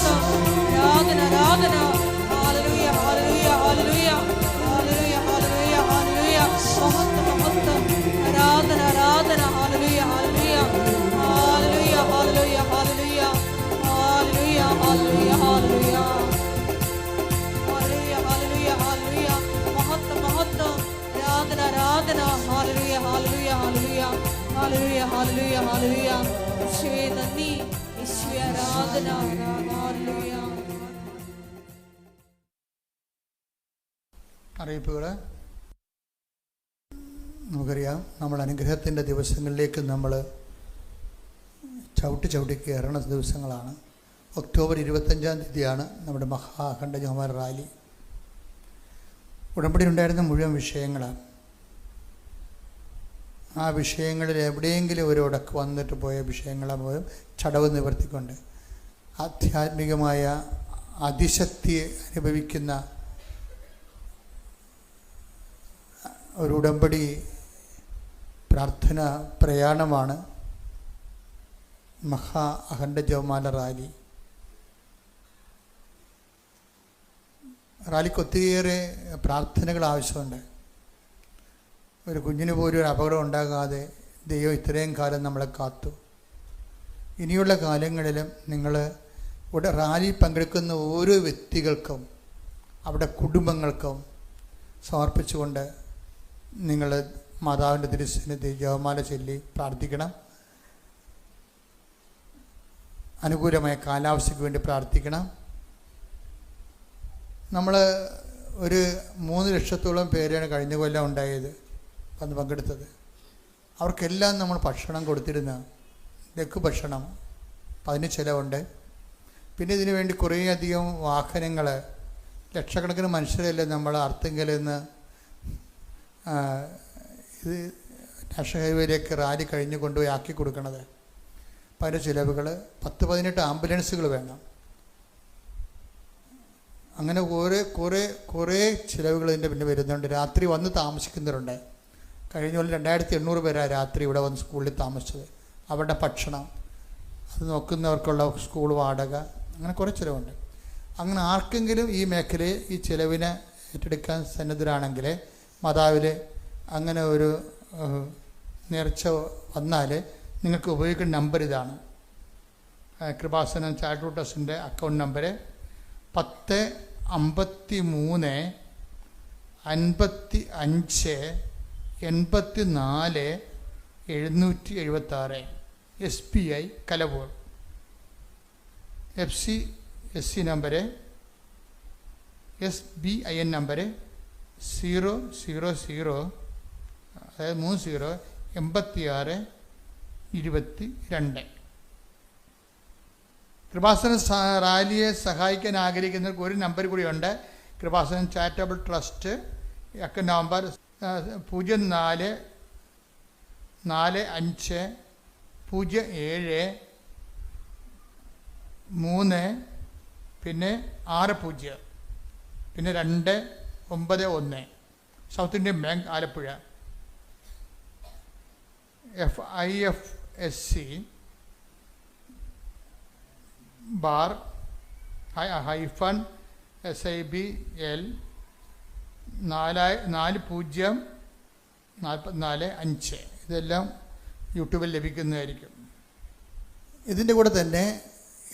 മഹത്വം, ആരാധന ആരാധന. ഹല്ലേലൂയ ഹല്ലേലൂയ ഹല്ലേലൂയ ഹല്ലേലൂയ ഹല്ലേലൂയ ഹല്ലേലൂയ. മഹത്വം മഹത്വം, ആരാധന ആരാധന. ഹല്ലേലൂയ ഹല്ലേലൂയ ഹല്ലേലൂയ ഹല്ലേലൂയ ഹല്ലേലൂയ ഹല്ലേലൂയ ഹല്ലേലൂയ ഹല്ലേലൂയ ഹല്ലേലൂയ ഹല്ലേലൂയ. മഹത്വം മഹത്വം, ആരാധന ആരാധന. ഹല്ലേലൂയ ഹല്ലേലൂയ ഹല്ലേലൂയ ഹല്ലേലൂയ ഹല്ലേലൂയ ഹല്ലേലൂയ. യേശുവേ നന്ദി, യേശുവേ ആരാധന. ഹല്ലേലൂയ. അറിയിപ്പുകൾ നമുക്കറിയാം. നമ്മൾ അനുഗ്രഹത്തിൻ്റെ ദിവസങ്ങളിലേക്ക് നമ്മൾ ചവിട്ടി കയറണ ദിവസങ്ങളാണ്. ഒക്ടോബർ 25-ാം തീയതിയാണ് നമ്മുടെ മഹാഖണ്ഡ ജപമാല റാലി. ഉടമ്പടി ഉണ്ടായിരുന്ന മുഴുവൻ വിഷയങ്ങളാണ്. ആ വിഷയങ്ങളിൽ എവിടെയെങ്കിലും ഒരു ഉടക്ക് വന്നിട്ട് പോയ വിഷയങ്ങളെ പോലും ചടവ് നിവർത്തിക്കൊണ്ട് ആധ്യാത്മികമായ അതിശക്തി അനുഭവിക്കുന്ന ഒരു ഉടമ്പടി പ്രാർത്ഥന പ്രയാണമാണ് മഹാ അഖണ്ഡ ജപമാല റാലി. റാലിക്ക് ഒത്തിരിയേറെ പ്രാർത്ഥനകൾ ആവശ്യമുണ്ട്. ഒരു കുഞ്ഞിന് പോലും ഒരു അപകടം ഉണ്ടാകാതെ ദൈവം ഇത്രയും കാലം നമ്മളെ കാത്തു. ഇനിയുള്ള കാലങ്ങളിലും നിങ്ങൾ ഇവിടെ റാലി പങ്കെടുക്കുന്ന ഓരോ വ്യക്തികൾക്കും അവിടെ കുടുംബങ്ങൾക്കും സമർപ്പിച്ചുകൊണ്ട് നിങ്ങൾ മാതാവിൻ്റെ തിരുസന്നിധി ജപമാല ചൊല്ലി പ്രാർത്ഥിക്കണം. അനുകൂലമായ കാലാവസ്ഥയ്ക്ക് വേണ്ടി പ്രാർത്ഥിക്കണം. നമ്മൾ ഒരു 3 ലക്ഷത്തോളം പേരാണ് കഴിഞ്ഞ കൊല്ലം ഉണ്ടായത് വന്ന് പങ്കെടുത്തത്. അവർക്കെല്ലാം നമ്മൾ ഭക്ഷണം കൊടുത്തിരുന്ന ലഘുഭക്ഷണം, അതിന് ചിലവുണ്ട്. പിന്നെ ഇതിനു വേണ്ടി കുറേയധികം വാഹനങ്ങൾ, ലക്ഷക്കണക്കിന് മനുഷ്യരെല്ലാം നമ്മൾ അർത്തിങ്കലിൽ നിന്ന് ഇത് നാഷണൽ ഹൈവേയിലേക്ക് റാലി കഴിഞ്ഞ് കൊണ്ടുപോയി ആക്കി കൊടുക്കണത്. അപ്പം അതിൻ്റെ ചിലവുകൾ 10-18 ആംബുലൻസുകൾ വേണം. അങ്ങനെ കുറേ ചിലവുകൾ ഇതിൻ്റെ പിന്നെ വരുന്നുണ്ട്. രാത്രി വന്ന് താമസിക്കുന്നവരുണ്ട്. കഴിഞ്ഞ കൊല്ലം 2800 പേരാണ് രാത്രി ഇവിടെ വന്ന് സ്കൂളിൽ താമസിച്ചത്. അവരുടെ ഭക്ഷണം, അത് നോക്കുന്നവർക്കുള്ള സ്കൂൾ വാടക, അങ്ങനെ കുറേ ചിലവുണ്ട്. അങ്ങനെ ആർക്കെങ്കിലും ഈ മേഖലയിൽ ഈ ചിലവിനെ ഏറ്റെടുക്കാൻ സന്നദ്ധരാണെങ്കിൽ മാതാവിൽ അങ്ങനെ ഒരു നേർച്ച വന്നാൽ നിങ്ങൾക്ക് ഉപയോഗിക്കുന്ന നമ്പർ ഇതാണ്. കൃപാസനം ചാരിറ്റബിൾ ട്രസ്റ്റിൻ്റെ account number 1053 55 84 776 SBI Kalavoor. SC number SBIN number 000, അതായത് 30 86 22. കൃപാസനം റാലിയെ സഹായിക്കാൻ ആഗ്രഹിക്കുന്നവർക്ക് ഒരു നമ്പർ കൂടിയുണ്ട്. Kripasanam charitable trust account number 04 45 07 3 പിന്നെ 60 പിന്നെ 291. South Indian Bank Alappuzha. IFSC bar -SIBL 4044 ഇതെല്ലാം യൂട്യൂബിൽ ലഭിക്കുന്നതായിരിക്കും. ഇതിൻ്റെ കൂടെ തന്നെ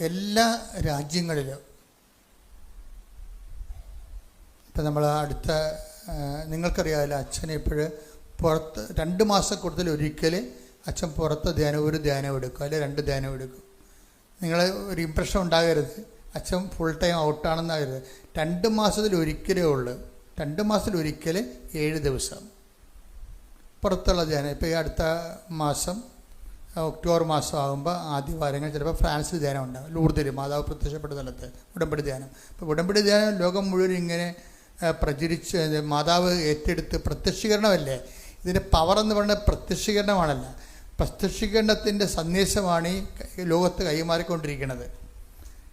എല്ലാ രാജ്യങ്ങളിലും ഇപ്പം നമ്മൾ അടുത്ത നിങ്ങൾക്കറിയാമല്ലോ, അച്ഛനെ ഇപ്പോഴ് പുറത്ത് 2 മാസം കൂടുതൽ ഒരിക്കൽ അച്ഛൻ പുറത്ത് ഒരു ധ്യാനം എടുക്കും, അല്ലെങ്കിൽ 2 ധ്യാനം എടുക്കും. നിങ്ങൾ ഒരു ഇമ്പ്രഷൻ ഉണ്ടാകരുത് അച്ഛൻ ഫുൾ ടൈം ഔട്ടാണെന്നാകരുത്. 2 മാസത്തിൽ ഒരിക്കലേ ഉള്ളൂ. 2 മാസത്തിൽ ഒരിക്കൽ 7 ദിവസം പുറത്തുള്ള ധ്യാനം. ഇപ്പോൾ ഈ അടുത്ത മാസം ഒക്ടോബർ മാസം ആകുമ്പോൾ ആദ്യ വാരങ്ങൾ ചിലപ്പോൾ ഫ്രാൻസിൽ ധ്യാനം ഉണ്ടാകും. ലൂർദിൽ മാതാവ് പ്രത്യക്ഷപ്പെട്ട സ്ഥലത്ത് ഉടമ്പടി ധ്യാനം. അപ്പോൾ ഉടമ്പടി ധ്യാനം ലോകം മുഴുവൻ ഇങ്ങനെ പ്രചരിച്ച് മാതാവ് ഏറ്റെടുത്ത് പ്രത്യക്ഷീകരണമല്ലേ. ഇതിൻ്റെ പവർ എന്ന് പറയുന്നത് പ്രത്യക്ഷീകരണമാണല്ല. പ്രത്യക്ഷീകരണത്തിൻ്റെ സന്ദേശമാണ് ഈ ലോകത്ത് കൈമാറിക്കൊണ്ടിരിക്കുന്നത്.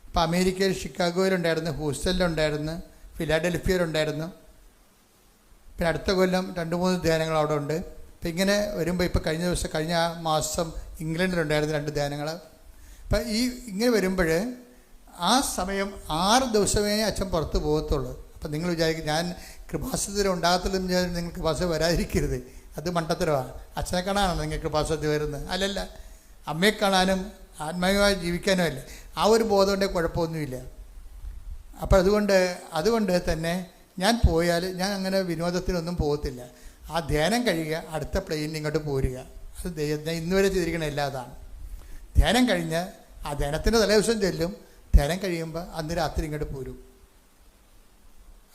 ഇപ്പോൾ അമേരിക്കയിൽ ഷിക്കാഗോയിലുണ്ടായിരുന്നു, ഹൂസ്റ്റലിലുണ്ടായിരുന്നു, ഫിലാഡൽഫിയയിലുണ്ടായിരുന്നു. പിന്നെ അടുത്ത കൊല്ലം 2-3 ധ്യാനങ്ങൾ അവിടെ ഉണ്ട്. അപ്പം ഇങ്ങനെ വരുമ്പോൾ ഇപ്പോൾ കഴിഞ്ഞ മാസം ഇംഗ്ലണ്ടിലുണ്ടായിരുന്നു 2 ധ്യാനങ്ങൾ. അപ്പം ഇങ്ങനെ വരുമ്പോൾ ആ സമയം 6 ദിവസമേ അച്ഛൻ പുറത്ത് പോകത്തുള്ളൂ. അപ്പം നിങ്ങൾ വിചാരിക്കും ഞാൻ കൃപാസനത്തിൽ ഉണ്ടാകത്തില്ലെന്ന് വിചാരിച്ച് നിങ്ങൾ കൃപാസനം വരാതിരിക്കരുത്. അത് മണ്ടത്തരമാണ്. അച്ഛനെ കാണാനാണ് നിങ്ങൾ കൃപാസനത്തിൽ വരുന്നത്? അല്ലല്ല, അമ്മയെ കാണാനും ആത്മീയമായി ജീവിക്കാനും അല്ലേ. ആ ഒരു ബോധം ഉണ്ടെങ്കിൽ കുഴപ്പമൊന്നുമില്ല. അപ്പോൾ അതുകൊണ്ട് തന്നെ ഞാൻ പോയാൽ ഞാൻ അങ്ങനെ വിനോദത്തിനൊന്നും പോകത്തില്ല. ആ ധ്യാനം കഴിയുക, അടുത്ത പ്ലെയിനിൽ ഇങ്ങോട്ട് പോരുക. അത് ഞാൻ ഇന്നുവരെ ചെയ്തിരിക്കണ എല്ലാം അതാണ്. ധ്യാനം കഴിഞ്ഞ് ആ ധ്യാനത്തിൻ്റെ തലേദിവസം ചെല്ലും, ധ്യാനം കഴിയുമ്പോൾ അന്ന് രാത്രി ഇങ്ങോട്ട് പോരും.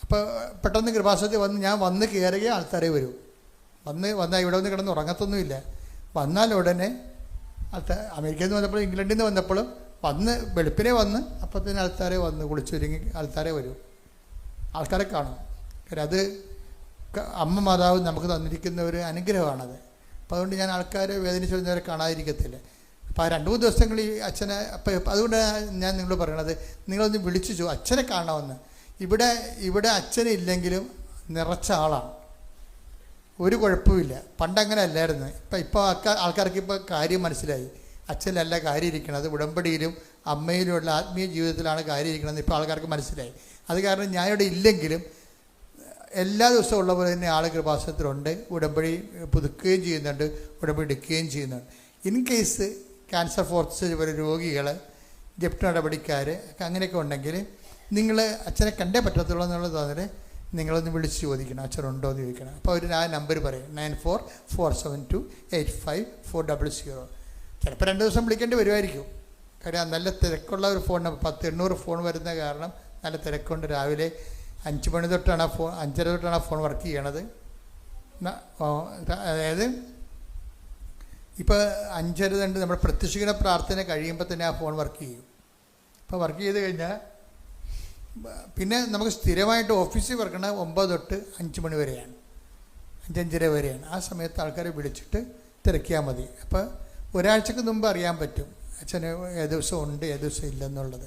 അപ്പോൾ പെട്ടെന്ന് കൃപാസനത്തിൽ ഞാൻ വന്ന് കയറുക, ആൾക്കാരെ വരും. വന്നാൽ ഇവിടെ വന്ന് കിടന്ന് ഉറങ്ങത്തൊന്നുമില്ല. വന്നാൽ ഉടനെ അമേരിക്കയിൽ നിന്ന് വന്നപ്പോഴും ഇംഗ്ലണ്ടിൽ നിന്ന് വന്നപ്പോഴും വെളുപ്പിനെ വന്ന് അപ്പത്തിന് ആൾക്കാരെ വന്ന് കുളിച്ചൊരുങ്ങി ആൾക്കാരെ വരും, ആൾക്കാരെ കാണും. കാര്യം അത് അമ്മ മാതാവ് നമുക്ക് തന്നിരിക്കുന്ന ഒരു അനുഗ്രഹമാണത്. അപ്പോൾ അതുകൊണ്ട് ഞാൻ ആൾക്കാരെ വേദനിച്ച് വരുന്നവരെ കാണാതിരിക്കത്തില്ല. അപ്പോൾ ആ 2-3 ദിവസങ്ങളിൽ ഈ അച്ഛനെ അതുകൊണ്ട് ഞാൻ നിങ്ങളോട് പറയണത്, നിങ്ങളൊന്ന് വിളിച്ചു അച്ഛനെ കാണണമെന്ന്. ഇവിടെ അച്ഛനില്ലെങ്കിലും നിറച്ച ആളാണ്, ഒരു കുഴപ്പമില്ല. പണ്ടങ്ങനെ അല്ലായിരുന്നു. ഇപ്പോൾ ആൾക്കാർക്ക് ഇപ്പോൾ കാര്യം മനസ്സിലായി. അച്ഛനല്ല കാര്യം ഇരിക്കണത്, ഉടമ്പടിയിലും അമ്മയിലുമുള്ള ആത്മീയ ജീവിതത്തിലാണ് കാര്യം ഇരിക്കണമെന്ന് ഇപ്പോൾ ആൾക്കാർക്ക് മനസ്സിലായി. അത് കാരണം ഞാനിവിടെ ഇല്ലെങ്കിലും എല്ലാ ദിവസവും ഉള്ള പോലെ തന്നെ ആൾ കൃപാസനത്തിലുണ്ട്. ഉടമ്പടി പുതുക്കുകയും ചെയ്യുന്നുണ്ട്, ഉടമ്പടി എടുക്കുകയും ചെയ്യുന്നുണ്ട്. ഇൻ കേസ് ക്യാൻസർ ഫോർത്ത് പോലെ രോഗികൾ, ജപ്തി നടപടിക്കാർ അങ്ങനെയൊക്കെ ഉണ്ടെങ്കിൽ നിങ്ങൾ അച്ഛനെ കണ്ടേ പറ്റത്തുള്ളൂ എന്നുള്ളത് തോന്നല് നിങ്ങളൊന്ന് വിളിച്ച് ചോദിക്കണം, അച്ഛനുണ്ടോ എന്ന് ചോദിക്കണം. അപ്പോൾ അവർ ആ നമ്പർ പറയും, 9447285400. ചിലപ്പോൾ 2 ദിവസം വിളിക്കേണ്ടി വരുമായിരിക്കും. കാര്യം നല്ല തിരക്കുള്ള ഒരു ഫോൺ, 10-800 ഫോൺ വരുന്ന കാരണം നല്ല തിരക്കുണ്ട്. രാവിലെ 5 മണി തൊട്ടാണ് 5:30 തൊട്ടാണ് ഫോൺ വർക്ക് ചെയ്യണത്. അതായത് ഇപ്പോൾ 5:30 തൊട്ട് നമ്മുടെ പ്രത്യക്ഷീകരണ പ്രാർത്ഥന കഴിയുമ്പോൾ തന്നെ ആ ഫോൺ വർക്ക് ചെയ്യും. അപ്പോൾ വർക്ക് ചെയ്ത് കഴിഞ്ഞാൽ പിന്നെ നമുക്ക് സ്ഥിരമായിട്ട് ഓഫീസിൽ വർക്കണ 9 തൊട്ട് 5 മണി വരെയാണ്, 5-5:30 വരെയാണ്. ആ സമയത്ത് ആൾക്കാരെ വിളിച്ചിട്ട് തിരക്കിയാൽ മതി. അപ്പോൾ ഒരാഴ്ചക്ക് മുമ്പ് അറിയാൻ പറ്റും അച്ഛന് ഏത് ദിവസം ഉണ്ട് ഏത് ദിവസം ഇല്ലെന്നുള്ളത്.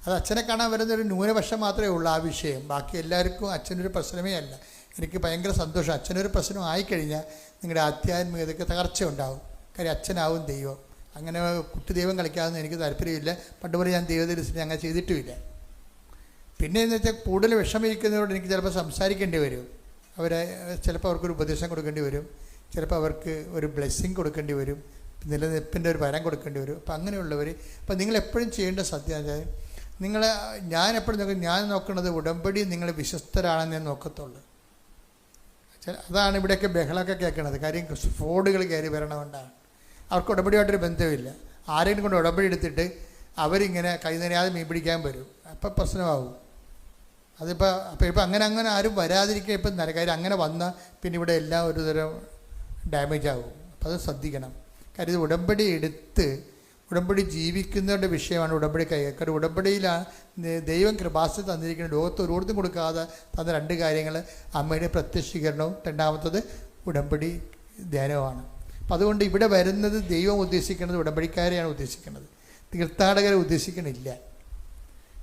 അത് അച്ഛനെ കാണാൻ വരുന്നൊരു ന്യൂനപക്ഷം മാത്രമേ ഉള്ളൂ ആ വിഷയം. ബാക്കി എല്ലാവർക്കും അച്ഛനൊരു പ്രശ്നമേ അല്ല. എനിക്ക് ഭയങ്കര സന്തോഷം. അച്ഛനൊരു പ്രശ്നം ആയിക്കഴിഞ്ഞാൽ നിങ്ങളുടെ ആധ്യാത്മികതയ്ക്ക് തകർച്ച ഉണ്ടാവും. കാര്യം അച്ഛനാവും ദൈവം. അങ്ങനെ കുട്ടി ദൈവം കളിക്കാമെന്ന് എനിക്ക് താല്പര്യമില്ല. പണ്ടുപോലെ ഞാൻ ദൈവദർശനം അങ്ങനെ ചെയ്തിട്ടുമില്ല. പിന്നെ എന്ന് വെച്ചാൽ കൂടുതൽ വിഷമിരിക്കുന്നവരോട് എനിക്ക് ചിലപ്പോൾ സംസാരിക്കേണ്ടി വരും. ചിലപ്പോൾ അവർക്കൊരു ഉപദേശം കൊടുക്കേണ്ടി വരും, ചിലപ്പോൾ അവർക്ക് ഒരു ബ്ലെസ്സിങ് കൊടുക്കേണ്ടി വരും, നിലനിൽപ്പിൻ്റെ ഒരു വരം കൊടുക്കേണ്ടി വരും. അപ്പം അങ്ങനെയുള്ളവർ അപ്പം നിങ്ങളെപ്പോഴും ചെയ്യേണ്ട സത്യം ഞാൻ എപ്പോഴും ഞാൻ നോക്കുന്നത് ഉടമ്പടി നിങ്ങൾ വിശ്വസ്തരാണെന്ന് ഞാൻ നോക്കത്തുള്ളൂ. അതാണ് ഇവിടെയൊക്കെ ബഹളമൊക്കെ കേൾക്കണത്. കാര്യം ഫ്രോഡുകൾ കയറി വരണമുണ്ടാണ്. അവർക്ക് ഉടമ്പടിയായിട്ടൊരു ബന്ധമില്ല. ആരെങ്കിലും കൊണ്ട് ഉടമ്പടി എടുത്തിട്ട് അവരിങ്ങനെ കൈനറിയാതെ മീൻ പിടിക്കാൻ വരും. അപ്പം പ്രശ്നമാവും. അപ്പോൾ അങ്ങനെ ആരും വരാതിരിക്കുക ഇപ്പം നല്ല കാര്യം. അങ്ങനെ വന്നാൽ പിന്നെ ഇവിടെ എല്ലാം ഒരു തരം ഡാമേജ് ആകും. അപ്പോൾ അത് ശ്രദ്ധിക്കണം. കാര്യം ഇത് ഉടമ്പടി ജീവിക്കുന്നവരുടെ വിഷയമാണ്. ഉടമ്പടി കാരണം ഉടമ്പടിയിലാണ് ദൈവം കൃപാസന തന്നിരിക്കുന്ന ലോകത്ത് ഒരിടത്തും കൊടുക്കാതെ തന്ന 2 കാര്യങ്ങൾ, അമ്മയുടെ പ്രത്യക്ഷീകരണവും രണ്ടാമത്തത് ഉടമ്പടി ധ്യാനവുമാണ്. അപ്പം അതുകൊണ്ട് ഇവിടെ വരുന്നത് ദൈവം ഉദ്ദേശിക്കുന്നത് ഉടമ്പടിക്കാരെയാണ് ഉദ്ദേശിക്കുന്നത്, തീർത്ഥാടകരെ ഉദ്ദേശിക്കണില്ല.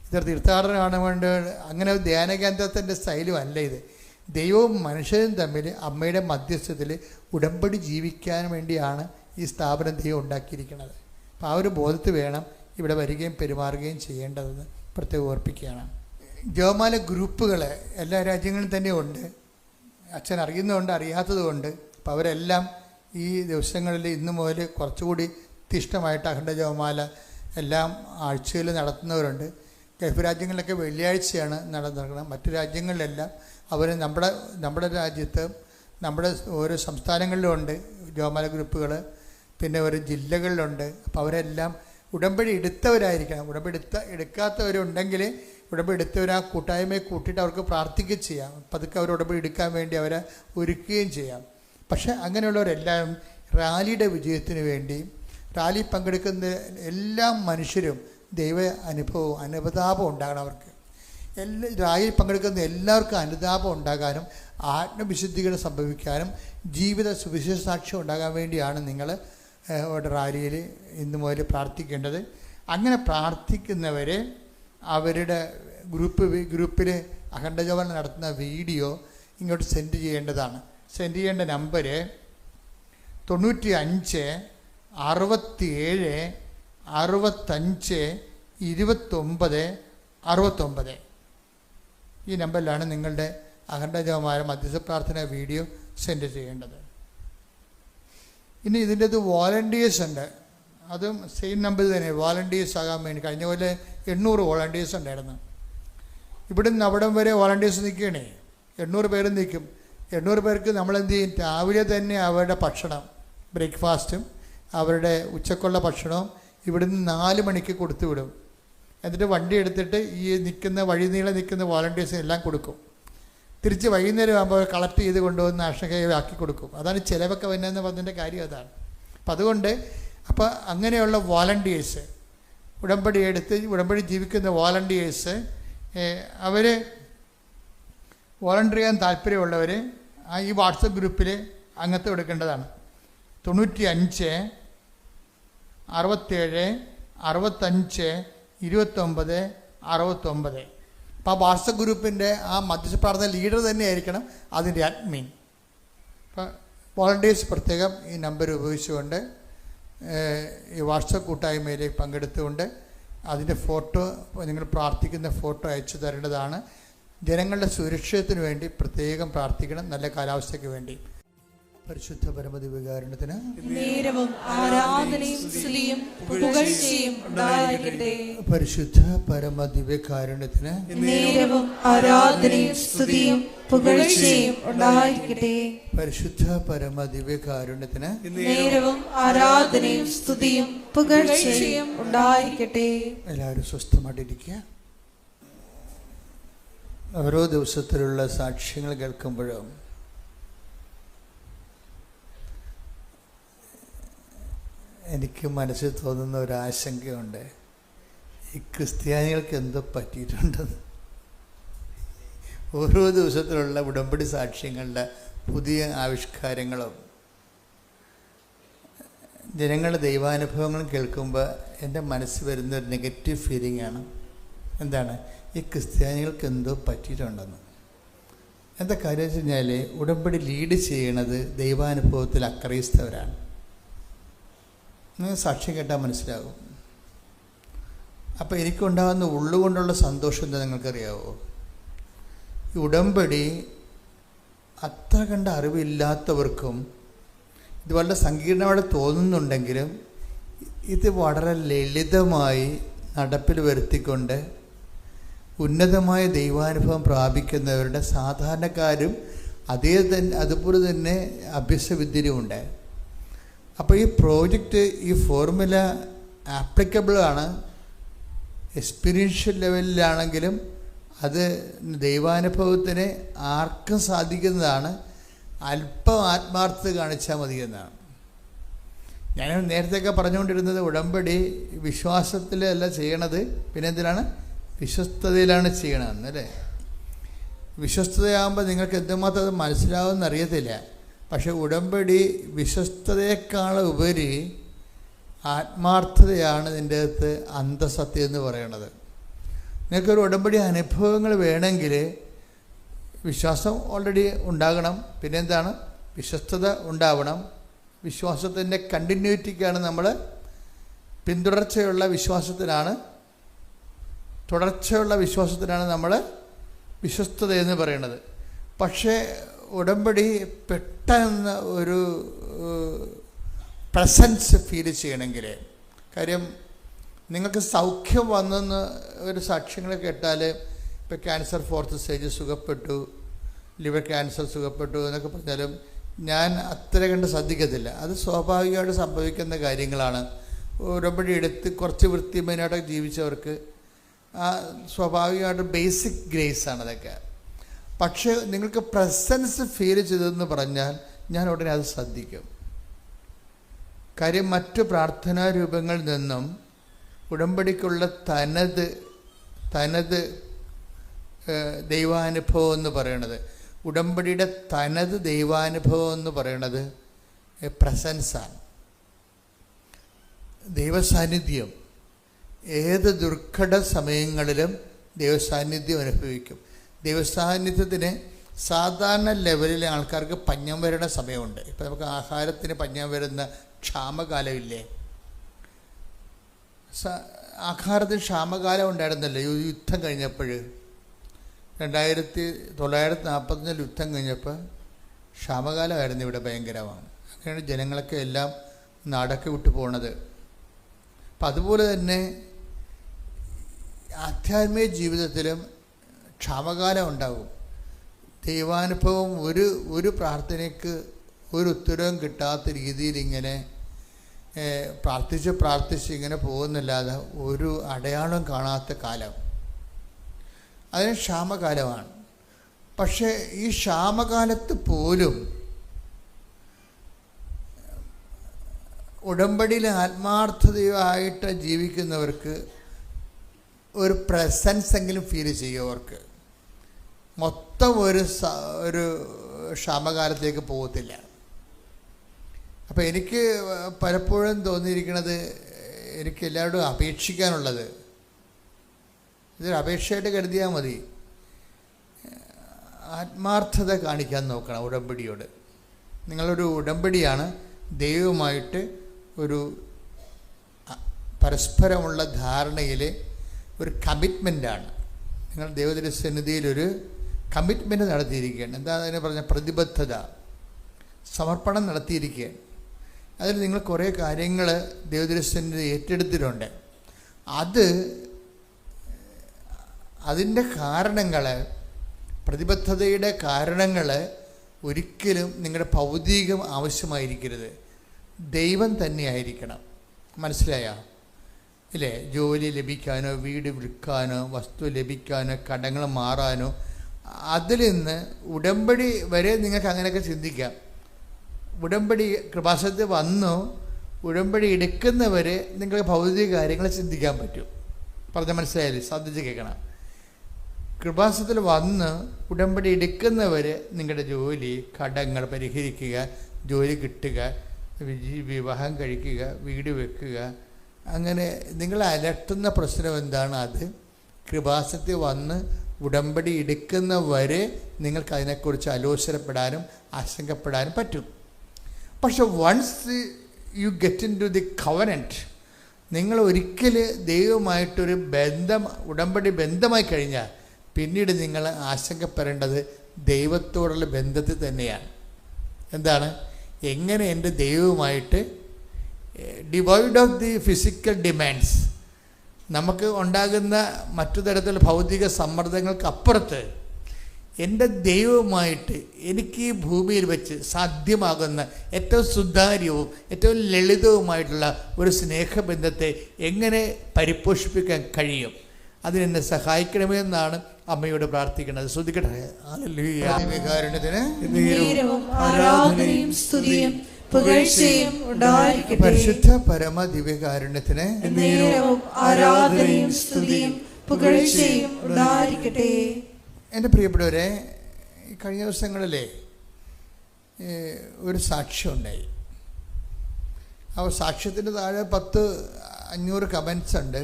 ഇത് തീർത്ഥാടനമാണ് വേണ്ടത്. അങ്ങനെ ധ്യാന കേന്ദ്രത്തിൻ്റെ സ്റ്റൈലും അല്ല ഇത്. ദൈവവും മനുഷ്യരും തമ്മിൽ അമ്മയുടെ മധ്യസ്ഥത്തിൽ ഉടമ്പടി ജീവിക്കാൻ വേണ്ടിയാണ് ഈ സ്ഥാപനം ദൈവം ഉണ്ടാക്കിയിരിക്കുന്നത്. അപ്പോൾ ആ ഒരു ബോധത്തിൽ വേണം ഇവിടെ വരികയും പെരുമാറുകയും ചെയ്യേണ്ടതെന്ന് പ്രത്യേകം ഓർപ്പിക്കുകയാണ്. ജപമാല ഗ്രൂപ്പുകൾ എല്ലാ രാജ്യങ്ങളിലും തന്നെ ഉണ്ട്. അച്ഛൻ അറിയുന്നതുകൊണ്ട് അറിയാത്തതുകൊണ്ട്. അപ്പോൾ അവരെല്ലാം ഈ ദിവസങ്ങളിൽ ഇന്നു മുതൽ കുറച്ചുകൂടി തീഷ്ണമായിട്ട് അഖണ്ഡ ജപമാല എല്ലാം ആഴ്ചയിൽ നടത്തുന്നവരുണ്ട്. ഗൾഫ് രാജ്യങ്ങളിലൊക്കെ വെള്ളിയാഴ്ചയാണ് നടക്കുന്നത്. മറ്റു രാജ്യങ്ങളിലെല്ലാം അവർ നമ്മുടെ രാജ്യത്ത് നമ്മുടെ ഓരോ സംസ്ഥാനങ്ങളിലുമുണ്ട് ജപമാല ഗ്രൂപ്പുകൾ, പിന്നെ ഓരോ ജില്ലകളിലുണ്ട്. അപ്പോൾ അവരെല്ലാം ഉടമ്പടി എടുത്തവരായിരിക്കണം. ഉടമ്പടി എടുക്കാത്തവരുണ്ടെങ്കിൽ ഉടമ്പടി എടുത്തവർ ആ കൂട്ടായ്മയെ കൂട്ടിയിട്ട് അവർക്ക് പ്രാർത്ഥിക്കുകയും ചെയ്യാം. പതുക്കെ അവർ ഉടമ്പടി എടുക്കാൻ വേണ്ടി അവരെ ഒരുക്കുകയും ചെയ്യാം. പക്ഷേ അങ്ങനെയുള്ളവരെല്ലാം റാലിയുടെ വിജയത്തിന് വേണ്ടി റാലി പങ്കെടുക്കുന്ന എല്ലാ മനുഷ്യരും ദൈവ അനുതാപം ഉണ്ടാകണം. അവർക്ക് റാലിയിൽ പങ്കെടുക്കുന്ന എല്ലാവർക്കും അനുതാപം ഉണ്ടാകാനും ആത്മവിശുദ്ധികൾ സംഭവിക്കാനും ജീവിത സുവിശേഷ സാക്ഷ്യം ഉണ്ടാകാൻ വേണ്ടിയാണ് നിങ്ങൾ റാലിയിൽ ഇന്നു മുതൽ പ്രാർത്ഥിക്കേണ്ടത്. അങ്ങനെ പ്രാർത്ഥിക്കുന്നവരെ അവരുടെ ഗ്രൂപ്പിൽ അഖണ്ഡ ജപം നടത്തുന്ന വീഡിയോ ഇങ്ങോട്ട് സെൻഡ് ചെയ്യേണ്ടതാണ്. സെൻഡ് ചെയ്യേണ്ട നമ്പർ 95 67 65 2969. ഈ നമ്പറിലാണ് നിങ്ങളുടെ അഖണ്ഡജപമായ മധ്യസ്ഥ പ്രാർത്ഥന വീഡിയോ സെൻഡ് ചെയ്യേണ്ടത്. ഇനി ഇതിൻ്റെത് വോളണ്ടിയേഴ്സ് ഉണ്ട്. അതും സെയിം നമ്പർ തന്നെ വോളണ്ടിയേഴ്സ് ആകാൻ വേണ്ടി. കഴിഞ്ഞ പോലെ 800 വോളണ്ടിയേഴ്സ് ഉണ്ടായിരുന്നു. ഇവിടുന്ന് അവിടം വരെ വോളണ്ടിയേഴ്സ് നിൽക്കുകയാണേ. 800 പേരും നിൽക്കും. 800 പേർക്ക് നമ്മളെന്ത് ചെയ്യും? രാവിലെ തന്നെ അവരുടെ ഭക്ഷണം, ബ്രേക്ക്ഫാസ്റ്റും അവരുടെ ഉച്ചക്കുള്ള ഭക്ഷണവും ഇവിടുന്ന് 4 മണിക്ക് കൊടുത്തു വിടും. എന്നിട്ട് വണ്ടി എടുത്തിട്ട് ഈ വഴി നീളെ നിൽക്കുന്ന വോളണ്ടിയേഴ്സിന് എല്ലാം കൊടുക്കും. തിരിച്ച് വൈകുന്നേരം ആകുമ്പോൾ കളക്ട് ചെയ്ത് കൊണ്ടുവന്ന് ആക്കി കൊടുക്കും. അതാണ് ചിലവൊക്കെ വരുന്നതെന്ന് പറഞ്ഞതിൻ്റെ കാര്യം അതാണ്. അപ്പം അതുകൊണ്ട് അങ്ങനെയുള്ള വോളണ്ടിയേഴ്സ്, ഉടമ്പടി ജീവിക്കുന്ന വോളണ്ടിയേഴ്സ്, അവർ വോളണ്ടിയർ ചെയ്യാൻ താല്പര്യമുള്ളവർ ഈ വാട്സപ്പ് ഗ്രൂപ്പിൽ അംഗത്വം എടുക്കേണ്ടതാണ്. 95 67 65 29 69. അപ്പോൾ ആ വാട്സപ്പ് ഗ്രൂപ്പിൻ്റെ ആ മധ്യസ്ഥ പ്രാർത്ഥന ലീഡർ തന്നെയായിരിക്കണം അതിൻ്റെ അഡ്മിൻ. അപ്പോൾ വോളണ്ടിയേഴ്സ് പ്രത്യേകം ഈ നമ്പർ ഉപയോഗിച്ചുകൊണ്ട് ഈ വാട്സപ്പ് കൂട്ടായ്മയിലേക്ക് പങ്കെടുത്തുകൊണ്ട് അതിൻ്റെ ഫോട്ടോ, നിങ്ങൾ പ്രാർത്ഥിക്കുന്ന ഫോട്ടോ അയച്ചു തരേണ്ടതാണ്. ജനങ്ങളുടെ സുരക്ഷിതത്തിന് വേണ്ടി പ്രത്യേകം പ്രാർത്ഥിക്കണം. നല്ല കാലാവസ്ഥയ്ക്ക് വേണ്ടി. പരിശുദ്ധ പരമദിവ്യകാരുണ്യത്തിന് നേരവും ആരാധനയും സ്തുതിയും പുകഴ്ചയും ഉണ്ടായിരിക്കട്ടെ. പരിശുദ്ധ പരമദിവ്യകാരുണ്യത്തിന് നേരവും ആരാധനയും സ്തുതിയും പുകഴ്ചയും ഉണ്ടായിരിക്കട്ടെ. പരിശുദ്ധ പരമദിവ്യകാരുണ്യത്തിന് നേരവും ആരാധനയും സ്തുതിയും പുകഴ്ചയും ഉണ്ടായിരിക്കട്ടെ. എല്ലാവരും സ്വസ്ഥമായിട്ടിരിക്കുക. ഓരോ ദിവസത്തിലുള്ള സാക്ഷ്യങ്ങൾ കേൾക്കുമ്പോഴും എനിക്ക് മനസ്സിൽ തോന്നുന്ന ഒരാശങ്കയുണ്ട്. ഈ ക്രിസ്ത്യാനികൾക്ക് എന്തോ പറ്റിയിട്ടുണ്ടെന്ന്. ഓരോ ദിവസത്തിലുള്ള ഉടമ്പടി സാക്ഷ്യങ്ങളുടെ പുതിയ ആവിഷ്കാരങ്ങളും ജനങ്ങളുടെ ദൈവാനുഭവങ്ങളും കേൾക്കുമ്പോൾ എൻ്റെ മനസ്സിൽ വരുന്നൊരു നെഗറ്റീവ് ഫീലിംഗ് ആണ്. എന്താണ്? ഈ ക്രിസ്ത്യാനികൾക്ക് എന്തോ പറ്റിയിട്ടുണ്ടെന്ന്. എന്താ കാര്യം വെച്ച് കഴിഞ്ഞാൽ ഉടമ്പടി ലീഡ് ചെയ്യണത് ദൈവാനുഭവത്തിൽ അക്രൈസ്തവരാണ്. നിങ്ങൾ സാക്ഷ്യം കേട്ടാൽ മനസ്സിലാകും. അപ്പോൾ എനിക്കുണ്ടാകുന്ന ഉള്ളുകൊണ്ടുള്ള സന്തോഷം എന്താ നിങ്ങൾക്കറിയാവോ? ഈ ഉടമ്പടി അത്ര കണ്ട അറിവില്ലാത്തവർക്കും ഇത് വളരെ സങ്കീർണമായിട്ട് തോന്നുന്നുണ്ടെങ്കിലും ഇത് വളരെ ലളിതമായി നടപ്പിൽ വരുത്തിക്കൊണ്ട് ഉന്നതമായ ദൈവാനുഭവം പ്രാപിക്കുന്നവരുടെ സാധാരണക്കാരും അതുപോലെ തന്നെ അഭ്യസവിദ്യരുമുണ്ട്. അപ്പോൾ ഈ പ്രോജക്റ്റ്, ഈ ഫോർമുല ആപ്ലിക്കബിൾ ആണ്. എക്സ്പീരിയൻഷ്യൽ ലെവലിലാണെങ്കിലും അത് ദൈവാനുഭവത്തിന് ആർക്കും സാധിക്കുന്നതാണ്. അല്പം ആത്മാർത്ഥത കാണിച്ചാൽ മതി എന്നാണ്. ഞാൻ നേരത്തെയൊക്കെ പറഞ്ഞുകൊണ്ടിരുന്നത് ഉടമ്പടി വിശ്വാസത്തിലല്ല ചെയ്യണത്, പിന്നെ എന്തിനാണ്? വിശ്വസ്തതയിലാണ് ചെയ്യണമെന്നല്ലേ. വിശ്വസ്തതയാകുമ്പോൾ നിങ്ങൾക്ക് എന്തുമാത്രം അത് മനസ്സിലാവുമെന്ന് അറിയത്തില്ല. പക്ഷെ ഉടമ്പടി വിശ്വസ്തതയേക്കാൾ ഉപരി ആത്മാർത്ഥതയാണ് ഇതിൻ്റെ അകത്ത് അന്തസത്യം എന്ന് പറയണത്. നിങ്ങൾക്കൊരു ഉടമ്പടി അനുഭവങ്ങൾ വേണമെങ്കിൽ വിശ്വാസം ഓൾറെഡി ഉണ്ടാകണം. പിന്നെ എന്താണ്? വിശ്വസ്തത ഉണ്ടാവണം. വിശ്വാസത്തിൻ്റെ കണ്ടിന്യൂറ്റിക്കാണ് നമ്മൾ തുടർച്ചയുള്ള വിശ്വാസത്തിനാണ് നമ്മൾ വിശ്വസ്തത എന്ന് പറയുന്നത്. പക്ഷേ ഉടമ്പടി പെട്ടെന്ന് ഒരു പ്രസൻസ് ഫീൽ ചെയ്യണമെങ്കിൽ, കാര്യം നിങ്ങൾക്ക് സൗഖ്യം വന്നെന്ന് ഒരു സാക്ഷ്യങ്ങൾ കേട്ടാൽ, ഇപ്പോൾ ക്യാൻസർ 4th സ്റ്റേജ് സുഖപ്പെട്ടു, ലിവർ ക്യാൻസർ സുഖപ്പെട്ടു എന്നൊക്കെ പറഞ്ഞാലും ഞാൻ അത്ര കണ്ട് ശ്രദ്ധിക്കത്തില്ല. അത് സ്വാഭാവികമായിട്ട് സംഭവിക്കുന്ന കാര്യങ്ങളാണ്. ഉടമ്പടി എടുത്ത് കുറച്ച് വൃത്തിമേനായിട്ട് ജീവിച്ചവർക്ക് സ്വാഭാവികമായിട്ട് ബേസിക് ഗ്രേസ് ആണ് അതൊക്കെ. പക്ഷേ നിങ്ങൾക്ക് പ്രസൻസ് ഫീൽ ചെയ്തതെന്ന് പറഞ്ഞാൽ ഞാൻ ഉടനെ അത് ശ്രദ്ധിക്കും. കാര്യം മറ്റു പ്രാർത്ഥനാ രൂപങ്ങളിൽ നിന്നും ഉടമ്പടിക്കുള്ള തനത് ദൈവാനുഭവം എന്ന് പറയണത്, ഉടമ്പടിയുടെ തനത് ദൈവാനുഭവം എന്ന് പറയണത് പ്രസൻസാണ്, ദൈവസാന്നിധ്യം. ഏത് ദുർഘട സമയങ്ങളിലും ദൈവസാന്നിധ്യം അനുഭവിക്കും. ദൈവസാന്നിധ്യത്തിന് സാധാരണ ലെവലിലെ ആൾക്കാർക്ക് പഞ്ഞം വരുന്ന സമയമുണ്ട്. ഇപ്പം നമുക്ക് ആഹാരത്തിന് പഞ്ഞം വരുന്ന ക്ഷാമകാലമില്ലേ? ആഹാരത്തിന് ക്ഷാമകാലം ഉണ്ടായിരുന്നല്ലോ യുദ്ധം കഴിഞ്ഞപ്പോൾ. 1945 യുദ്ധം കഴിഞ്ഞപ്പോൾ ക്ഷാമകാലമായിരുന്നു ഇവിടെ, ഭയങ്കരമാണ്. അങ്ങനെയാണ് ജനങ്ങളൊക്കെ എല്ലാം നാടൊക്കെ വിട്ടു പോണത്. അപ്പം അതുപോലെ തന്നെ ആധ്യാത്മിക ജീവിതത്തിലും ക്ഷാമകാലം ഉണ്ടാകും. ദൈവാനുഭവം ഒരു പ്രാർത്ഥനയ്ക്ക് ഒരു ഉത്തരവും കിട്ടാത്ത രീതിയിൽ ഇങ്ങനെ പ്രാർത്ഥിച്ച് ഇങ്ങനെ പോകുന്നില്ലാതെ ഒരു അടയാളം കാണാത്ത കാലം, അതിന് ക്ഷാമകാലമാണ്. പക്ഷേ ഈ ക്ഷാമകാലത്ത് പോലും ഉടമ്പടിയിൽ ആത്മാർത്ഥതയായിട്ട് ജീവിക്കുന്നവർക്ക് ഒരു പ്രസൻസ് എങ്കിലും ഫീൽ ചെയ്യും. അവർക്ക് മൊത്തം ഒരു ക്ഷാമകാലത്തേക്ക് പോകത്തില്ല. അപ്പോൾ എനിക്ക് പലപ്പോഴും തോന്നിയിരിക്കുന്നത്, എനിക്ക് എല്ലാവരോടും അപേക്ഷിക്കാനുള്ളത്, ഇതൊരു അപേക്ഷയായിട്ട് കരുതിയാൽ മതി, ആത്മാർത്ഥത കാണിക്കാൻ നോക്കണം ഉടമ്പടിയോട്. നിങ്ങളൊരു ഉടമ്പടിയാണ്, ദൈവവുമായിട്ട് ഒരു പരസ്പരമുള്ള ധാരണയിൽ ഒരു കമ്മിറ്റ്മെൻറ്റാണ്. നിങ്ങൾ ദൈവത്തിൻ്റെ സന്നിധിയിലൊരു കമ്മിറ്റ്മെൻറ്റ് നടത്തിയിരിക്കുകയാണ്. എന്താ അതിനെ പറഞ്ഞ പ്രതിബദ്ധത, സമർപ്പണം നടത്തിയിരിക്കുകയാണ്. അതിൽ നിങ്ങൾ കുറേ കാര്യങ്ങൾ ദൈവത്തിൻ്റെ സന്നിധി ഏറ്റെടുത്തിട്ടുണ്ട്. അതിൻ്റെ കാരണങ്ങൾ, പ്രതിബദ്ധതയുടെ കാരണങ്ങൾ ഒരിക്കലും നിങ്ങളുടെ ഭൗതികം ആവശ്യമായിരിക്കരുത്, ദൈവം തന്നെയായിരിക്കണം. മനസ്സിലായോ? ഇല്ലേ? ജോലി ലഭിക്കാനോ വീട് വിൽക്കാനോ വസ്തു ലഭിക്കാനോ കടങ്ങൾ മാറാനോ, അതിൽ നിന്ന് ഉടമ്പടി വരെ നിങ്ങൾക്ക് അങ്ങനെയൊക്കെ ചിന്തിക്കാം. ഉടമ്പടി കൃപാസനത്തിൽ വന്നു ഉടമ്പടി എടുക്കുന്നവരെ നിങ്ങൾക്ക് ഭൗതിക കാര്യങ്ങൾ ചിന്തിക്കാൻ പറ്റും. പറഞ്ഞ മനസ്സിലായാലും ശ്രദ്ധിച്ച് കേൾക്കണം. കൃപാസനത്തിൽ വന്ന് ഉടമ്പടി എടുക്കുന്നവർ നിങ്ങളുടെ ജോലി, കടങ്ങൾ പരിഹരിക്കുക, ജോലി കിട്ടുക, വിവാഹം കഴിക്കുക, വീട് വെക്കുക, അങ്ങനെ നിങ്ങൾ അലട്ടുന്ന പ്രശ്നം എന്താണ്, അത് കൃപാസനത്തിൽ വന്ന് ഉടമ്പടി എടുക്കുന്നവരെ നിങ്ങൾക്ക് അതിനെക്കുറിച്ച് ആലോചനപ്പെടാനും ആശങ്കപ്പെടാനും പറ്റും. പക്ഷെ once you get into the covenant, നിങ്ങൾ ഒരിക്കൽ ദൈവമായിട്ടൊരു ഉടമ്പടി ബന്ധമായി കഴിഞ്ഞാൽ പിന്നീട് നിങ്ങൾ ആശങ്കപ്പെടേണ്ടത് ദൈവത്തോടുള്ള ബന്ധത്തിൽ തന്നെയാണ്. എന്താണ്? എങ്ങനെ എൻ്റെ ദൈവവുമായിട്ട് devoid of the physical demands, നമുക്ക് ഉണ്ടാകുന്ന മറ്റു തരത്തിലുള്ള ഭൗതിക സമ്മർദ്ദങ്ങൾക്കപ്പുറത്ത് എൻ്റെ ദൈവവുമായിട്ട് എനിക്ക് ഈ ഭൂമിയിൽ വെച്ച് സാധ്യമാകുന്ന ഏറ്റവും സുതാര്യവും ഏറ്റവും ലളിതവുമായിട്ടുള്ള ഒരു സ്നേഹബന്ധത്തെ എങ്ങനെ പരിപോഷിപ്പിക്കാൻ കഴിയും, അതിനെന്നെ സഹായിക്കണമേ എന്നാണ് അമ്മയോട് പ്രാർത്ഥിക്കുന്നത്. ശ്രദ്ധിക്കട്ടെ. പരിശുദ്ധ പരമ ദിവ്യകാരുണ്യത്തിന് ആരാധനയും സ്തുതിയും പുകഴ്ചയും ഉണ്ടായിരിക്കട്ടെ. എൻ്റെ പ്രിയപ്പെട്ടവരെ, കഴിഞ്ഞ ദിവസങ്ങളിലെ ഒരു സാക്ഷ്യം ഉണ്ടായി. ആ സാക്ഷ്യത്തിൻ്റെ താഴെ 500 കമൻസ് ഉണ്ട്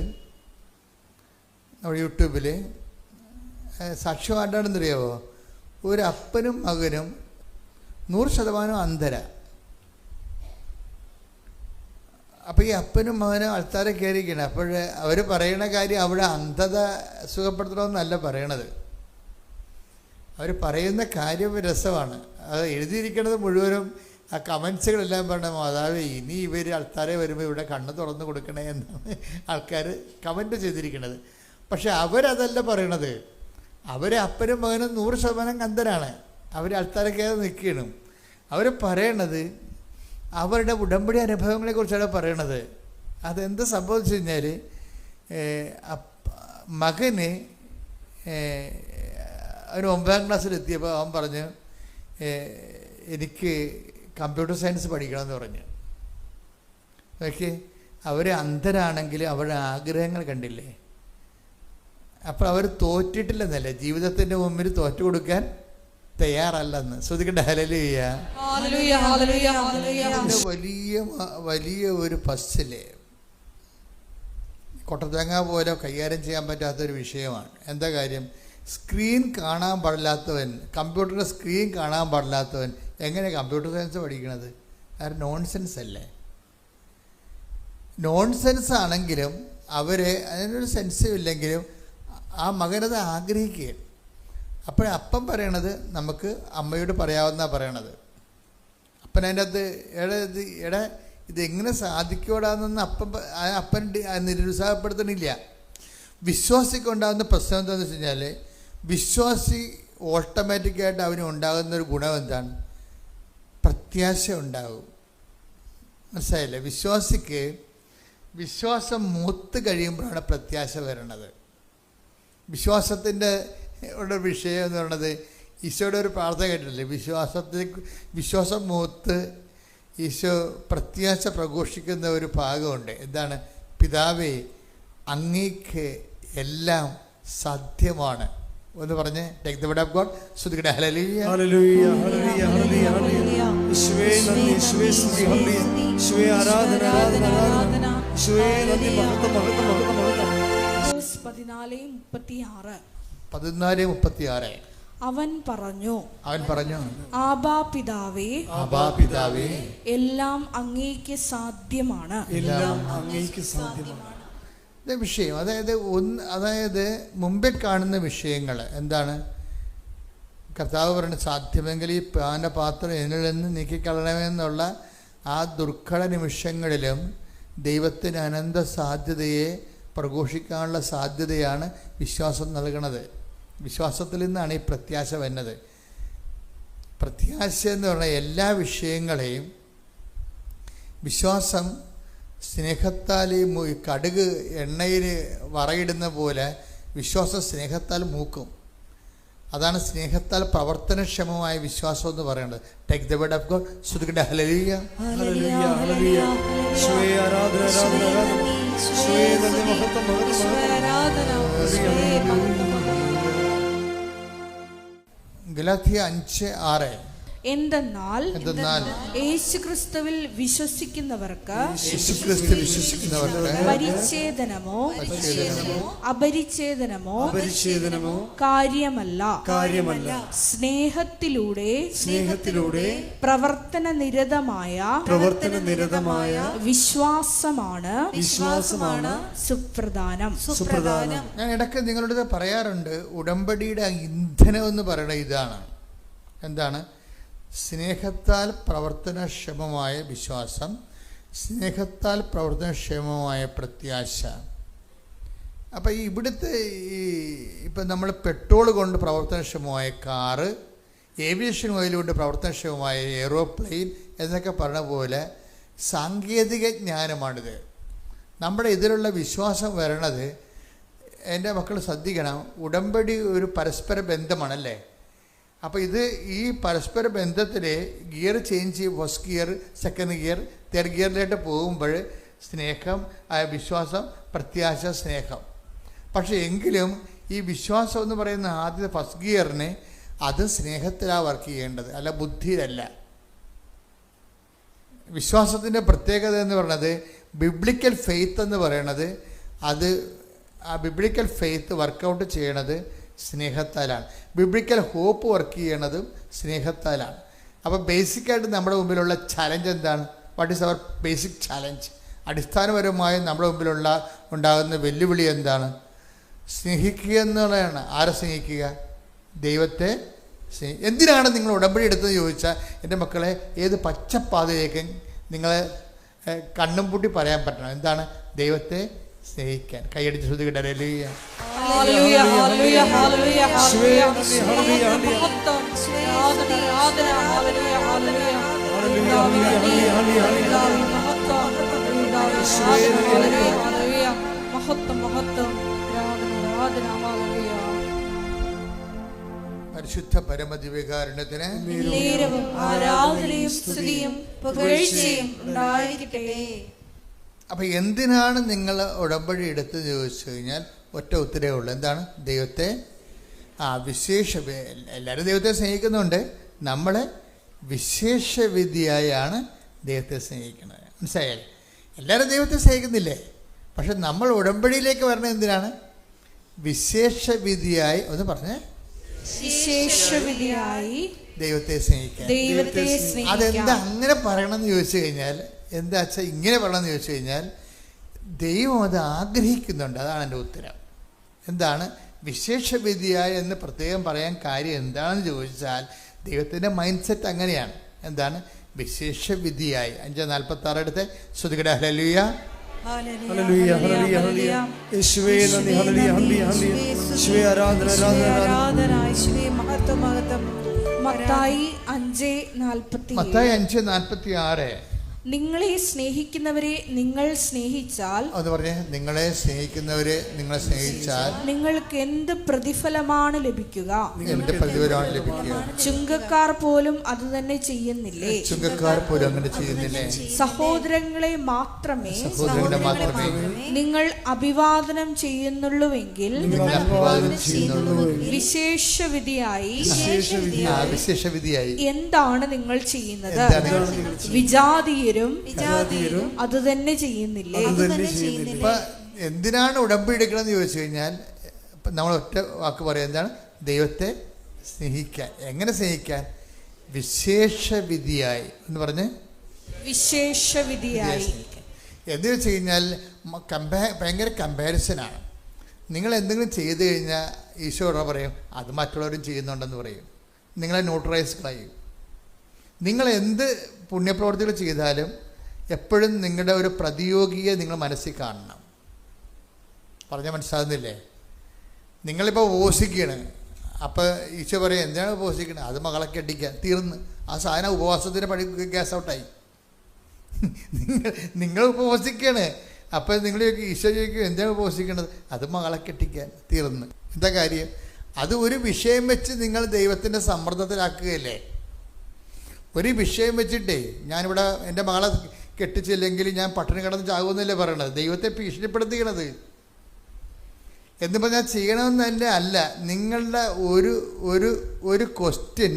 നമ്മുടെ യൂട്യൂബിൽ. സാക്ഷ്യം ആണ്ടാണെന്നറിയാമോ? ഒരു അപ്പനും മകനും 100% അന്ധര. അപ്പോൾ ഈ അപ്പനും മകനും ആൾക്കാരെ കയറിയിരിക്കണം. അപ്പോൾ അവർ പറയണ കാര്യം അവിടെ അന്ധത സുഖപ്പെടുത്തണമെന്നല്ല പറയണത്. അവർ പറയുന്ന കാര്യം രസമാണ്. അത് എഴുതിയിരിക്കുന്നത് മുഴുവനും ആ കമൻസുകളെല്ലാം പറഞ്ഞ മാതാവേ, ഇനി ഇവർ ആൾക്കാരെ വരുമ്പോൾ ഇവിടെ കണ്ണ് തുറന്ന് കൊടുക്കണേ എന്നാണ് ആൾക്കാർ കമൻറ്റ് ചെയ്തിരിക്കുന്നത്. പക്ഷെ അവരതല്ല പറയണത്. അവർ അപ്പനും മകനും 100% അന്ധരാണ്. അവർ ആൾക്കാരെ കയറി നിൽക്കണം. അവർ പറയണത് അവരുടെ ഉടമ്പടി അനുഭവങ്ങളെക്കുറിച്ചാണ് പറയണത്. അതെന്ത് സംഭവിച്ചു കഴിഞ്ഞാൽ, മകന് അവന് 9ാം ക്ലാസ്സിലെത്തിയപ്പോൾ അവൻ പറഞ്ഞു, എനിക്ക് കമ്പ്യൂട്ടർ സയൻസ് പഠിക്കണമെന്ന് പറഞ്ഞു. ഓക്കെ, അവർ അന്ധരാണെങ്കിൽ അവരുടെ ആഗ്രഹങ്ങൾ കണ്ടില്ലേ. അപ്പോൾ അവർ തോറ്റിട്ടില്ലെന്നല്ല, ജീവിതത്തിൻ്റെ മുമ്പിൽ തോറ്റു കൊടുക്കാൻ തയ്യാറല്ലെന്ന്. ശ്രദ്ധിക്കട്ടെ. ഹല്ലേലൂയ. വലിയ ഒരു പസ്സില് കൊട്ടത്തേങ്ങ പോലെ കൈകാര്യം ചെയ്യാൻ പറ്റാത്തൊരു വിഷയമാണ്. എന്താ കാര്യം? സ്ക്രീൻ കാണാൻ പാടില്ലാത്തവൻ, കമ്പ്യൂട്ടറിൻ്റെ സ്ക്രീൻ കാണാൻ പാടില്ലാത്തവൻ എങ്ങനെ കമ്പ്യൂട്ടർ സയൻസ് പഠിക്കണത്? അത് നോൺസെൻസ് അല്ലേ? നോൺസെൻസ് ആണെങ്കിലും അതിനൊരു സെൻസും ഇല്ലെങ്കിലും ആ മകനത് ആഗ്രഹിക്കുകയാണ്. അപ്പം പറയണത് നമുക്ക് അമ്മയോട് പറയാവുന്നതാണ് പറയണത്. അപ്പൻ അതിൻ്റെ അകത്ത് എടാ ഇതെങ്ങനെ സാധിക്കൂടാന്നൊന്നും അപ്പൻ നിരുത്സാഹപ്പെടുത്തണില്ല. വിശ്വാസിക്കുണ്ടാകുന്ന പ്രശ്നം എന്താണെന്ന് വെച്ച് കഴിഞ്ഞാൽ, വിശ്വാസി ഓട്ടോമാറ്റിക്കായിട്ട് അവന് ഉണ്ടാകുന്നൊരു ഗുണം എന്താണ്? പ്രത്യാശ ഉണ്ടാകും. മനസ്സിലായില്ലേ? വിശ്വാസിക്ക് വിശ്വാസം മൂത്ത് കഴിയുമ്പോഴാണ് പ്രത്യാശ വരണത്. വിശ്വാസത്തിൻ്റെ ഒരു വിഷയം എന്ന് പറയുന്നത്, ഈശോയുടെ ഒരു പ്രാർത്ഥന കേട്ടിട്ടില്ലേ? വിശ്വാസം മൂത്ത് ഈശോ പ്രത്യാശ പ്രഘോഷിക്കുന്ന ഒരു ഭാഗമുണ്ട്. എന്താണ്? പിതാവേ, അങ്ങേക്ക് എല്ലാം സാധ്യമാണ്. ഒന്ന് പറഞ്ഞ് take the word of God. സ്തുതിക്കട്ടെ. ഹല്ലേലൂയ ഹല്ലേലൂയ ഹല്ലേലൂയ ഹല്ലേലൂയ. യേശുവേ നന്ദി, യേശുവേ സ്തുതി, ഹല്ലേലൂയ. യേശുവേ ആരാധന ആരാധന ആരാധന. യേശുവേ നന്ദി, മഹത്വം മഹത്വം മഹത്വം മഹത്വം. 14:36 അവൻ പറഞ്ഞു ആബാ പിതാവേ, എല്ലാം അങ്ങേക്ക് സാധ്യമാണ്. എല്ലാം അങ്ങേക്ക് സാധ്യമാണ്. വിഷയം അതായത് മുമ്പേ കാണുന്ന വിഷയങ്ങൾ എന്താണ്? കർത്താവ് പറയുന്നത്, സാധ്യമെങ്കിൽ ഈ പാനപാത്രം എന്നിൽ നിന്ന് നീക്കിക്കളയണമെന്നുള്ള ആ ദുർഘട നിമിഷങ്ങളിലും ദൈവത്തിന് അനന്ത സാധ്യതയെ പ്രഘോഷിക്കാനുള്ള സാധ്യതയാണ് വിശ്വാസം നൽകുന്നത്. വിശ്വാസത്തിൽ നിന്നാണ് ഈ പ്രത്യാശ വരുന്നത്. പ്രത്യാശ എന്ന് പറഞ്ഞാൽ എല്ലാ വിഷയങ്ങളെയും വിശ്വാസം സ്നേഹത്താൽ കടുക് എണ്ണയിൽ വറയിടുന്ന പോലെ വിശ്വാസം സ്നേഹത്താൽ മൂക്കും. അതാണ് സ്നേഹത്താൽ പ്രവർത്തനക്ഷമമായ വിശ്വാസം എന്ന് പറയുന്നത്. Take the word of God. സ്തുതിക്കട്ടെ. ഹല്ലേലൂയ ഹല്ലേലൂയ ഹല്ലേലൂയ. യേശുവേ ആരാധന ആരാധന ആരാധന. യേശുവേ നന്ദി, മഹത്വം മഹത്വം മഹത്വം. ഗലാത്യ 5:6 എന്തെന്നാൽ യേശുക്രിസ്തുവിൽ വിശ്വസിക്കുന്നവർക്ക് പരിച്ഛേദനമോ അപരിച്ഛേദനമോ കാര്യമല്ല. സ്നേഹത്തിലൂടെ പ്രവർത്തന നിരതമായ വിശ്വാസമാണ് സുപ്രധാനം. ഞാൻ ഇടയ്ക്ക് നിങ്ങളോട് പറയാറുണ്ട്, ഉടമ്പടിയുടെ ഇന്ധനം എന്ന് പറയുന്നത് ഇതാണ്. എന്താണ്? സ്നേഹത്താൽ പ്രവർത്തനക്ഷമമായ വിശ്വാസം, സ്നേഹത്താൽ പ്രവർത്തനക്ഷമമായ പ്രത്യാശ. അപ്പം ഇവിടുത്തെ ഇപ്പം നമ്മൾ പെട്രോൾ കൊണ്ട് പ്രവർത്തനക്ഷമമായ കാറ്, ഏവിയേഷൻ ഓയിൽ കൊണ്ട് പ്രവർത്തനക്ഷമമായ എയ്റോപ്ലെയിൻ എന്നൊക്കെ പറഞ്ഞ പോലെ സാങ്കേതിക ജ്ഞാനമാണിത്. നമ്മുടെ ഇതിലുള്ള വിശ്വാസം വരണത്, എൻ്റെ മക്കൾ ശ്രദ്ധിക്കണം, ഉടമ്പടി ഒരു പരസ്പര ബന്ധമാണല്ലേ. അപ്പോൾ ഈ പരസ്പര ബന്ധത്തിൽ ഗിയർ ചേഞ്ച് ചെയ്യും. First gear, second gear, third ഗിയറിലായിട്ട് പോകുമ്പോൾ സ്നേഹം, വിശ്വാസം, പ്രത്യാശ, സ്നേഹം. പക്ഷേ എങ്കിലും ഈ വിശ്വാസം എന്ന് പറയുന്ന ആദ്യത്തെ ഫസ്റ്റ് ഗിയറിന് അത് സ്നേഹത്തിലാണ് വർക്ക് ചെയ്യേണ്ടത്, അല്ല ബുദ്ധിയിലല്ല. വിശ്വാസത്തിൻ്റെ പ്രത്യേകത എന്ന് പറയുന്നത്, ബിബ്ലിക്കൽ ഫെയ്ത്ത് എന്ന് പറയണത്, അത് ആ ബിബ്ലിക്കൽ ഫെയ്ത്ത് വർക്കൗട്ട് ചെയ്യണത് സ്നേഹത്താലാണ്. ബിബ്ലിക്കൽ ഹോപ്പ് വർക്ക് ചെയ്യണതും സ്നേഹത്താലാണ്. അപ്പോൾ ബേസിക്കായിട്ട് നമ്മുടെ മുമ്പിലുള്ള ചലഞ്ച് എന്താണ്? What is our basic challenge? അടിസ്ഥാനപരമായി നമ്മുടെ മുമ്പിലുള്ള ഉണ്ടാകുന്ന വെല്ലുവിളി എന്താണ്? സ്നേഹിക്കുക എന്നുള്ളതാണ്. ആരെ സ്നേഹിക്കുക? ദൈവത്തെ എന്തിനാണ് നിങ്ങൾ ഉടമ്പടി എടുത്തതെന്ന് ചോദിച്ചാൽ, എൻ്റെ മക്കളെ, ഏത് പച്ചപ്പാതയിലേക്ക് നിങ്ങളെ കണ്ണും പൂട്ടി പറയാൻ പറ്റണം. എന്താണ്? ദൈവത്തെ സ്നേഹിക്കാൻ. കൈയടിച്ച് ശ്രദ്ധിക്കട്ടെ. ഹല്ലേലൂയ ഹല്ലേലൂയ ഹല്ലേലൂയ ഹല്ലേലൂയ ഹല്ലേലൂയ ഹല്ലേലൂയ പരിശുദ്ധ പരമദിവ്യകാരുണ്യത്തിന് ആരാധനയും സ്തുതിയും പുകഴ്ചയും ഉണ്ടായിരിക്കട്ടെ. അപ്പം എന്തിനാണ് നിങ്ങൾ ഉടമ്പടി എടുത്തെന്ന് ചോദിച്ചു കഴിഞ്ഞാൽ ഒറ്റ ഉത്തരവേ ഉള്ളൂ. എന്താണ്? ദൈവത്തെ എല്ലാവരും ദൈവത്തെ സ്നേഹിക്കുന്നുണ്ട്. നമ്മളെ വിശേഷവിധിയായാണ് ദൈവത്തെ സ്നേഹിക്കുന്നത്. മനസ്സിലായാൽ? എല്ലാവരും ദൈവത്തെ സ്നേഹിക്കുന്നില്ലേ? പക്ഷെ നമ്മൾ ഉടമ്പടിയിലേക്ക് വരണത് എന്തിനാണ്? വിശേഷവിധിയായി. ഒന്ന് പറഞ്ഞേ. വിശേഷവിധിയായി ദൈവത്തെ സ്നേഹിക്കാൻ. അതെന്താ അങ്ങനെ പറയണമെന്ന് ചോദിച്ചു കഴിഞ്ഞാൽ, എന്താ വെച്ചാൽ ഇങ്ങനെ പറയണമെന്ന് ചോദിച്ചു കഴിഞ്ഞാൽ, ദൈവം അത് ആഗ്രഹിക്കുന്നുണ്ട്. അതാണ് എൻ്റെ ഉത്തരം. എന്താണ് വിശേഷവിധിയായ എന്ന് പ്രത്യേകം പറയാൻ കാര്യം എന്താണെന്ന് ചോദിച്ചാൽ, ദൈവത്തിൻ്റെ മൈൻഡ് സെറ്റ് അങ്ങനെയാണ്. എന്താണ് വിശേഷവിധിയായി? 5:46 എടുത്ത് ശ്രുതികട ഹല്ലേലൂയ. ഹല്ലേലൂയ ഹല്ലേലൂയ ഹല്ലേലൂയ. യേശുവേ നന്ദി. ഹല്ലേലൂയ ഹല്ലേലൂയ ഹല്ലേലൂയ. യേശുവേ ആരാധന ആരാധന ആരാധന. യേശുവേ മഹത്വം മഹത്വം. മത്തായി 5:46. മത്തായി 5:46. നിങ്ങളെ സ്നേഹിക്കുന്നവരെ നിങ്ങൾ സ്നേഹിച്ചാൽ, അത് പറഞ്ഞേ, നിങ്ങളെ സ്നേഹിക്കുന്നവരെ നിങ്ങൾ സ്നേഹിച്ചാൽ നിങ്ങൾക്ക് എന്ത് പ്രതിഫലമാണ് ലഭിക്കുക? എന്ത് പ്രതിഫലമാണ് ലഭിക്കുക? ചുങ്കക്കാർ പോലും അത് തന്നെ ചെയ്യുന്നില്ലേ? ചുങ്കക്കാർ പോലും അങ്ങനെ ചെയ്യുന്നില്ലേ? സഹോദരങ്ങളെ മാത്രമേ നിങ്ങൾ അഭിവാദനം ചെയ്യുന്നുള്ളുവെങ്കിൽ വിശേഷവിധിയായി എന്താണ് നിങ്ങൾ ചെയ്യുന്നത്? വിജാതീയരും അത് തന്നെ ചെയ്യുന്നില്ലേ? ഇപ്പൊ എന്തിനാണ് ഉടമ്പടി എടുക്കണമെന്ന് ചോദിച്ചു കഴിഞ്ഞാൽ, നമ്മൾ ഒറ്റ വാക്ക് പറയാം, എന്താണ്? ദൈവത്തെ സ്നേഹിക്കാൻ. എങ്ങനെ സ്നേഹിക്കാൻ? വിശേഷവിധിയായി എന്ന് പറഞ്ഞ് വിശേഷവിധിയായി. എന്ന് വെച്ച് കഴിഞ്ഞാൽ ഭയങ്കര കമ്പാരിസനാണ്. നിങ്ങൾ എന്തെങ്കിലും ചെയ്തു കഴിഞ്ഞാൽ ഈശോയോട് പറയും അത് മറ്റുള്ളവരും ചെയ്യുന്നുണ്ടെന്ന് പറയും. നിങ്ങളെ ന്യൂട്രലൈസ് കളയും. നിങ്ങൾ എന്ത് പുണ്യപ്രവർത്തികൾ ചെയ്താലും എപ്പോഴും നിങ്ങളുടെ ഒരു പ്രതിയോഗിയെ നിങ്ങൾ മനസ്സിൽ കാണണം. പറഞ്ഞാൽ മനസ്സിലാകുന്നില്ലേ? നിങ്ങളിപ്പോൾ ഉപവസിക്കുകയാണ്. അപ്പോൾ ഈശോ പറയും എന്താണ് ഉപവസിക്കുന്നത്? അത് മകളെ കെട്ടിക്കാൻ. തീർന്ന് ആ സാധനം ഉപവാസത്തിന് പണി ഗ്യാസ് ഔട്ടായി. നിങ്ങൾ ഉപവസിക്കുകയാണ്. അപ്പോൾ നിങ്ങൾ ഈശോ ചോദിക്കും എന്താണ് ഉപവസിക്കുന്നത്? അത് മകളെ കെട്ടിക്കാൻ. തീർന്ന്. എന്താ കാര്യം? അത് ഒരു വിഷയം വെച്ച് നിങ്ങൾ ദൈവത്തിൻ്റെ സമ്മർദ്ദത്തിലാക്കുകയല്ലേ? ഒരു വിഷയം വെച്ചിട്ടേ ഞാനിവിടെ എൻ്റെ മകളെ കെട്ടിച്ചില്ലെങ്കിൽ ഞാൻ പട്ടിണി കിടന്ന് ചാകുമെന്നല്ലേ പറയണത്? ദൈവത്തെ ഭീഷണിപ്പെടുത്തിക്കണത്. എന്ന് പറഞ്ഞാൽ ചെയ്യണമെന്നല്ലേ അല്ല. നിങ്ങളുടെ ഒരു ക്വസ്റ്റ്യൻ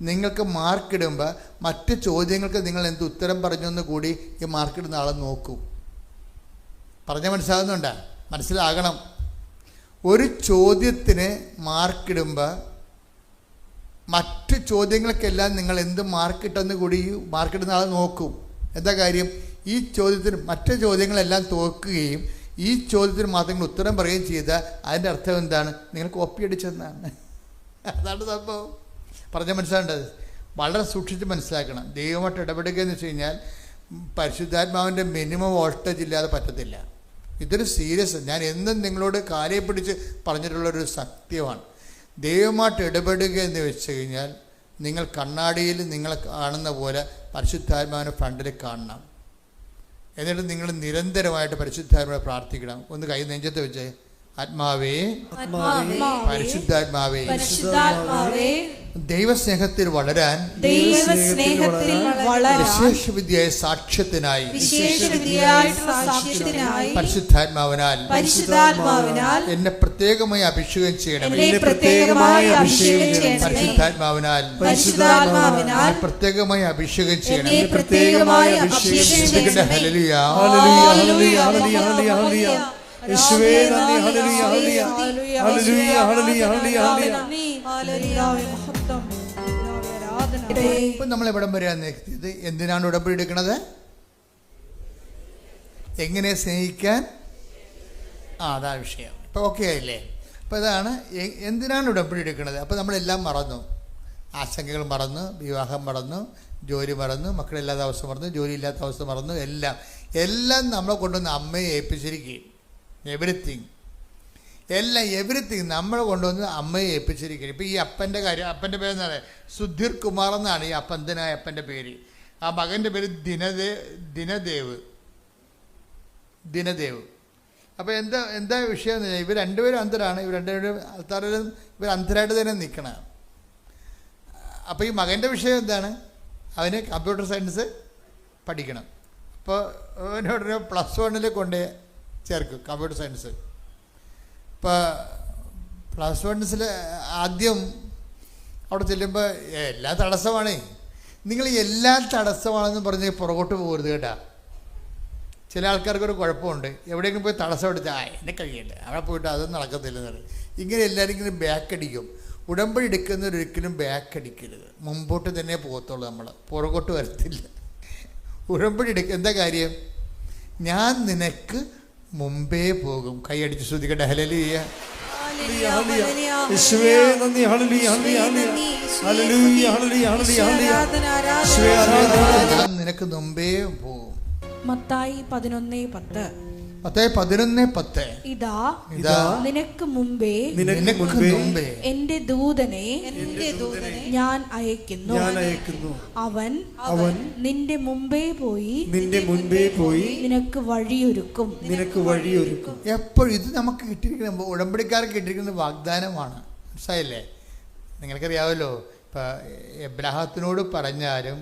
നിങ്ങൾക്ക് മാർക്കിടുമ്പോൾ മറ്റ് ചോദ്യങ്ങൾക്ക് നിങ്ങൾ എന്ത് ഉത്തരം പറഞ്ഞെന്ന് കൂടി ഈ മാർക്കിടുന്ന ആളെ നോക്കും. പറഞ്ഞാൽ മനസ്സിലാകുന്നുണ്ടോ? മനസ്സിലാകണം. ഒരു ചോദ്യത്തിന് മാർക്കിടുമ്പോൾ മറ്റ് ചോദ്യങ്ങൾക്കെല്ലാം നിങ്ങൾ എന്ത് മാർക്കിട്ടെന്ന് കൂടി മാർക്കിടുന്ന ആളെ നോക്കും. എന്താ കാര്യം? ഈ ചോദ്യത്തിന് മറ്റ് ചോദ്യങ്ങളെല്ലാം തോക്കുകയും ഈ ചോദ്യത്തിന് മാത്രം നിങ്ങൾ ഉത്തരം പറയുകയും ചെയ്താൽ അതിൻ്റെ അർത്ഥം എന്താണ്? നിങ്ങൾ കോപ്പി അടിച്ചെന്നാണ്. അതാണ് സംഭവം. പറഞ്ഞാൽ മനസ്സിലാകേണ്ടത്. വളരെ സൂക്ഷിച്ച് മനസ്സിലാക്കണം. ദൈവമായിട്ട് ഇടപെടുക എന്ന് വെച്ച് കഴിഞ്ഞാൽ പരിശുദ്ധാത്മാവിൻ്റെ മിനിമം വോൾട്ടേജ് ഇല്ലാതെ പറ്റത്തില്ല. ഇതൊരു സീരിയസ്, ഞാൻ എന്നും നിങ്ങളോട് കാലയെ പിടിച്ച് പറഞ്ഞിട്ടുള്ളൊരു സത്യമാണ്. ദൈവമായിട്ട് ഇടപെടുക എന്ന് വെച്ച് കഴിഞ്ഞാൽ നിങ്ങൾ കണ്ണാടിയിൽ നിങ്ങൾ കാണുന്ന പോലെ പരിശുദ്ധാത്മാവിനെ ഫ്രണ്ടിൽ കാണണം. എന്നിട്ട് നിങ്ങൾ നിരന്തരമായിട്ട് പരിശുദ്ധാത്മാവിനെ പ്രാർത്ഥിക്കണം. ഒന്ന് കൈ നെഞ്ചത്ത് വെച്ച്, ആത്മാവേ, പരിശുദ്ധാത്മാവേ, ദൈവസ്നേഹത്തിൽ വളരാൻ വിശേഷവിധിയായ സാക്ഷ്യത്തിനായി പരിശുദ്ധാത്മാവിനാൽ എന്നെ പ്രത്യേകമായി അഭിഷേകം ചെയ്യണം. പരിശുദ്ധാത്മാവിനാൽ പ്രത്യേകമായി അഭിഷേകം ചെയ്യണം. ഹല്ലേലൂയ. യേശുവേ നന്ദി. ഹല്ലേലൂയ ഹല്ലേലൂയ ഹല്ലേലൂയ ഹല്ലേലൂയ ഹല്ലേലൂയ. ഇപ്പം നമ്മൾ എവിടം വരെയാണ് നിർത്തിയത്? എന്തിനാണ് ഉടമ്പടി എടുക്കുന്നത്? എങ്ങനെ സ്നേഹിക്കാൻ? അതാ വിഷയം. ഇപ്പോൾ ഓക്കെ ആയില്ലേ? അപ്പോൾ ഇതാണ് എന്തിനാണ് ഉടമ്പടി എടുക്കുന്നത്. അപ്പോൾ നമ്മളെല്ലാം മറന്നു. ആശങ്കകൾ മറന്നു, വിവാഹം മറന്നു, ജോലി മറന്നു, മക്കളില്ലാത്ത അവസ്ഥ മറന്നു, ജോലി ഇല്ലാത്ത അവസ്ഥ മറന്നു. എല്ലാം നമ്മളെ കൊണ്ടുവന്ന് അമ്മയെ ഏൽപ്പിച്ചിരിക്കുകയും എവറിത്തിങ് നമ്മളെ കൊണ്ടുവന്ന് അമ്മയെ ഏൽപ്പിച്ചിരിക്കുകയും. ഇപ്പോൾ ഈ അപ്പൻ്റെ കാര്യം, അപ്പൻ്റെ പേരെന്താണ്? സുധീർ കുമാർ എന്നാണ് ഈ അപ്പന്തനായ അപ്പൻ്റെ പേര്. ആ മകൻ്റെ പേര് ദിനദേവ്. അപ്പോൾ എന്താ വിഷയം എന്ന് വെച്ചാൽ ഇവർ രണ്ടുപേരും അന്ധരാണ്. ഇവർ രണ്ടുപേരും ആൾക്കാരും ഇവർ അന്ധരായിട്ട് തന്നെ നിൽക്കണം. അപ്പോൾ ഈ മകൻ്റെ വിഷയം എന്താണ്? അവന് കമ്പ്യൂട്ടർ സയൻസ് പഠിക്കണം. അപ്പോൾ അവനോടൊരു +1 കൊണ്ട് ചേർക്കും കമ്പ്യൂട്ടർ സയൻസ്. ഇപ്പോൾ +1 ആദ്യം അവിടെ ചെല്ലുമ്പോൾ എല്ലാ തടസ്സമാണേ. നിങ്ങൾ എല്ലാ തടസ്സമാണെന്ന് പറഞ്ഞ് പുറകോട്ട് പോകരുത് കേട്ടാ. ചില ആൾക്കാർക്കൊരു കുഴപ്പമുണ്ട്. എവിടെയെങ്കിലും പോയി തടസ്സം എടുത്താൽ എന്നെ കഴിയില്ല, അവിടെ പോയിട്ട് അതൊന്നും നടക്കത്തില്ലെന്ന് പറയും. ഇങ്ങനെ എല്ലാവരും ഇങ്ങനെ ബാക്ക് അടിക്കും. ഉടമ്പടി എടുക്കുന്നവരൊരിക്കലും ബാക്ക് അടിക്കരുത്. മുമ്പോട്ട് തന്നെ പോകത്തുള്ളൂ. നമ്മൾ പുറകോട്ട് വരത്തില്ല. ഉടമ്പടി എന്താ കാര്യം? ഞാൻ നിനക്ക് മുമ്പേ പോകും. കൈയടിച്ച് ശ്രുതിക്കട്ടെ. ഹല്ലേലൂയ. യേശുവേ നന്ദി. ഹല്ലേലൂയ ഹല്ലേലൂയ ഹല്ലേലൂയ ഹല്ലേലൂയ യേശുവേ ആരാധന. ഞാൻ നിനക്ക് മുമ്പേ പോകും. മത്തായി 11:10. മത്തായി 11:10. ഇതാ ഇതാ നിനക്ക് മുമ്പേ നിനക്ക് മുമ്പേ എന്റെ ദൂതനെ ഞാൻ അയക്കുന്നു. അവൻ നിന്റെ മുമ്പേ പോയി നിനക്ക് വഴിയൊരുക്കും. എപ്പോഴും ഇത് നമുക്ക് കിട്ടിയിരിക്കുന്ന ഉടമ്പടിക്കാർക്ക് കിട്ടിയിരിക്കുന്ന വാഗ്ദാനമാണ്. മനസ്സിലായില്ലേ? നിങ്ങൾക്കറിയാമല്ലോ, ഇപ്പം എബ്രാഹത്തിനോട് പറഞ്ഞാലും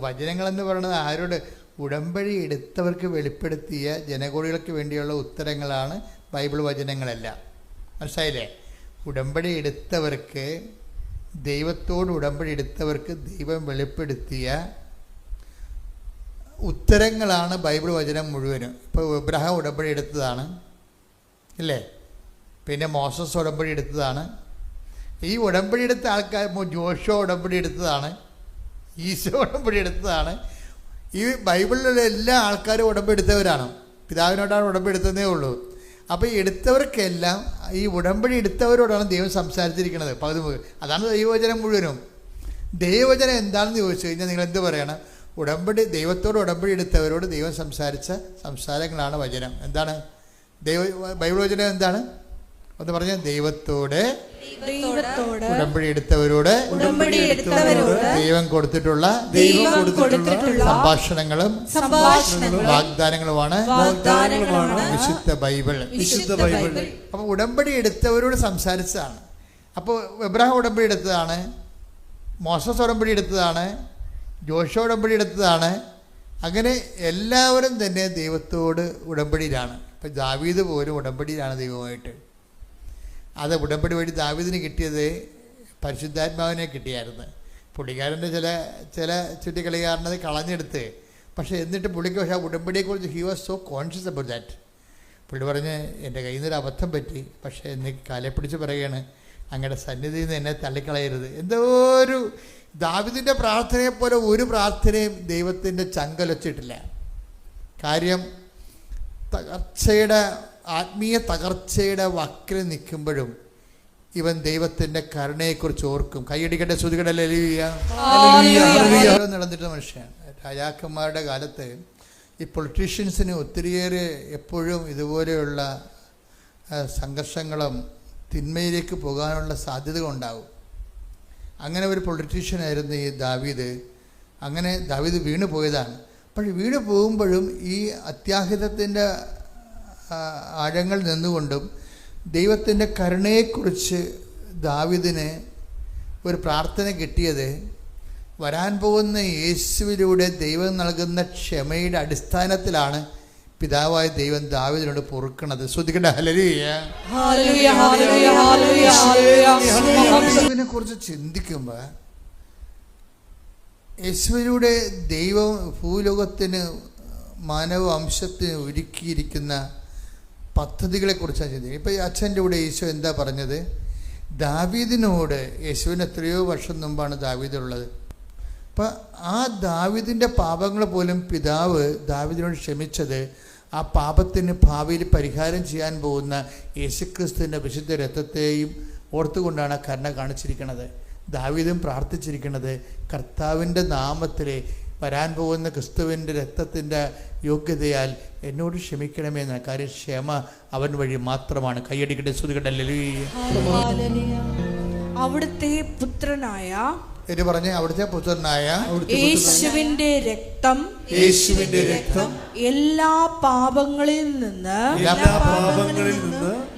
വചനങ്ങളെന്ന് പറയുന്നത് ആരോട്? ഉടമ്പടി എടുത്തവർക്ക് വെളിപ്പെടുത്തിയ ജനകോടികൾക്ക് വേണ്ടിയുള്ള ഉത്തരങ്ങളാണ് ബൈബിൾ വചനങ്ങളെല്ലാം. മനസ്സിലായില്ലേ? ഉടമ്പടി എടുത്തവർക്ക്, ദൈവത്തോട് ഉടമ്പടി എടുത്തവർക്ക് ദൈവം വെളിപ്പെടുത്തിയ ഉത്തരങ്ങളാണ് ബൈബിൾ വചനം മുഴുവനും. ഇപ്പോൾ എബ്രഹാം ഉടമ്പടി എടുത്തതാണ് ഇല്ലേ? പിന്നെ മോസസ് ഉടമ്പടി എടുത്തതാണ്. ഈ ഉടമ്പടി എടുത്ത ആൾക്കാർ ജോഷുവ ഉടമ്പടി എടുത്തതാണ്, ഈശോ ഉടമ്പടി എടുത്തതാണ്. ഈ ബൈബിളിലുള്ള എല്ലാ ആൾക്കാരും ഉടമ്പെടുത്തവരാണ്. പിതാവിനോടാണ് ഉടമ്പെടുത്തതേ ഉള്ളൂ. അപ്പോൾ ഈ എടുത്തവർക്കെല്ലാം ഈ ഉടമ്പടി എടുത്തവരോടാണ് ദൈവം സംസാരിച്ചിരിക്കുന്നത്. അതാണ് ദൈവവചനം മുഴുവനും. ദൈവവചനം എന്താണെന്ന് ചോദിച്ചു കഴിഞ്ഞാൽ നിങ്ങൾ എന്ത് പറയണം? ദൈവത്തോട് ഉടമ്പടി എടുത്തവരോട് ദൈവം സംസാരിച്ച സംസാരങ്ങളാണ് വചനം. എന്താണ് ബൈബിൾ വചനം? എന്താണ് ഒന്ന് പറഞ്ഞാൽ? ദൈവത്തോട് ഉടമ്പടി എടുത്തവരോട് ദൈവം കൊടുത്തിട്ടുള്ള സംഭാഷണങ്ങളും വാഗ്ദാനങ്ങളുമാണ് വിശുദ്ധ ബൈബിൾ. അപ്പോൾ ഉടമ്പടി എടുത്തവരോട് സംസാരിച്ചതാണ്. അപ്പോൾ എബ്രഹാം ഉടമ്പടി എടുത്തതാണ്, മോസസ് ഉടമ്പടി എടുത്തതാണ്, ജോഷുവ ഉടമ്പടി എടുത്തതാണ്. അങ്ങനെ എല്ലാവരും തന്നെ ദൈവത്തോട് ഉടമ്പടിയിലാണ്. ഇപ്പം ദാവീദ് പോലും ഉടമ്പടിയിലാണ് ദൈവമായിട്ട്. അത് ഉടമ്പടി വഴി ദാവീദിന് കിട്ടിയത് പരിശുദ്ധാത്മാവിനെ കിട്ടിയായിരുന്നു. പുള്ളിക്കാരൻ്റെ ചില ചുറ്റിക്കളിക്കാരനത് കളഞ്ഞെടുത്ത്, പക്ഷേ എന്നിട്ട് പുള്ളിക്ക് പക്ഷേ ആ ഉടമ്പടിയെക്കുറിച്ച് he was so conscious about that. പുള്ളി പറഞ്ഞ് എൻ്റെ കയ്യിൽ നിന്നൊരു അബദ്ധം പറ്റി, പക്ഷേ എന്നെ കാലെ പിടിച്ച് പറയുകയാണ്, അങ്ങയുടെ സന്നിധിയിൽ നിന്ന് എന്നെ തള്ളിക്കളയരുത്. എന്തോ ഒരു ദാവീദിൻ്റെ പ്രാർത്ഥനയെപ്പോലെ ഒരു പ്രാർത്ഥനയും ദൈവത്തിൻ്റെ ചങ്കലൊച്ചിട്ടില്ല. കാര്യം ആത്മീയ തകർച്ചയുടെ വക്കിൽ നിൽക്കുമ്പോഴും ഇവൻ ദൈവത്തിൻ്റെ കരുണയെക്കുറിച്ച് ഓർക്കും. കൈയടിക്കട്ടെ, ശ്രുതികട്ടെ. നടന്നിട്ടുള്ള മനുഷ്യനാണ്. രാജാക്കന്മാരുടെ കാലത്ത് ഈ പൊളിറ്റീഷ്യൻസിന് ഒത്തിരിയേറെ എപ്പോഴും ഇതുപോലെയുള്ള സംഘർഷങ്ങളും തിന്മയിലേക്ക് പോകാനുള്ള സാധ്യത ഉണ്ടാവും. അങ്ങനെ ഒരു പൊളിറ്റീഷ്യനായിരുന്നു ഈ ദാവീദ്. അങ്ങനെ ദാവീദ് വീണു പോയതാണ്. പക്ഷേ വീണു പോകുമ്പോഴും ഈ അത്യാഹിതത്തിൻ്റെ ആഴങ്ങൾ നിന്നുകൊണ്ടും ദൈവത്തിൻ്റെ കരുണയെക്കുറിച്ച് ദാവീദിന് ഒരു പ്രാർത്ഥന കിട്ടിയത് വരാൻ പോകുന്ന യേശുവിലൂടെ ദൈവം നൽകുന്ന ക്ഷമയുടെ അടിസ്ഥാനത്തിലാണ് പിതാവായ ദൈവം ദാവീദിനോട് പൊറുക്കണത്. ശ്രദ്ധിക്കട്ടെ. ഹല്ലേലൂയ. യേശുവിനെ കുറിച്ച് ചിന്തിക്കുമ്പോൾ യേശുവിലൂടെ ദൈവം ഭൂലോകത്തിന് മാനവവംശത്തിന് ഒരുക്കിയിരിക്കുന്ന പദ്ധതികളെക്കുറിച്ചാണ് ചിന്തിക്കുന്നത്. ഇപ്പോൾ ഈ അച്ഛൻ്റെ കൂടെ ഈശോ എന്താ പറഞ്ഞത്? ദാവീദിനോട്, യേശുവിന് എത്രയോ വർഷം മുമ്പാണ് ദാവീദുള്ളത്. അപ്പം ആ ദാവീദിൻ്റെ പാപങ്ങൾ പോലും പിതാവ് ദാവീദിനോട് ക്ഷമിച്ചത് ആ പാപത്തിന് ഭാവിയിൽ പരിഹാരം ചെയ്യാൻ പോകുന്ന യേശുക്രിസ്തുവിൻ്റെ വിശുദ്ധ രക്തത്തെയും ഓർത്തുകൊണ്ടാണ് കരുണ കാണിച്ചിരിക്കുന്നത്. ദാവീദും പ്രാർത്ഥിച്ചിരിക്കുന്നത് കർത്താവിൻ്റെ നാമത്തിൽ വരാൻ പോകുന്ന ക്രിസ്തുവിൻ്റെ രക്തത്തിൻ്റെ യോഗ്യതയാൽ എന്നോട് ക്ഷമിക്കണമെന്ന കാര്യം ക്ഷമ അവൻ വഴി മാത്രമാണ്. കൈയടിക്കട്ടെ, ശ്രുതികട്ടെ. അവിടുത്തെ പുത്രനായ അവിടുത്തെ പുത്രനായ യേശുവിന്റെ രക്തം എല്ലാ പാപങ്ങളിൽ നിന്ന്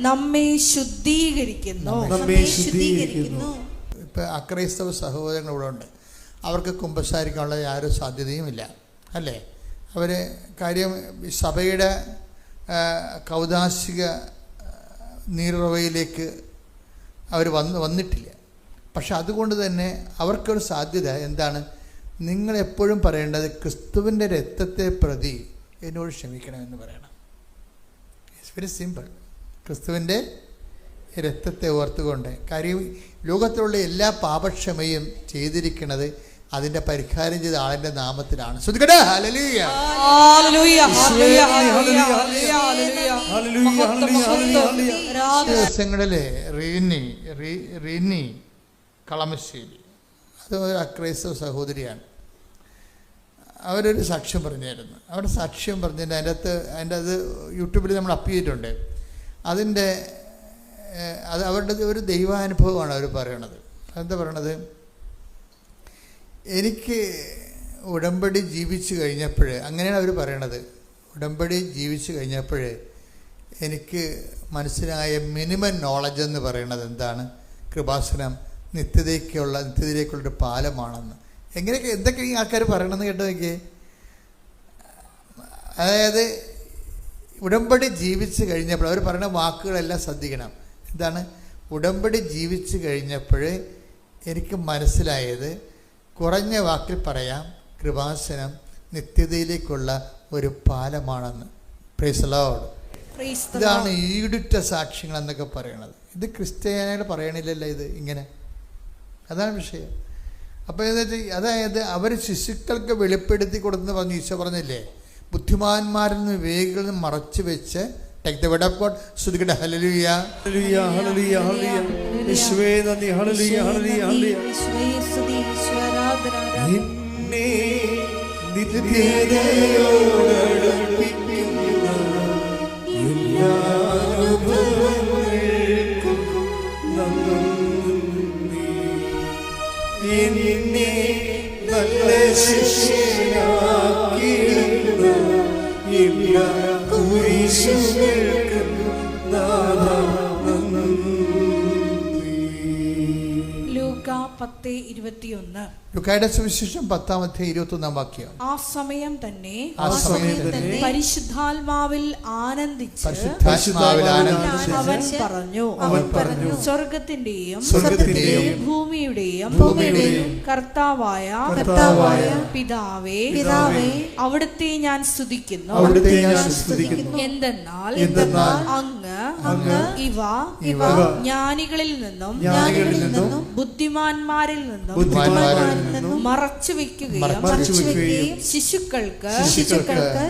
നമ്മെ ശുദ്ധീകരിക്കുന്നു. ഇപ്പം അക്രൈസ്തവ സഹോദരങ്ങൾ ഇവിടെ ഉണ്ട്. അവർക്ക് കുമ്പസാരിക്കാനുള്ള യാതൊരു സാധ്യതയുമില്ല, അല്ലേ? അവർ കാര്യം സഭയുടെ കൗദാശിക നീറുറവയിലേക്ക് അവർ വന്നിട്ടില്ല. പക്ഷെ അതുകൊണ്ട് തന്നെ അവർക്കൊരു സാധ്യത എന്താണ്? നിങ്ങളെപ്പോഴും പറയേണ്ടത് ക്രിസ്തുവിൻ്റെ രക്തത്തെ പ്രതി എന്നോട് ക്ഷമിക്കണമെന്ന് പറയണം. It's very simple. ക്രിസ്തുവിൻ്റെ രക്തത്തെ ഓർത്തുകൊണ്ട്. കാര്യം ലോകത്തിലുള്ള എല്ലാ പാപക്ഷമയും ചെയ്തിരിക്കുന്നത് അതിൻ്റെ പരിഹാരം ചെയ്ത ആളിൻ്റെ നാമത്തിലാണ്. ശ്രദ്ധിക്കട്ടെ. ഹല്ലേലൂയ. ഹല്ലേലൂയ, ഹല്ലേലൂയ, ഹല്ലേലൂയ, ദിവസങ്ങളിൽ റീനി കളമശ്ശേരി, അത് ഒരു അക്രൈസ്തവ സഹോദരിയാണ്. അവരൊരു സാക്ഷ്യം പറഞ്ഞായിരുന്നു. അവരുടെ സാക്ഷ്യം പറഞ്ഞതിൻ്റെ അതിൻ്റെ അത് യൂട്യൂബിൽ നമ്മൾ അപ്പ് ചെയ്തിട്ടുണ്ട്. അതിൻ്റെ അത് അവരുടെ ഒരു ദൈവാനുഭവമാണ് അവർ പറയണത്. എന്താ പറയണത്? എനിക്ക് ഉടമ്പടി ജീവിച്ചു കഴിഞ്ഞപ്പോൾ, അങ്ങനെയാണ് അവർ പറയണത്, ഉടമ്പടി ജീവിച്ചു കഴിഞ്ഞപ്പോൾ എനിക്ക് മനസ്സിലായ മിനിമം നോളജ് എന്ന് പറയുന്നത് എന്താണ്? കൃപാസനം നിത്യതയിലേക്കുള്ളൊരു പാലമാണെന്ന്. എങ്ങനെയൊക്കെ എന്തൊക്കെ ഈ ആൾക്കാർ പറയണമെന്ന് കേട്ടോ നോക്കിയേ. അതായത് ഉടമ്പടി ജീവിച്ച് കഴിഞ്ഞപ്പോൾ അവർ പറയുന്ന വാക്കുകളെല്ലാം ശ്രദ്ധിക്കണം. എന്താണ്? ഉടമ്പടി ജീവിച്ച് കഴിഞ്ഞപ്പോൾ എനിക്ക് മനസ്സിലായത്, കുറഞ്ഞ വാക്കിൽ പറയാം, കൃപാസനം നിത്യതയിലേക്കുള്ള ഒരു പാലമാണെന്ന്. Praise the Lord. ഇതാണ് ഈടുറ്റ സാക്ഷ്യങ്ങൾ എന്നൊക്കെ പറയണത്. ഇത് ക്രിസ്ത്യാനികൾ പറയണില്ലല്ലോ ഇത് ഇങ്ങനെ. അതാണ് വിഷയം. അപ്പോൾ എന്താ വെച്ചാൽ, അതായത് അവർ ശിശുക്കൾക്ക് വെളിപ്പെടുത്തി കൊടുത്തെന്ന് പറഞ്ഞു ഈശോ പറഞ്ഞില്ലേ, ബുദ്ധിമാന്മാരിൽ നിന്ന് വിവേകികളിൽ നിന്ന് മറച്ചു വെച്ച് Take the word of God. Sudhikata hallelujah. Hallelujah, hallelujah, hallelujah. യേശുവേ നന്ദി. Hallelujah, hallelujah, hallelujah. യേശുവേ സ്തുതി, യേശുവേ ആരാധന. നിന്നെ നിത്യതയോടടുപ്പിക്കുന്ന എല്ലാ അനുഭവങ്ങൾക്കും നന്ദി. എന്നെ നല്ല ശിഷ്യനാക്കിയിടുന്ന എല്ലാ കുരിശുകൾക്കും നാഥാ നന്ദി. ലൂക്ക 10:21. ലൂക്കായുടെ സുവിശേഷം 10:21 വാക്യം. ആ സമയം തന്നെ പരിശുദ്ധാത്മാവിൽ ആനന്ദിച്ച് അവൻ പറഞ്ഞു, സ്വർഗത്തിന്റെയും ഭൂമിയുടെയും കർത്താവായ പിതാവേ, അവിടുത്തെ ഞാൻ സ്തുതിക്കുന്നു. എന്തെന്നാൽ അങ്ങ് ഇവ ജ്ഞാനികളിൽ നിന്നും ബുദ്ധിമാന്മാരിൽ നിന്നും മറച്ചു വെക്കുകയും ശിശുക്കൾക്ക്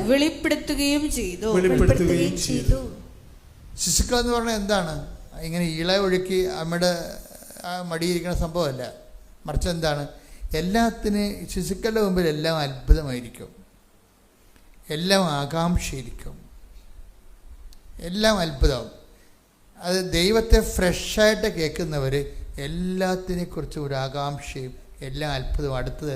വെളിപ്പെടുത്തുകയും ചെയ്തു. ശിശുക്കൾ എന്ന് പറഞ്ഞാൽ എന്താണ്? ഇങ്ങനെ ഇള ഒഴുക്കി അമ്മയുടെ മടിയിരിക്കുന്ന സംഭവമല്ല. മറിച്ച് എന്താണ്? എല്ലാത്തിനും ശിശുക്കളുടെ മുമ്പിൽ എല്ലാം അത്ഭുതമായിരിക്കും, എല്ലാം ആകാംക്ഷയിരിക്കും, എല്ലാം അത്ഭുതം. അത് ദൈവത്തെ ഫ്രഷായിട്ട് കേൾക്കുന്നവർ എല്ലാത്തിനെക്കുറിച്ചും ഒരു ആകാംക്ഷയും എല്ലാം അത്ഭുതം. അടുത്തത്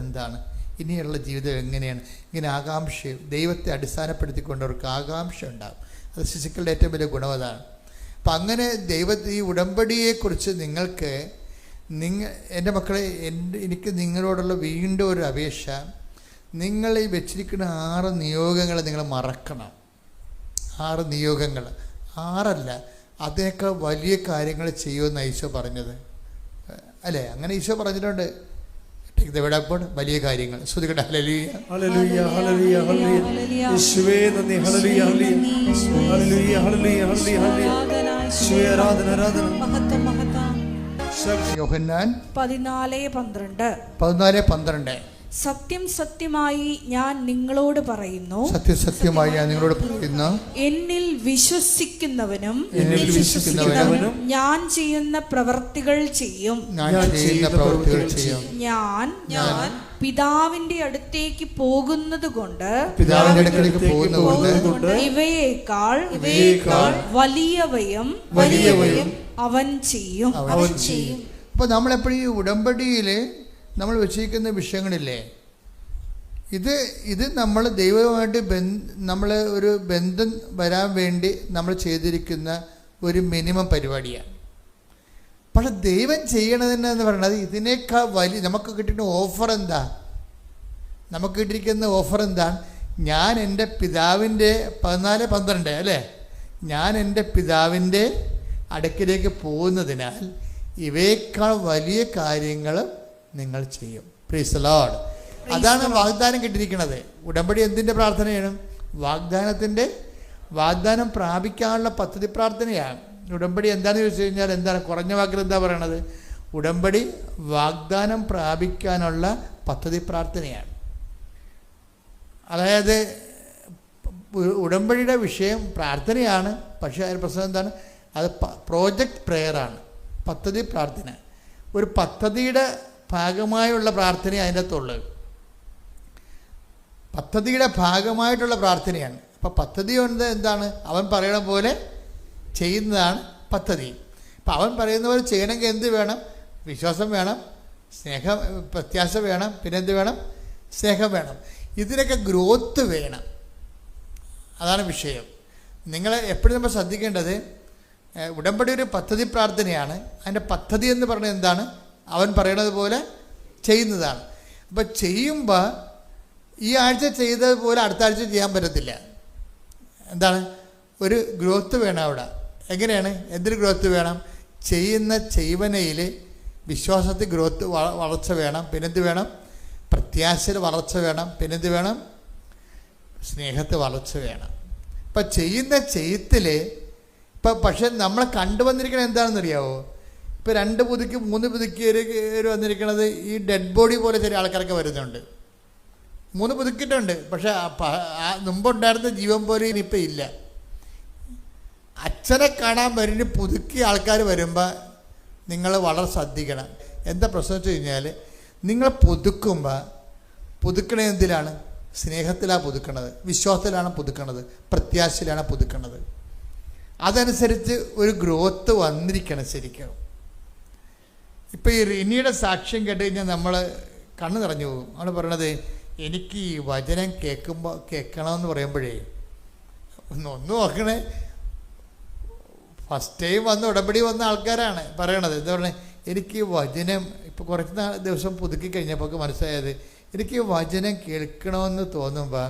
എന്താണ്, ഇനിയുള്ള ജീവിതം എങ്ങനെയാണ്, ഇങ്ങനെ ആകാംക്ഷയും ദൈവത്തെ അടിസ്ഥാനപ്പെടുത്തിക്കൊണ്ടവർക്ക് ആകാംക്ഷ ഉണ്ടാകും. അത് ശിശുക്കളുടെ ഏറ്റവും വലിയ ഗുണം അതാണ്. അപ്പം അങ്ങനെ ഈ ഉടമ്പടിയെക്കുറിച്ച് നിങ്ങൾക്ക് എൻ്റെ മക്കളെ, എനിക്ക് നിങ്ങളോടുള്ള വീണ്ടും ഒരു അപേക്ഷ, നിങ്ങൾ ഈ വെച്ചിരിക്കുന്ന 6 നിയോഗങ്ങൾ നിങ്ങൾ മറക്കണം. 6 നിയോഗങ്ങൾ, 6 അതിനേക്കാൾ വലിയ കാര്യങ്ങൾ ചെയ്യുമെന്ന് ഈശോ പറഞ്ഞത് അല്ലേ? അങ്ങനെ ഈശോ പറഞ്ഞിട്ടുണ്ട്. വലിയ കാര്യങ്ങൾ. ശ്രുതികട്ടെ. ഹല്ലേലൂയ, ഹല്ലേലൂയ, ഹല്ലേലൂയ, ഹല്ലേലൂയ. യേശുവേ നന്ദി. ഹല്ലേലൂയ, ഹല്ലേലൂയ, ഹല്ലേലൂയ, ഹല്ലേലൂയ, ഹല്ലേലൂയ. യേശുവേ ആരാധന, ആരാധന. യോഹന്നാൻ 14:12. സത്യം സത്യമായി ഞാൻ നിങ്ങളോട് പറയുന്നു, എന്നിൽ വിശ്വസിക്കുന്നവനും ഞാൻ ചെയ്യുന്ന പ്രവർത്തികൾ ചെയ്യും. ഞാൻ പിതാവിന്റെ അടുത്തേക്ക് പോകുന്നത് കൊണ്ട് ഇവയേക്കാൾ വലിയവയും അവൻ ചെയ്യും. അപ്പൊ നമ്മളെപ്പോഴും ഈ ഉടമ്പടിയിൽ നമ്മൾ വെച്ചിരിക്കുന്ന വിഷയങ്ങളില്ലേ, ഇത് നമ്മൾ ദൈവവുമായിട്ട് നമ്മൾ ഒരു ബന്ധം വരാൻ വേണ്ടി നമ്മൾ ചെയ്തിരിക്കുന്ന ഒരു മിനിമം പരിപാടിയാണ്. പക്ഷെ ദൈവം ചെയ്യണതെന്ന് പറയുന്നത് ഇതിനേക്കാൾ വലിയ. നമുക്ക് കിട്ടുന്ന ഓഫർ എന്താ? നമുക്ക് കിട്ടിയിരിക്കുന്ന ഓഫർ എന്താണ്? ഞാൻ എൻ്റെ പിതാവിൻ്റെ 14:12 അല്ലേ, ഞാൻ എൻ്റെ പിതാവിൻ്റെ അടുക്കിലേക്ക് പോകുന്നതിനാൽ ഇവയേക്കാൾ വലിയ കാര്യങ്ങൾ നിങ്ങൾ ചെയ്യും. Praise the Lord. അതാണ് വാഗ്ദാനം കിട്ടിയിരിക്കുന്നത്. ഉടമ്പടി എന്തിൻ്റെ പ്രാർത്ഥനയാണ്? വാഗ്ദാനം പ്രാപിക്കാനുള്ള പദ്ധതി പ്രാർത്ഥനയാണ്. ഉടമ്പടി എന്താണെന്ന് ചോദിച്ചു കഴിഞ്ഞാൽ എന്താണ്? കുറഞ്ഞ വാക്കിൽ എന്താ പറയണത്? ഉടമ്പടി വാഗ്ദാനം പ്രാപിക്കാനുള്ള പദ്ധതി പ്രാർത്ഥനയാണ്. അതായത് ഉടമ്പടിയുടെ വിഷയം പ്രാർത്ഥനയാണ്, പക്ഷേ അതിൻ്റെ പ്രശ്നം എന്താണ്? അത് പ്രോജക്റ്റ് പ്രെയറാണ്, പദ്ധതി പ്രാർത്ഥന. ഒരു പദ്ധതിയുടെ ഭാഗമായുള്ള പ്രാർത്ഥന അതിൻ്റെ അകത്തുള്ളത്, പദ്ധതിയുടെ ഭാഗമായിട്ടുള്ള പ്രാർത്ഥനയാണ്. അപ്പം പദ്ധതി കൊണ്ട് എന്താണ്? അവൻ പറയണ പോലെ ചെയ്യുന്നതാണ് പദ്ധതി. അപ്പം അവൻ പറയുന്ന പോലെ ചെയ്യണമെങ്കിൽ എന്ത് വേണം? വിശ്വാസം വേണം, സ്നേഹം, പ്രത്യാശ വേണം, പിന്നെന്ത് വേണം? സ്നേഹം വേണം. ഇതിനൊക്കെ ഗ്രോത്ത് വേണം. അതാണ് വിഷയം. നിങ്ങൾ എപ്പോഴും നമ്മൾ ശ്രദ്ധിക്കേണ്ടത്, ഉടമ്പടി ഒരു പദ്ധതി പ്രാർത്ഥനയാണ്. അതിൻ്റെ പദ്ധതി എന്ന് പറയുന്നത് എന്താണ്? അവൻ പറയണത് പോലെ ചെയ്യുന്നതാണ്. അപ്പം ചെയ്യുമ്പോൾ ഈ ആഴ്ച ചെയ്തതുപോലെ അടുത്ത ആഴ്ച ചെയ്യാൻ പറ്റത്തില്ല. എന്താണ്? ഒരു ഗ്രോത്ത് വേണം അവിടെ. എങ്ങനെയാണ്? എന്തൊരു ഗ്രോത്ത് വേണം? ചെയ്യുന്ന ചെയ്വനയിൽ വിശ്വാസത്തിൽ ഗ്രോത്ത്, വളർച്ച വേണം. പിന്നെന്ത് വേണം? പ്രത്യാശയിൽ വളർച്ച വേണം. പിന്നെന്ത് വേണം? സ്നേഹത്തിൽ വളർച്ച വേണം. ഇപ്പം ചെയ്യുന്ന ചെയ്യത്തിൽ ഇപ്പം പക്ഷെ നമ്മളെ കണ്ടുവന്നിരിക്കുന്നത് എന്താണെന്നറിയാവോ? ഇപ്പം 2 പുതുക്കി 3 പുതുക്കി വന്നിരിക്കുന്നത് ഈ ഡെഡ് ബോഡി പോലെ ചില ആൾക്കാരൊക്കെ വരുന്നുണ്ട്. 3 പുതുക്കിയിട്ടുണ്ട്, പക്ഷെ മുമ്പുണ്ടായിരുന്ന ജീവൻ പോലെ ഇനിയിപ്പോൾ ഇല്ല. അച്ഛനെ കാണാൻ വരുന്ന പുതുക്കിയ ആൾക്കാർ വരുമ്പോൾ നിങ്ങൾ വളരെ ശ്രദ്ധിക്കണം. എന്താ പ്രശ്നം വെച്ച് കഴിഞ്ഞാൽ, നിങ്ങൾ പുതുക്കണത് എന്തിലാണ്? സ്നേഹത്തിലാണ് പുതുക്കണത്, വിശ്വാസത്തിലാണ് പുതുക്കണത്, പ്രത്യാശയിലാണ് പുതുക്കണത്. അതനുസരിച്ച് ഒരു ഗ്രോത്ത് വന്നിരിക്കണം ശരിക്കും. ഇപ്പം ഈ റിനിയുടെ സാക്ഷ്യം കേട്ട് കഴിഞ്ഞാൽ നമ്മൾ കണ്ണ് നിറഞ്ഞു പോകും. അവൾ പറയണത്, എനിക്ക് ഈ വചനം കേൾക്കണമെന്ന് പറയുമ്പോഴേ ഒന്ന് നോക്കണേ, ഫസ്റ്റ് ടൈം വന്ന് ഉടമ്പടി വന്ന ആൾക്കാരാണ് പറയണത്. എന്താ പറയുക? എനിക്ക് വചനം ഇപ്പോൾ കുറച്ച് ദിവസം പുതുക്കി കഴിഞ്ഞപ്പോൾ മനസ്സിലായത്, എനിക്ക് വചനം കേൾക്കണമെന്ന് തോന്നുമ്പോൾ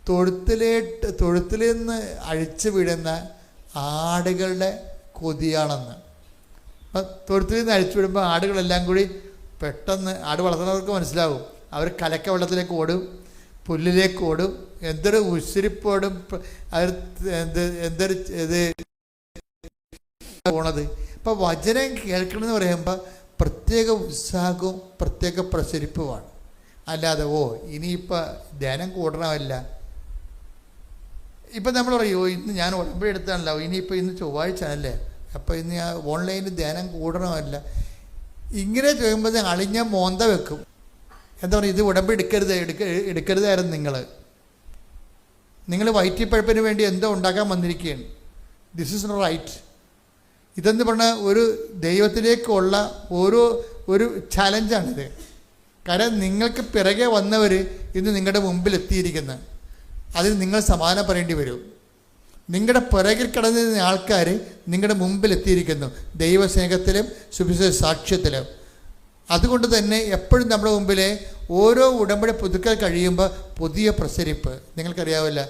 തൊഴുത്തിൽ നിന്ന് അഴിച്ചു വിടുന്ന ആടുകളുടെ കൊതിയാണെന്ന്. തൊഴുത്തിൽ നിന്ന് അഴിച്ചു വിടുമ്പോൾ ആടുകളെല്ലാം കൂടി പെട്ടെന്ന്, ആട് വളർത്തുന്നവർക്ക് മനസ്സിലാവും, അവർ കലക്ക വെള്ളത്തിലേക്ക് ഓടും, പുല്ലിലേക്ക് ഓടും, എന്തൊരു ഉശിരിപ്പോടും അവർ എന്തൊരു ഇത് പോണത്. ഇപ്പം വചനം കേൾക്കണമെന്ന് പറയുമ്പോൾ പ്രത്യേക ഉത്സാഹവും പ്രത്യേക പ്രസരിപ്പുമാണ്. അല്ലാതെ ഇനിയിപ്പോൾ ധ്യാനം കൂടണമല്ല. ഇപ്പം നമ്മൾ പറയുമോ, ഇന്ന് ഞാൻ ഉടമ്പടി എടുത്താണല്ലോ, ഇനിയിപ്പോൾ ഇന്ന് ചൊവ്വാഴ്ച അല്ലേ, അപ്പോൾ ഇന്ന് ഞാൻ ഓൺലൈനിൽ ധ്യാനം കൂടണമല്ല. ഇങ്ങനെ ചോദിക്കുമ്പോൾ അളിഞ്ഞ മോന്ത വെക്കും. എന്താ പറയുക? ഇത് ഉടമ്പടി എടുക്കരുതായിരുന്നു. നിങ്ങൾ വയറ്റിപ്പഴപ്പിന് വേണ്ടി എന്തോ ഉണ്ടാക്കാൻ വന്നിരിക്കുകയാണ്. This is not right. ഇതെന്ന് പറഞ്ഞാൽ ഒരു ദൈവത്തിലേക്കുള്ള ഒരു ചലഞ്ചാണിത്. കാരണം നിങ്ങൾക്ക് പിറകെ വന്നവർ ഇന്ന് നിങ്ങളുടെ മുമ്പിൽ എത്തിയിരിക്കുന്നത്, അതിന് നിങ്ങൾ സമാധാനം പറയേണ്ടി വരും. നിങ്ങളുടെ പിറകിൽ കിടന്നിരുന്ന ആൾക്കാർ നിങ്ങളുടെ മുമ്പിൽ എത്തിയിരിക്കുന്നു, ദൈവസ്നേഹത്തിലും സുവിശേഷ സാക്ഷ്യത്തിലും. അതുകൊണ്ട് തന്നെ എപ്പോഴും നമ്മുടെ മുമ്പിലെ ഓരോ ഉടമ്പടി പുതുക്കൽ കഴിയുമ്പോൾ പുതിയ പ്രസരിപ്പ്. നിങ്ങൾക്കറിയാവില്ല,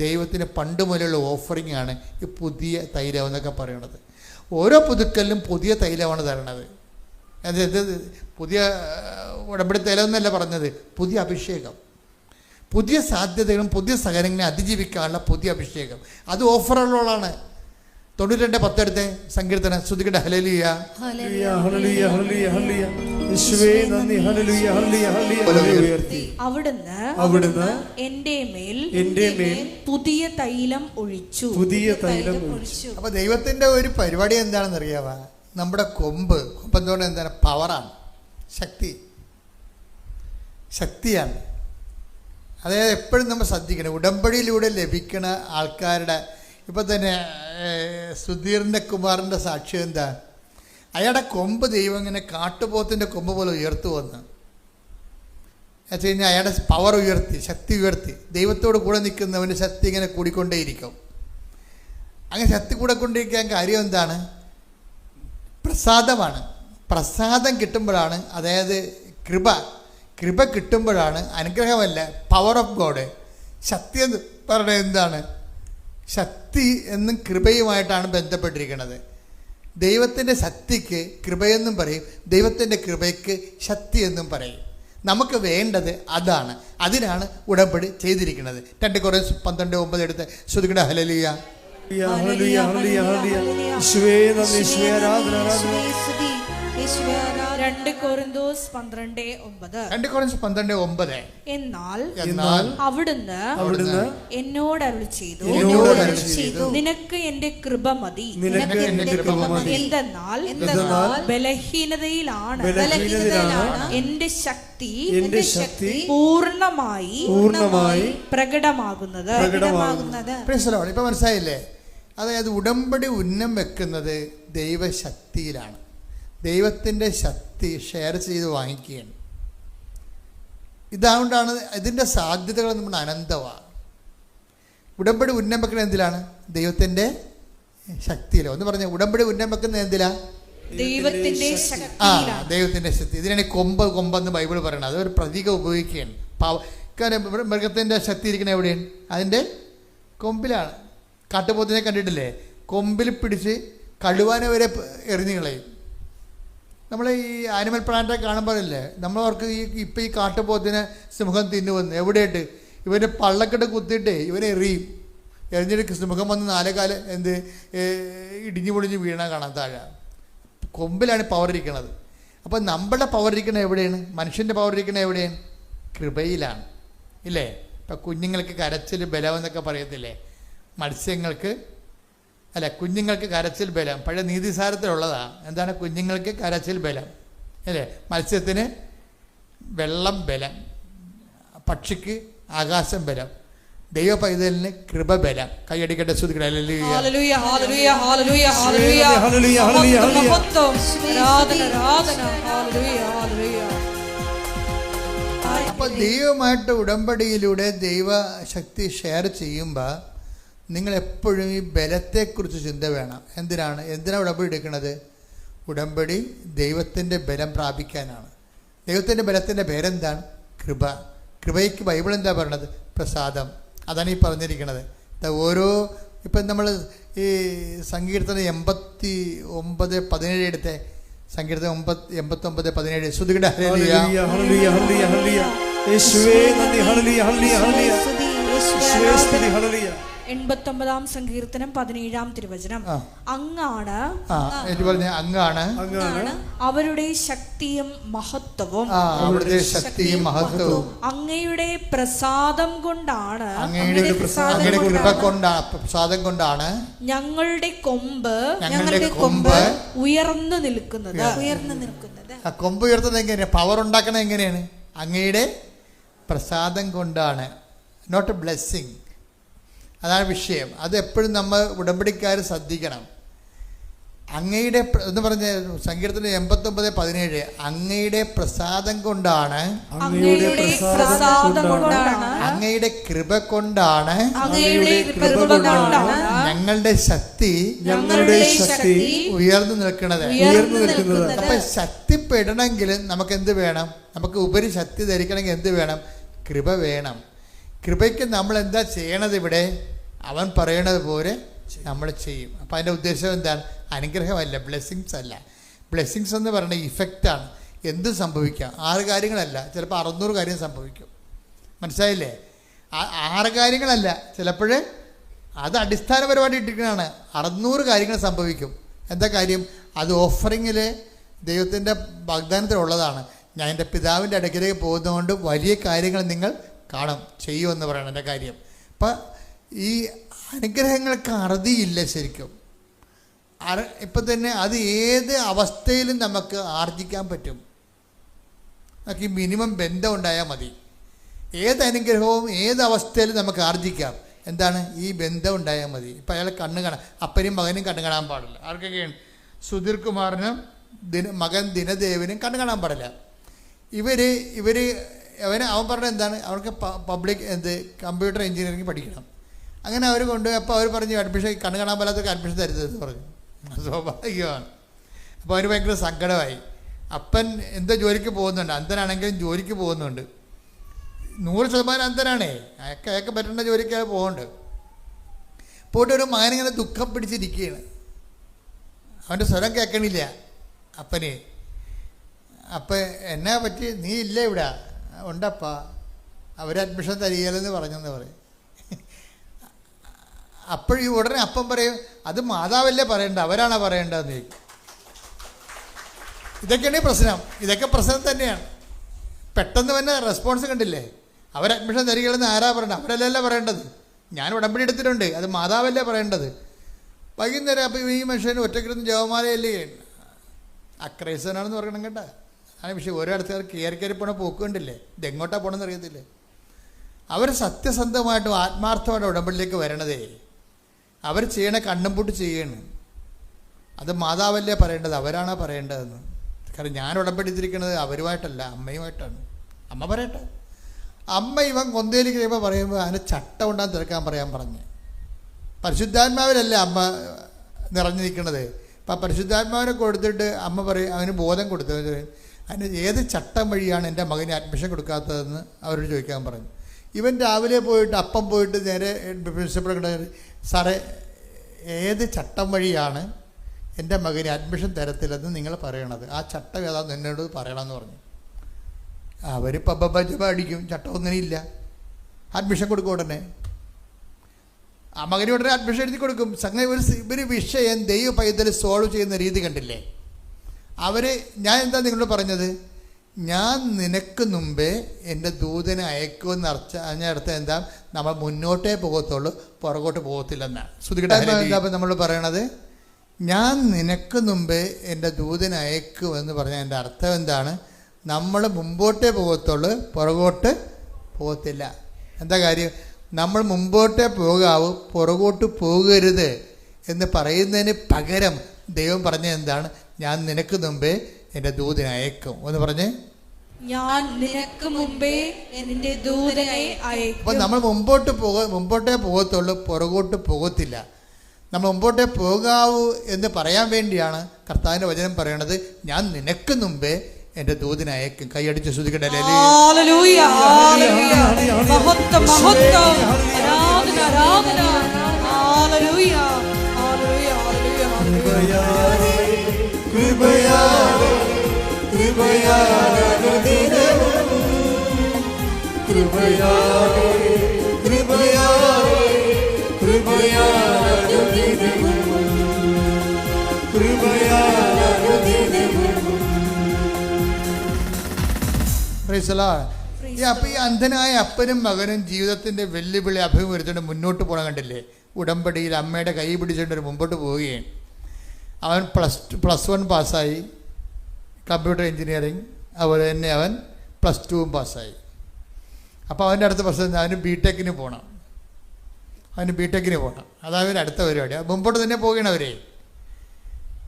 ദൈവത്തിന് പണ്ട് മുതലുള്ള ഓഫറിംഗ് ആണ് ഈ പുതിയ തൈലം എന്നൊക്കെ പറയണത്. ഓരോ പുതുക്കലിലും പുതിയ തൈലമാണ് തരണത്. അതായത് പുതിയ ഉടമ്പടി തൈലം എന്നല്ല പറഞ്ഞത്, പുതിയ അഭിഷേകം, പുതിയ സാധ്യതകളും പുതിയ സഹനങ്ങളെ അതിജീവിക്കാനുള്ള പുതിയ അഭിഷേകം. അത് ഓഫറുള്ളതാണ്. 92:10 എടുത്ത് സങ്കീർത്തനം ശ്രുതിക്കട്ടെ. ഹല്ലേലൂയ ഹല്ലേലൂയ ഹല്ലേലൂയ ഹല്ലേലൂയ യേശുവേ നന്ദി. ഹല്ലേലൂയ ഹല്ലേലൂയ ഹല്ലേലൂയ. അവിടുന്ന് എൻ്റെ മേൽ പുതിയ തൈലം ഒഴിച്ചു. അപ്പോൾ ദൈവത്തിൻ്റെ ഒരു പരിപാടി എന്താണെന്ന് അറിയാവാ? നമ്മുടെ കൊമ്പ് എന്തുകൊണ്ട് എന്താണ്? പവറാണ്, ശക്തിയാണ്. അതായത് എപ്പോഴും നമ്മൾ ശ്രദ്ധിക്കണം. ഉടമ്പടിയിലൂടെ ലഭിക്കുന്ന ആൾക്കാരുടെ, ഇപ്പം തന്നെ സുധീറിൻ്റെ കുമാറിൻ്റെ സാക്ഷ്യം എന്താ? അയാളുടെ കൊമ്പ് ദൈവം ഇങ്ങനെ കാട്ടുപോത്തിൻ്റെ കൊമ്പ് പോലെ ഉയർത്തു വന്ന് വെച്ച് കഴിഞ്ഞാൽ അയാളുടെ പവർ ഉയർത്തി, ശക്തി ഉയർത്തി. ദൈവത്തോട് കൂടെ നിൽക്കുന്നവൻ്റെ ശക്തി ഇങ്ങനെ കൂടിക്കൊണ്ടേയിരിക്കും. അങ്ങനെ ശക്തി കൂടെ കൊണ്ടിരിക്കാൻ കാര്യം എന്താണ്? പ്രസാദമാണ്. പ്രസാദം കിട്ടുമ്പോഴാണ്, അതായത് കൃപ കിട്ടുമ്പോഴാണ്, അനുഗ്രഹമല്ല, പവർ ഓഫ് ഗോഡ്. ശക്തി എന്ന് പറയുന്നത് എന്താണ്? ശക്തി എന്നും കൃപയുമായിട്ടാണ് ബന്ധപ്പെട്ടിരിക്കുന്നത്. ദൈവത്തിൻ്റെ ശക്തിക്ക് കൃപയെന്നും പറയും, ദൈവത്തിൻ്റെ കൃപയ്ക്ക് ശക്തി എന്നും പറയും. നമുക്ക് വേണ്ടത് അതാണ്. അതിനാണ് ഉടമ്പടി ചെയ്തിരിക്കുന്നത്. 2 Corinthians 12:9 എടുത്ത് ശ്രുതിക്കട്ടെ. ഹല്ലേലൂയ ഹല്ലേലൂയ ഹല്ലേലൂയ ഹല്ലേലൂയ യേശുവേ നന്ദി. യേശുവേ ആരാധന ആരാധന. 2 കൊരിന്തോസ് 12:9. 2 കൊരിന്തോസ് 12:9. എന്നാൽ അവിടുന്ന് എന്നോട് അരുളി ചെയ്തു, നിനക്ക് എന്റെ കൃപ മതി. എന്തെന്നാൽ ബലഹീനതയിലാണ് എന്റെ ശക്തി പൂർണ്ണമായി പ്രകടമാകുന്നത്. ഇപ്പൊ മനസ്സിലായില്ലേ? അതായത് ഉടമ്പടി ഉന്നം വെക്കുന്നത് ദൈവശക്തിയിലാണ്. ദൈവത്തിൻ്റെ ശക്തി ഷെയർ ചെയ്ത് വാങ്ങിക്കുകയാണ്. ഇതുകൊണ്ടാണ് ഇതിൻ്റെ സാധ്യതകൾ നമ്മുടെ അനന്തമാണ്. ഉടമ്പടി ഉന്നം വെക്കുന്നത് എന്തിലാണ്? ദൈവത്തിൻ്റെ ശക്തിയിലാണ്. ഒന്ന് പറഞ്ഞ ഉടമ്പടി ഉന്നം വെക്കുന്നത് എന്തിലാണ്? ദൈവത്തിൻ്റെ ശക്തി. ഇതിനാണ് കൊമ്പെന്ന് ബൈബിൾ പറയുന്നത്. അതൊരു പ്രതീകം ഉപയോഗിക്കുകയാണ്. കാരണം മൃഗത്തിൻ്റെ ശക്തി ഇരിക്കുന്നത് എവിടെയാണ്? അതിൻ്റെ കൊമ്പിലാണ്. കാട്ടുപോത്തിനെ കണ്ടിട്ടില്ലേ? കൊമ്പിൽ പിടിച്ച് കഴുവാനെ വരെ എറിഞ്ഞു കളയും. നമ്മൾ ഈ ആനിമൽ പ്ലാന്റെ കാണുമ്പോഴല്ലേ നമ്മളവർക്ക് ഇപ്പം ഈ കാട്ടുപോത്തിനെ സിംഹം തിന്നുവന്ന് എവിടെയായിട്ട് ഇവൻ്റെ പള്ളക്കെട്ട് കുത്തിയിട്ട് ഇവനെ എറിയും. എറിഞ്ഞിട്ട് സിംഹം വന്ന് നാലേകാല് ഇടിഞ്ഞു പൊളിഞ്ഞ് വീണ കാണാൻ താഴെ. കൊമ്പിലാണ് പവർ ഇരിക്കുന്നത്. അപ്പം നമ്മുടെ പവർ ഇരിക്കുന്നത് എവിടെയാണ്? മനുഷ്യൻ്റെ പവർ ഇരിക്കുന്നത് എവിടെയാണ്? കൃപയിലാണ്. ഇല്ലേ? ഇപ്പം കുഞ്ഞുങ്ങൾക്ക് കരച്ചിൽ ബലമെന്നൊക്കെ പറയത്തില്ലേ? മത്സ്യങ്ങൾക്ക് കുഞ്ഞുങ്ങൾക്ക് കരച്ചിൽ ബലം പഴയ നീതിസാരത്തിലുള്ളതാണ്. എന്താണ് കുഞ്ഞുങ്ങൾക്ക് കരച്ചിൽ ബലം? അല്ലേ? മത്സ്യത്തിന് വെള്ളം ബലം, പക്ഷിക്ക് ആകാശം ബലം, ദൈവ പൈതലിന് കൃപ ബലം. കൈയടിക്കട്ടെ, ശ്രുതിക്കട്ടെ. അപ്പൊ ദൈവമായിട്ട് ഉടമ്പടിയിലൂടെ ദൈവശക്തി ഷെയർ ചെയ്യുമ്പോൾ നിങ്ങൾ എപ്പോഴും ഈ ബലത്തെക്കുറിച്ച് ചിന്ത വേണം. എന്തിനാണ് ഉടമ്പടി എടുക്കുന്നത്? ഉടമ്പടി ദൈവത്തിൻ്റെ ബലം പ്രാപിക്കാനാണ്. ദൈവത്തിൻ്റെ ബലത്തിൻ്റെ പേരെന്താണ്? കൃപ. കൃപയ്ക്ക് ബൈബിൾ എന്താ പറയണത്? പ്രസാദം. അതാണ് ഈ പറഞ്ഞിരിക്കുന്നത്. ഓരോ ഇപ്പം നമ്മൾ ഈ സങ്കീർത്തനം 89:17 എടുത്തേ. സങ്കീർത്തനം 89:17. ശ്രുതികട 89-ാം സങ്കീർത്തനം 17-ാം തിരുവചനം. അങ്ങാണ് അവരുടെ ശക്തിയും മഹത്വവും. അങ്ങയുടെ പ്രസാദം കൊണ്ടാണ് ഞങ്ങളുടെ കൊമ്പ് ഉയർന്നു നിൽക്കുന്നത്. കൊമ്പ് ഉയർത്തുന്നത് എങ്ങനെയാണ്? പവർ ഉണ്ടാക്കണത് എങ്ങനെയാണ്? അങ്ങയുടെ പ്രസാദം കൊണ്ടാണ്. Not blessing. അതാണ് വിഷയം. അത് എപ്പോഴും നമ്മൾ ഉടമ്പടിക്കാർ ശ്രദ്ധിക്കണം. അങ്ങയുടെ എന്ന് പറഞ്ഞ സങ്കീർത്തനം 89:17 അങ്ങയുടെ പ്രസാദം കൊണ്ടാണ്, അങ്ങയുടെ കൃപ കൊണ്ടാണ് ഞങ്ങളുടെ ശക്തി ഉയർന്നു നിൽക്കുന്നത്. അപ്പൊ ശക്തിപ്പെടണമെങ്കിൽ നമുക്ക് എന്ത് വേണം? നമുക്ക് ഉപരി ശക്തി ധരിക്കണമെങ്കിൽ എന്ത് വേണം? കൃപ വേണം. കൃപയ്ക്ക് നമ്മൾ എന്താ ചെയ്യണത്? ഇവിടെ അവൻ പറയണത് പോലെ നമ്മൾ ചെയ്യും. അപ്പം അതിൻ്റെ ഉദ്ദേശം എന്താണ്? അനുഗ്രഹമല്ല, ബ്ലെസ്സിങ്സ് അല്ല. ബ്ലെസ്സിങ്സ് എന്ന് പറയുന്നത് ഇഫക്റ്റാണ്. എന്ത് സംഭവിക്കാം? 6 കാര്യങ്ങളല്ല, ചിലപ്പോൾ 600 കാര്യം സംഭവിക്കും. മനസ്സിലായില്ലേ? 6 കാര്യങ്ങളല്ല, ചിലപ്പോൾ അത് അടിസ്ഥാനപരമായിട്ട് ഇട്ടിരിക്കുന്നതാണ്. 600 കാര്യങ്ങൾ സംഭവിക്കും. എന്താ കാര്യം? അത് ഓഫറിങ്ങിൽ ദൈവത്തിൻ്റെ വാഗ്ദാനത്തിലുള്ളതാണ്. ഞാൻ എൻ്റെ പിതാവിൻ്റെ അടുക്കിലേക്ക് പോകുന്നതുകൊണ്ട് വലിയ കാര്യങ്ങൾ നിങ്ങൾ കാണും, ചെയ്യുമെന്ന് പറയണം എൻ്റെ കാര്യം. അപ്പം ഈ അനുഗ്രഹങ്ങൾക്ക് അറുതിയില്ല ശരിക്കും. ഇപ്പം തന്നെ അത് ഏത് അവസ്ഥയിലും നമുക്ക് ആർജിക്കാൻ പറ്റും. നമുക്ക് ഈ മിനിമം ബന്ധം ഉണ്ടായാൽ മതി. ഏത് അനുഗ്രഹവും ഏത് അവസ്ഥയിലും നമുക്ക് ആർജിക്കാം. എന്താണ്? ഈ ബന്ധം ഉണ്ടായാൽ മതി. ഇപ്പം അയാൾ കണ്ണ് കാണാൻ, അപ്പനും മകനും കണ്ണ് കാണാൻ പാടില്ല. ആർക്കൊക്കെയാണ്? സുധീർ കുമാറിനും മകൻ ദിനദേവിനും കണ്ണ് കാണാൻ പാടില്ല. അവൻ പറഞ്ഞത് എന്താണ്? അവർക്ക് പബ്ലിക് കമ്പ്യൂട്ടർ എഞ്ചിനീയറിംഗ് പഠിക്കണം. അങ്ങനെ അവർ കൊണ്ടുപോയി. അപ്പോൾ അവർ പറഞ്ഞു അഡ്മിഷൻ കണ്ണ് കാണാൻ പാടാത്തവർക്ക് അഡ്മിഷൻ തരുന്നതെന്ന് പറഞ്ഞു. സ്വാഭാവികമാണ്. അപ്പോൾ അവന് ഭയങ്കര സങ്കടമായി. അപ്പൻ എന്തോ ജോലിക്ക് പോകുന്നുണ്ട്, അന്ധനാണെങ്കിലും ജോലിക്ക് പോകുന്നുണ്ട്. 100% അന്ധനാണേ. അയാൾക്ക് പറ്റുന്ന ജോലിക്ക് അയാൾ പോകുന്നുണ്ട്. പോയിട്ട് ഒരു മകനിങ്ങനെ ദുഃഖം പിടിച്ചിരിക്കുകയാണ്. അവൻ്റെ സ്വരം കേൾക്കണില്ല അപ്പന്. അപ്പം എന്നാ പറ്റി? നീ ഇല്ല ഇവിടെ? ഉണ്ടപ്പാ, അവർ അഡ്മിഷൻ തരികയില്ലെന്ന് പറഞ്ഞെന്ന് പറയും. അപ്പോഴീ ഉടനെ അപ്പം പറയും, അത് മാതാവല്ലേ പറയണ്ട, അവരാണോ പറയേണ്ടതെന്ന് ചോദിക്കും. ഇതൊക്കെയാണ് പ്രശ്നം. ഇതൊക്കെ പ്രശ്നം തന്നെയാണ്. പെട്ടെന്ന് തന്നെ റെസ്പോൺസ് കണ്ടില്ലേ? അവർ അഡ്മിഷൻ തരികയെന്ന് ആരാ പറയേണ്ടത്? അവരല്ലല്ലോ പറയേണ്ടത്. ഞാൻ ഉടമ്പടി എടുത്തിട്ടുണ്ട്, അത് മാതാവല്ലേ പറയേണ്ടത്. വൈകുന്നേരം അപ്പോൾ ഈ മനുഷ്യന് ഒറ്റക്കിരുന്ന് ജവമാലയല്ലേ അക്രൈസനാണെന്ന് പറയണം കേട്ടോ. അതാണ് വിഷയം. ഓരോ ആൾക്കാർ കയറി പോണ പോക്ക് കണ്ടില്ലേ? ഇതെങ്ങോട്ടാണ് പോകണമെന്ന് അറിയത്തില്ലേ? അവർ സത്യസന്ധമായിട്ടും ആത്മാർത്ഥമായിട്ട് ഉടമ്പടിയിലേക്ക് വരണതേ. അവർ ചെയ്യണ കണ്ണും പൂട്ട് ചെയ്യണം. അത് മാതാവല്ലേ പറയേണ്ടത്, അവരാണോ പറയേണ്ടതെന്ന്. കാരണം ഞാൻ ഉടമ്പടിത്തിരിക്കുന്നത് അവരുമായിട്ടല്ല, അമ്മയുമായിട്ടാണ്. അമ്മ പറയട്ടെ. അമ്മ ഇവൻ കൊന്തയിൽ കഴിയുമ്പോൾ പറയുമ്പോൾ അതിന് ചട്ട ഉണ്ടാകാൻ തിരക്കാൻ പറയാൻ പറഞ്ഞ്. പരിശുദ്ധാത്മാവിലല്ല അമ്മ നിറഞ്ഞു നിൽക്കുന്നത്. അപ്പം പരിശുദ്ധാത്മാവിനെ കൊടുത്തിട്ട് അമ്മ പറയും, അവന് ബോധം കൊടുത്തു. അതിന് ഏത് ചട്ടം വഴിയാണ് എൻ്റെ മകന് അഡ്മിഷൻ കൊടുക്കാത്തതെന്ന് അവരോട് ചോദിക്കാൻ പറഞ്ഞു. ഇവൻ രാവിലെ പോയിട്ട് അപ്പം പോയിട്ട് നേരെ പ്രിൻസിപ്പൾ സാറേ ഏത് ചട്ടം വഴിയാണ് എൻ്റെ മകന് അഡ്മിഷൻ തരത്തില്ലെന്ന് നിങ്ങൾ പറയണത്? ആ ചട്ടം ഏതാണെന്ന് എന്നോട് പറയണമെന്ന് പറഞ്ഞു. അവർ പബ്ബ അടിക്കും. ചട്ടമൊന്നും ഇല്ല. അഡ്മിഷൻ കൊടുക്കും ഉടനെ. ആ മകന് ഉടനെ അഡ്മിഷൻ എഴുതി കൊടുക്കും. സംഗതി ഒരു വിഷയം ദൈവ പൈതൽ സോൾവ് ചെയ്യുന്ന രീതി കണ്ടില്ലേ? ഞാൻ എന്താ നിങ്ങളോട് പറഞ്ഞത്? ഞാൻ നിനക്ക് മുമ്പേ എൻ്റെ ദൂതനെ അയക്കുമെന്ന് അതിനർത്ഥം എന്താ? നമ്മൾ മുന്നോട്ടേ പോകത്തുള്ളൂ, പുറകോട്ട് പോകത്തില്ലെന്നാണ്. എന്താ നമ്മൾ പറയണത്? ഞാൻ നിനക്ക് മുമ്പേ എൻ്റെ ദൂതനെ അയക്കുമെന്ന് പറഞ്ഞാൽ എൻ്റെ അർത്ഥം എന്താണ്? നമ്മൾ മുമ്പോട്ടേ പോകത്തുള്ളൂ, പുറകോട്ട് പോകത്തില്ല. എന്താ കാര്യം? നമ്മൾ മുമ്പോട്ടേ പോകാവൂ, പുറകോട്ട് പോകരുത് എന്ന് പറയുന്നതിന് പകരം ദൈവം പറഞ്ഞത് എന്താണ്? ഞാൻ നിനക്ക് മുമ്പേ എൻ്റെ ദൂതനെ അയക്കും എന്ന് പറഞ്ഞേ. ഞാൻ നിനക്ക് മുമ്പേ എൻ്റെ ദൂതനെ അയക്കും. അപ്പം നമ്മൾ മുമ്പോട്ടേ പോകത്തുള്ളൂ, പുറകോട്ട് പോകത്തില്ല. നമ്മൾ മുമ്പോട്ടേ പോകാവൂ എന്ന് പറയാൻ വേണ്ടിയാണ് കർത്താവിൻ്റെ വചനം പറയണത്. ഞാൻ നിനക്ക് മുമ്പേ എൻ്റെ ദൂതനെ അയക്കും. കൈയടിച്ച് ശ്രുതിക്കട്ടെ. ഹല്ലേലൂയ, ഹല്ലേലൂയ, മഹത്വം, മഹത്വം, ആരാധന, ആരാധന. ഹല്ലേലൂയ, ഹല്ലേലൂയ, ഹല്ലേലൂയ. കൃപയാലെ കൃപയാലെ കൃപയാലെ കൃപയാലെ കൃപയാലെ അപ്പൊ ഈ അന്ധനായ അപ്പനും മകനും ജീവിതത്തിന്റെ വെല്ലുവിളി അഭിമുഖീകരിച്ചുകൊണ്ട് മുന്നോട്ട് പോകണം കണ്ടില്ലേ? ഉടമ്പടിയിൽ അമ്മയുടെ കൈ പിടിച്ചുകൊണ്ട് മുമ്പോട്ട് പോവുകയും അവൻ +1 പാസ്സായി, കമ്പ്യൂട്ടർ എഞ്ചിനീയറിങ്. അതുപോലെ തന്നെ അവൻ +2 പാസ്സായി. അപ്പോൾ അവൻ്റെ അടുത്ത പ്രശ്നം അവന് ബിടെക്കിന് പോകണം. അതാണ് അടുത്ത പരിപാടി. മുമ്പോട്ട് തന്നെ പോകണവരെ.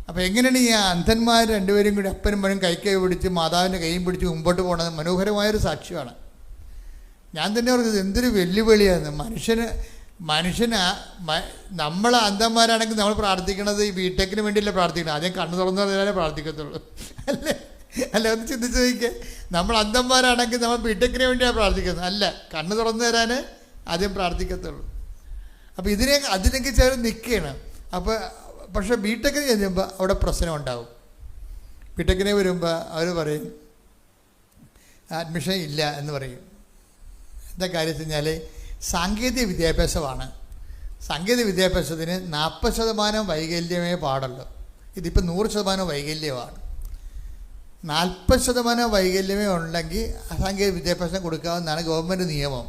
അപ്പോൾ എങ്ങനെയാണ് ഈ അന്ധന്മാർ രണ്ടുപേരും കൂടി അപ്പനും മകനും കൈ പിടിച്ച് മാതാവിൻ്റെ കൈയും പിടിച്ച് മുമ്പോട്ട് പോകണത്? മനോഹരമായൊരു സാക്ഷ്യമാണ്. ഞാൻ തന്നെ പറഞ്ഞത് എന്തൊരു വെല്ലുവിളിയാണ് മനുഷ്യന്. നമ്മൾ അന്ധന്മാരാണെങ്കിൽ നമ്മൾ പ്രാർത്ഥിക്കണത് ഈ ബിടെക്കിന് വേണ്ടിയല്ലേ പ്രാർത്ഥിക്കണം? ആദ്യം കണ്ണു തുറന്നു പറഞ്ഞാലേ പ്രാർത്ഥിക്കത്തുള്ളൂ, അല്ല ഒന്ന് ചിന്തിച്ച് നോക്കിയേ. നമ്മൾ അന്ധന്മാരാണെങ്കിൽ നമ്മൾ ബിടെക്കിന് വേണ്ടിയാണ് പ്രാർത്ഥിക്കുന്നത്, അല്ല കണ്ണു തുറന്നു തരാൻ ആദ്യം പ്രാർത്ഥിക്കത്തുള്ളൂ. അപ്പോൾ അതിനൊക്കെ ചേർന്ന് നിൽക്കുകയാണ്. അപ്പോൾ പക്ഷേ ബിടെക്കിന് ചെല്ലുമ്പോൾ അവിടെ പ്രശ്നം ഉണ്ടാവും. ബിടെക്കിന് വരുമ്പോൾ അവർ പറയും അഡ്മിഷൻ ഇല്ല എന്ന് പറയും. എന്താ കാര്യം വെച്ച് കഴിഞ്ഞാൽ സാങ്കേതിക വിദ്യാഭ്യാസമാണ്. സാങ്കേതിക വിദ്യാഭ്യാസത്തിന് 40% വൈകല്യമേ പാടുള്ളൂ. ഇതിപ്പോൾ 100% വൈകല്യമാണ്. 40% വൈകല്യമേ ഉണ്ടെങ്കിൽ സാങ്കേതിക വിദ്യാഭ്യാസം കൊടുക്കാമെന്നാണ് ഗവൺമെൻറ് നിയമം.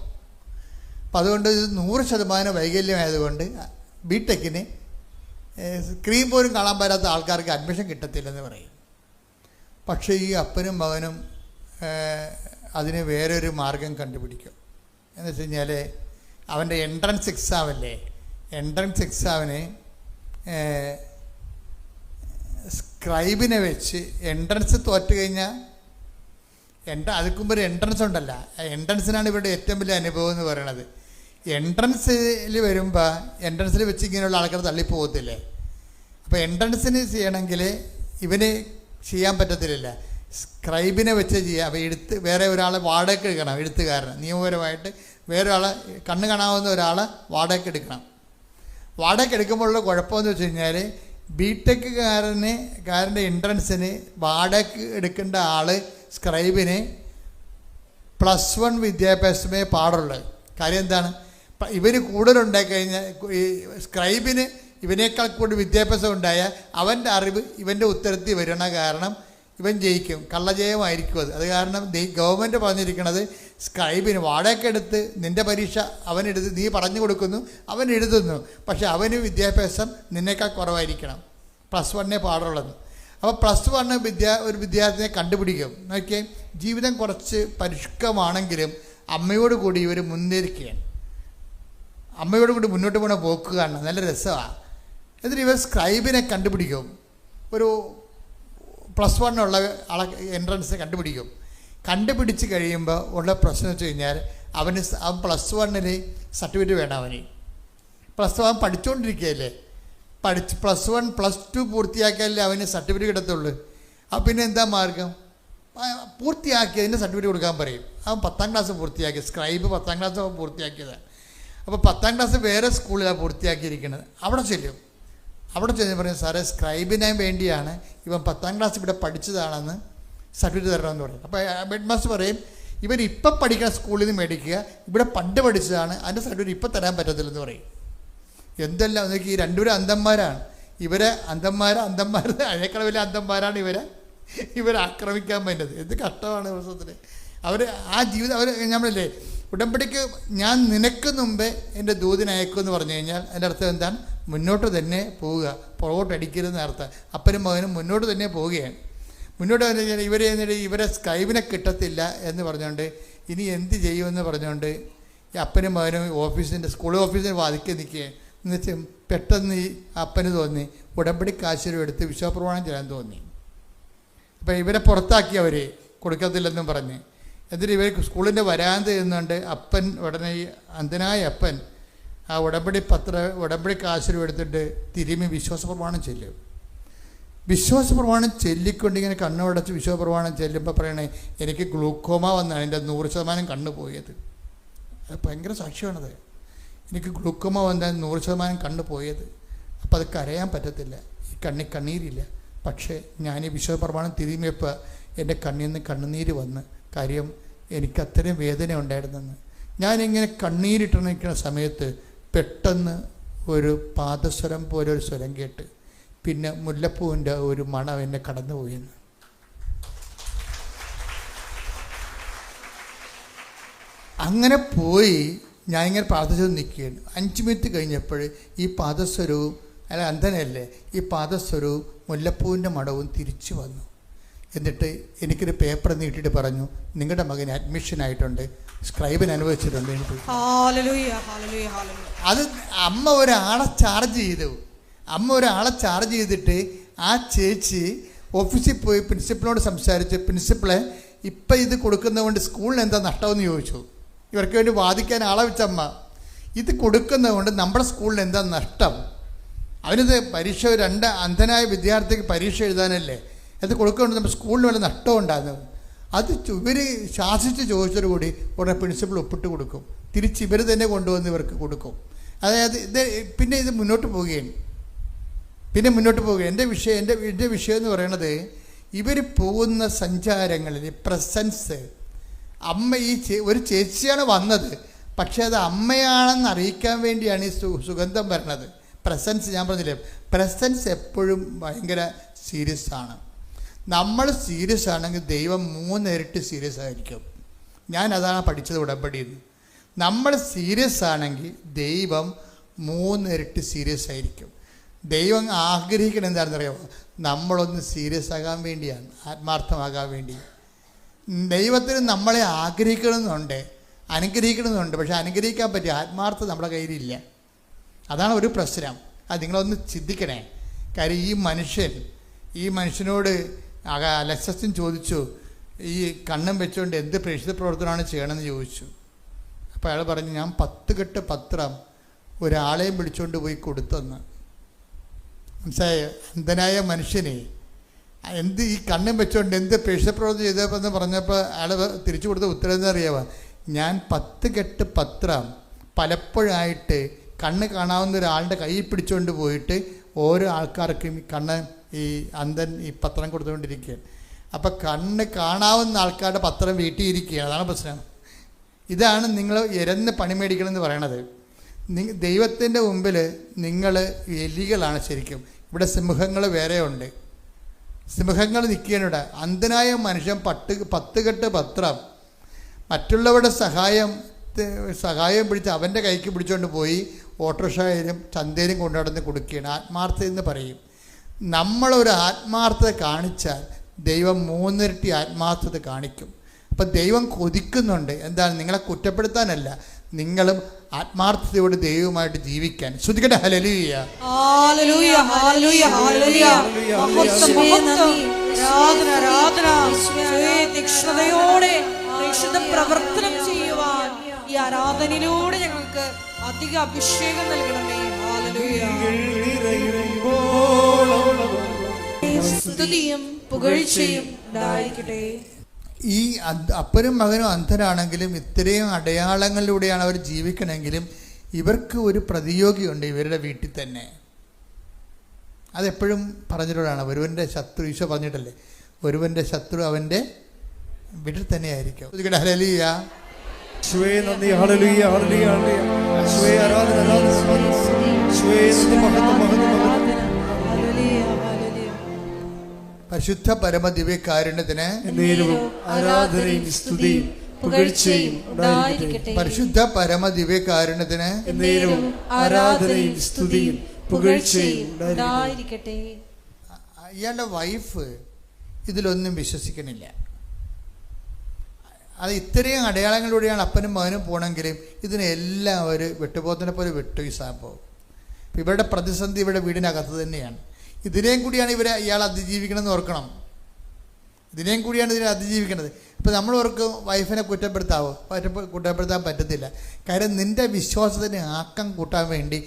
അപ്പം അതുകൊണ്ട് ഇത് 100% വൈകല്യമായതുകൊണ്ട് ബിടെക്കിന് സ്ക്രീൻ പോലും കാണാൻ പറ്റാത്ത ആൾക്കാർക്ക് അഡ്മിഷൻ കിട്ടത്തില്ലെന്ന് പറയും. പക്ഷേ ഈ അപ്പനും മകനും അതിന് വേറൊരു മാർഗം കണ്ടുപിടിക്കും. എന്ന് വെച്ച് കഴിഞ്ഞാൽ അവൻ്റെ എൻട്രൻസ് എക്സാമല്ലേ, എൻട്രൻസ് എക്സാമിന് സ്ക്രൈബിനെ വെച്ച് എൻട്രൻസ് തോറ്റ് കഴിഞ്ഞാൽ അതിന് മുമ്പ് ഒരു എൻട്രൻസ് ഉണ്ടല്ലോ, എൻട്രൻസിനാണ് ഇവരുടെ ഏറ്റവും വലിയ അനുഭവം എന്ന് പറയണത്. എൻട്രൻസിൽ വരുമ്പോൾ എൻട്രൻസിൽ വെച്ച് ഇങ്ങനെയുള്ള ആൾക്കാർ തള്ളിപ്പോകത്തില്ലേ? അപ്പോൾ എൻട്രൻസിന് ചെയ്യണമെങ്കിൽ ഇവന് ചെയ്യാൻ പറ്റത്തില്ല, സ്ക്രൈബിനെ വെച്ച് ചെയ്യാം. അപ്പോൾ വേറെ ഒരാളെ വാടകയ്ക്ക് എടുക്കണം, എഴുത്തുകാരന് നിയമപരമായിട്ട് വേറെ ഒരാളെ കണ്ണ് കാണാവുന്ന ഒരാളെ വാടകയ്ക്ക് എടുക്കണം. വാടകയ്ക്ക് എടുക്കുമ്പോഴുള്ള കുഴപ്പമെന്ന് വെച്ച് കഴിഞ്ഞാൽ ബിടെക്കുകാരൻ്റെ എൻട്രൻസിന് വാടകയ്ക്ക് എടുക്കേണ്ട ആൾ സ്ക്രൈബിന് +1 വിദ്യാഭ്യാസമേ പാടുള്ളൂ. കാര്യം എന്താണ്? ഇവന് കൂടുതലുണ്ടായി കഴിഞ്ഞാൽ ഈ സ്ക്രൈബിന് ഇവനേക്കാൾ കൂടുതൽ വിദ്യാഭ്യാസം ഉണ്ടായാൽ അവൻ്റെ അറിവ് ഇവൻ്റെ ഉത്തരത്തിൽ വരണ കാരണം ഇവൻ ജയിക്കും. കള്ളജയമായിരിക്കും അത് കാരണം ഗവൺമെൻറ് പറഞ്ഞിരിക്കുന്നത് സ്ക്രൈബിന് വാടകയ്ക്ക് എടുത്ത് നിൻ്റെ പരീക്ഷ അവനെടുത്ത് നീ പറഞ്ഞു കൊടുക്കുന്നു, അവൻ എഴുതുന്നു, പക്ഷെ അവന് വിദ്യാഭ്യാസം നിന്നേക്കാൾ കുറവായിരിക്കണം. +1 പാടുള്ളത്. അപ്പോൾ +1 ഒരു വിദ്യാർത്ഥിയെ കണ്ടുപിടിക്കും. നോക്കിയേ, ജീവിതം കുറച്ച് പരിഷ്കമാണെങ്കിലും അമ്മയോട് കൂടി ഇവർ മുന്നേറിക്കുകയാണ്. അമ്മയോട് കൂടി മുന്നോട്ട് പോകണ പോക്കുകയാണ്. നല്ല രസമാണ്. എന്നിട്ട് ഇവർ സ്ക്രൈബിനെ കണ്ടുപിടിക്കും. ഒരു +1 ഉള്ള ആളെ എൻട്രൻസ് കണ്ടുപിടിച്ച് കഴിയുമ്പോൾ ഉള്ള പ്രശ്നം വെച്ച് കഴിഞ്ഞാൽ അവൻ +1 സർട്ടിഫിക്കറ്റ് വേണം. അവന് +1 പഠിച്ചുകൊണ്ടിരിക്കുകയല്ലേ, +1 +2 പൂർത്തിയാക്കിയാലേ അവന് സർട്ടിഫിക്കറ്റ് കിട്ടത്തുള്ളൂ. അപ്പോൾ പിന്നെ എന്താ മാർഗം? പൂർത്തിയാക്കിയതിൻ്റെ സർട്ടിഫിക്കറ്റ് കൊടുക്കാൻ പറയും. അവൻ 10ാം ക്ലാസ് പൂർത്തിയാക്കി, സ്ക്രൈബ് 10ാം ക്ലാസ് പൂർത്തിയാക്കിയതാണ്. അപ്പോൾ 10ാം ക്ലാസ് വേറെ സ്കൂളിലാണ് പൂർത്തിയാക്കിയിരിക്കുന്നത്. അവിടെ ചെന്ന് പറയും, സാറേ സ്ക്രൈബിന് വേണ്ടിയാണ് ഇവൻ 10ാം ക്ലാസ് ഇവിടെ പഠിച്ചതാണെന്ന് സർട്ടിഫിക്കറ്റ് തരണമെന്ന് പറയും. അപ്പോൾ ഹെഡ് മാസ്റ്റർ പറയും, ഇവൻ ഇപ്പം പഠിക്കുന്ന സ്കൂളിൽ നിന്ന് മേടിക്കുക, ഇവിടെ പണ്ട് പഠിച്ചതാണ്, അതിൻ്റെ സർട്ടിഫിക്കറ്റ് ഇപ്പം തരാൻ പറ്റത്തില്ലെന്ന് പറയും. എന്തെല്ലാം നോക്കി, ഈ രണ്ടുപേരും അന്ധന്മാരാണ്. അന്ധന്മാർ അതിനേക്കാൾ വലിയ അന്ധന്മാരാണ് ഇവരെ ആക്രമിക്കാൻ പറ്റുന്നത്. എന്ത് കഷ്ടമാണ് ദിവസത്തിന് ആ ജീവിതം. നമ്മളല്ലേ ഉടമ്പടിക്ക് ഞാൻ നിനക്ക് മുമ്പേ എൻ്റെ ദൂതിനെ അയക്കുമെന്ന് പറഞ്ഞു കഴിഞ്ഞാൽ അതിൻ്റെ അർത്ഥം എന്താണ്? മുന്നോട്ട് തന്നെ പോവുക, പുറകോട്ടടിക്കരുതെന്ന് അർത്ഥം. അപ്പനും മകനും മുന്നോട്ട് തന്നെ പോവുകയാണ്. മുന്നോട്ട് കഴിഞ്ഞാൽ ഇവരെ സ്ക്രൈബിനെ കിട്ടത്തില്ല എന്ന് പറഞ്ഞുകൊണ്ട് ഇനി എന്ത് ചെയ്യുമെന്ന് പറഞ്ഞുകൊണ്ട് ഈ അപ്പനും മകനും സ്കൂൾ ഓഫീസിന് വാദിക്കാൻ നിൽക്കുകയാണ്. എന്നുവെച്ചാൽ പെട്ടെന്ന് ഈ അപ്പന് തോന്നി ഉടമ്പടി കാശുരം എടുത്ത് വിശ്വാസപ്രമാണം ചെയ്യാൻ തോന്നി. അപ്പോൾ ഇവരെ പുറത്താക്കി, അവർ കൊടുക്കത്തില്ലെന്നും പറഞ്ഞ്. എന്നിട്ട് ഇവർ സ്കൂളിൻ്റെ വരാന്ത ചെയ്യുന്നുണ്ട്. അപ്പൻ ഉടനെ ഈ അന്ധനായ അപ്പൻ ആ ഉടമ്പടി കാശുരം എടുത്തിട്ട് തിരുമ്മി വിശ്വാസപ്രമാണം ചെല്ലും. വിശ്വാസപ്രമാണം ചൊല്ലിക്കൊണ്ടിങ്ങനെ കണ്ണുടച്ച് വിശ്വാസപ്രമാണം ചെല്ലുമ്പോൾ പറയണേ, എനിക്ക് ഗ്ലൂക്കോമ വന്നാണ് എൻ്റെ 100% കണ്ണ് പോയത്. അത് ഭയങ്കര സാക്ഷ്യമാണത്. എനിക്ക് ഗ്ലൂക്കോമ വന്നാൽ 100% കണ്ണ് പോയത്. അപ്പോൾ അത് കരയാൻ പറ്റത്തില്ല, ഈ കണ്ണീരില്ല. പക്ഷേ ഞാൻ ഈ വിശ്വാസപ്രമാണം തിരുമ്മിയപ്പോൾ എൻ്റെ കണ്ണിൽ നിന്ന് കണ്ണുനീര് വന്ന്. കാര്യം എനിക്ക് അത്രയും വേദന ഉണ്ടായിരുന്നെന്ന്. ഞാനിങ്ങനെ കണ്ണീരിട്ട് നിൽക്കുന്ന സമയത്ത് പെട്ടെന്ന് ഒരു പാദസ്വരം പോലെ ഒരു സ്വരം കേട്ട്, പിന്നെ മുല്ലപ്പൂവിൻ്റെ ഒരു മണം എന്നെ കടന്നുപോയെന്ന്. അങ്ങനെ പോയി ഞാനിങ്ങനെ പ്രാർത്ഥിച്ചു നിൽക്കുകയാണ്. 5 മിനിറ്റ് കഴിഞ്ഞപ്പോൾ ഈ പാദസ്വരവും അന്ധനല്ലേ, ഈ പാദസ്വരവും മുല്ലപ്പൂവിൻ്റെ മണവും തിരിച്ചു വന്നു. എന്നിട്ട് എനിക്കൊരു പേപ്പർ നീട്ടിയിട്ട് പറഞ്ഞു, നിങ്ങളുടെ മകന് അഡ്മിഷനായിട്ടുണ്ട്, സ്ക്രൈബിന് അനുവദിച്ചിട്ടുണ്ട്. അത് അമ്മ ഒരാളെ ചാർജ് ചെയ്തിട്ട് ആ ചേച്ചി ഓഫീസിൽ പോയി പ്രിൻസിപ്പളിനോട് സംസാരിച്ച്, പ്രിൻസിപ്പളെ ഇപ്പം ഇത് കൊടുക്കുന്നതുകൊണ്ട് സ്കൂളിന് എന്താ നഷ്ടമെന്ന് ചോദിച്ചു. ഇവർക്ക് വേണ്ടി വാദിക്കാൻ ആളെ വെച്ചമ്മ, ഇത് കൊടുക്കുന്നതുകൊണ്ട് നമ്മുടെ സ്കൂളിന് എന്താ നഷ്ടം? അവനിത് പരീക്ഷ 2 അന്ധനായ വിദ്യാർത്ഥിക്ക് പരീക്ഷ എഴുതാനല്ലേ, അത് കൊടുക്കുന്നുണ്ട് നമ്മുടെ സ്കൂളിന് വല്ല നഷ്ടം ഉണ്ടാകുന്നത്. അത് ഇവർ ശാസിച്ച് ചോദിച്ചതോടുകൂടി ഉടനെ പ്രിൻസിപ്പൾ ഒപ്പിട്ട് കൊടുക്കും. തിരിച്ച് ഇവർ തന്നെ കൊണ്ടുവന്ന് ഇവർക്ക് കൊടുക്കും. അതായത് പിന്നെ ഇത് മുന്നോട്ട് പോവുകയാണ്. എൻ്റെ വിഷയം എന്ന് പറയുന്നത്, ഇവർ പോകുന്ന സഞ്ചാരങ്ങളിൽ പ്രസൻസ്, അമ്മ ഒരു ചേച്ചിയാണ് വന്നത്, പക്ഷേ അത് അമ്മയാണെന്ന് അറിയിക്കാൻ വേണ്ടിയാണ് ഈ സുഗന്ധം വരണത്. പ്രസൻസ്, ഞാൻ പറഞ്ഞില്ലേ, പ്രസൻസ് എപ്പോഴും ഭയങ്കര സീരിയസ് ആണ്. നമ്മൾ സീരിയസ് ആണെങ്കിൽ ദൈവം 3 ഇരട്ടി സീരിയസ് ആയിരിക്കും. ഞാൻ അതാണ് പഠിച്ചത് ഉടമ്പടിയിൽ നിന്ന്. നമ്മൾ സീരിയസ് ആണെങ്കിൽ ദൈവം 3 ഇരട്ടി സീരിയസ് ആയിരിക്കും. ദൈവം ആഗ്രഹിക്കണം എന്താണെന്നറിയാമോ? നമ്മളൊന്ന് സീരിയസ് ആകാൻ വേണ്ടിയാണ്, ആത്മാർത്ഥമാകാൻ വേണ്ടി. ദൈവത്തിന് നമ്മളെ അനുഗ്രഹിക്കണമെന്നുണ്ട്, പക്ഷെ അനുഗ്രഹിക്കാൻ പറ്റിയ ആത്മാർത്ഥത നമ്മുടെ കയ്യിലില്ല. അതാണ് ഒരു പ്രശ്നം. അത് നിങ്ങളൊന്ന് ചിന്തിക്കണേ. കാര്യം ഈ മനുഷ്യനോട് അലക്സസ്റ്റിൻ ചോദിച്ചു, ഈ കണ്ണും വെച്ചുകൊണ്ട് എന്ത് പ്രേക്ഷിത പ്രവർത്തനമാണ് ചെയ്യണമെന്ന് ചോദിച്ചു. അപ്പോൾ അയാൾ പറഞ്ഞു, ഞാൻ 10 കെട്ട് പത്രം ഒരാളെയും വിളിച്ചുകൊണ്ട് പോയി കൊടുത്തെന്ന്. മനസ്സിലായ? അന്ധനായ മനുഷ്യനെ ഈ കണ്ണും വെച്ചുകൊണ്ട് എന്ത് പ്രേക്ഷിത പ്രവർത്തനം ചെയ്തതെന്ന് പറഞ്ഞപ്പോൾ അയാൾ തിരിച്ചു കൊടുത്ത ഉത്തരം എന്താ അറിയാമോ? ഞാൻ 10 കെട്ട് പത്രം പലപ്പോഴായിട്ട് കണ്ണ് കാണാവുന്ന ഒരാളുടെ കയ്യിൽ പിടിച്ചുകൊണ്ട് പോയിട്ട് ഓരോ ആൾക്കാർക്കും ഈ അന്ധൻ ഈ പത്രം കൊടുത്തുകൊണ്ടിരിക്കുകയാണ്. അപ്പം കണ്ണ് കാണാവുന്ന ആൾക്കാരുടെ പത്രം വീട്ടിൽ ഇരിക്കുകയാണ്. അതാണ് പ്രശ്നം. ഇതാണ് നിങ്ങൾ ഇരന്ന് പണി മേടിക്കണമെന്ന് പറയണത്. ദൈവത്തിൻ്റെ മുമ്പിൽ നിങ്ങൾ എലികളാണ് ശരിക്കും. ഇവിടെ സിംഹങ്ങൾ വേറെ ഉണ്ട്. സിംഹങ്ങൾ നിൽക്കാനിവിടെ. അന്ധനായ മനുഷ്യൻ 10 കെട്ട് പത്രം മറ്റുള്ളവരുടെ സഹായം പിടിച്ച് അവൻ്റെ കൈക്ക് പിടിച്ചുകൊണ്ട് പോയി ഓട്ടോറിക്ഷയിലും ചന്തയിലും കൊണ്ടുനടന്ന് കൊടുക്കുകയാണ്. ആത്മാർത്ഥത എന്ന് പറയും. നമ്മളൊരു ആത്മാർത്ഥത കാണിച്ചാൽ ദൈവം 3 ഇരട്ടി ആത്മാർത്ഥത കാണിക്കും. അപ്പം ദൈവം കൊതിക്കുന്നുണ്ട്. എന്താണ്? നിങ്ങളെ കുറ്റപ്പെടുത്താനല്ല, നിങ്ങളും ആത്മാർത്ഥതയോട് ദൈവവുമായിട്ട് ജീവിക്കാൻ. ശ്രുതിക്കട്ടെ ഹല്ലേലൂയ. ഹല്ലേലൂയ ഹല്ലേലൂയ ഹല്ലേലൂയ. മഹത്വം മഹത്വം. ആരാധന ആരാധന. തീക്ഷ്ണതയോടെ പ്രേക്ഷിത പ്രവർത്തനം ചെയ്യുവാൻ ഈ ആരാധനയിലൂടെ ഞങ്ങൾക്ക് അധിക അഭിഷേകം നൽകണമേ. ഹല്ലേലൂയ. സ്തുതിയും പുകഴ്ചയും ഉണ്ടായിരിക്കട്ടെ. ഈ അപ്പനും മകനും അന്ധരാണെങ്കിലും ഇത്രയും അടയാളങ്ങളിലൂടെയാണ് അവർ ജീവിക്കണമെങ്കിലും ഇവർക്ക് ഒരു പ്രതിയോഗിയുണ്ട് ഇവരുടെ വീട്ടിൽ തന്നെ. അതെപ്പോഴും പറഞ്ഞിട്ടുള്ളതാണ്. ഒരുവൻ്റെ ശത്രു, ഈശോ പറഞ്ഞിട്ടല്ലേ, ഒരുവൻ്റെ ശത്രു അവൻ്റെ വീട്ടിൽ തന്നെ ആയിരിക്കും. ഹല്ലേലൂയ. യേശുവേ നന്ദി. ഹല്ലേലൂയ ഹല്ലേലൂയ ഹല്ലേലൂയ. യേശുവേ ആരാധന ആരാധന. യേശുവേ നന്ദി. മഹത്വം മഹത്വം മഹത്വം. പരിശുദ്ധ പരമ ദിവ്യകാരുണ്യത്തിന് ആരാധനയും സ്തുതിയും പുകഴ്ചയും ഉണ്ടായിരിക്കട്ടെ. പരിശുദ്ധ പരമ ദിവ്യകാരുണ്യത്തിന് ആരാധനയും സ്തുതിയും പുകഴ്ചയും ഉണ്ടായിരിക്കട്ടെ. ഇയാളുടെ വൈഫ് ഇതിലൊന്നും വിശ്വസിക്കണില്ല. അത് ഇത്രയും അടയാളങ്ങളിലൂടെയാണ് അപ്പനും മകനും പോകണമെങ്കിലും ഇതിനെല്ലാം അവർ വെട്ടുപോത്തിനെ പോലെ വെട്ടു ഈ സംഭവം. ഇവരുടെ പ്രതിസന്ധി ഇവരുടെ വീടിനകത്ത് തന്നെയാണ്. ഇതിനെയും കൂടിയാണ് ഇയാൾ അതിജീവിക്കണമെന്ന് ഓർക്കണം. ഇതിനെയും കൂടിയാണ് ഇതിനെ അതിജീവിക്കേണ്ടത്. ഇപ്പം നമ്മൾ ഓർക്കും വൈഫിനെ കുറ്റപ്പെടുത്താൻ പറ്റത്തില്ല. കാര്യം നിൻ്റെ വിശ്വാസത്തിന് ആക്കം കൂട്ടാൻ വേണ്ടി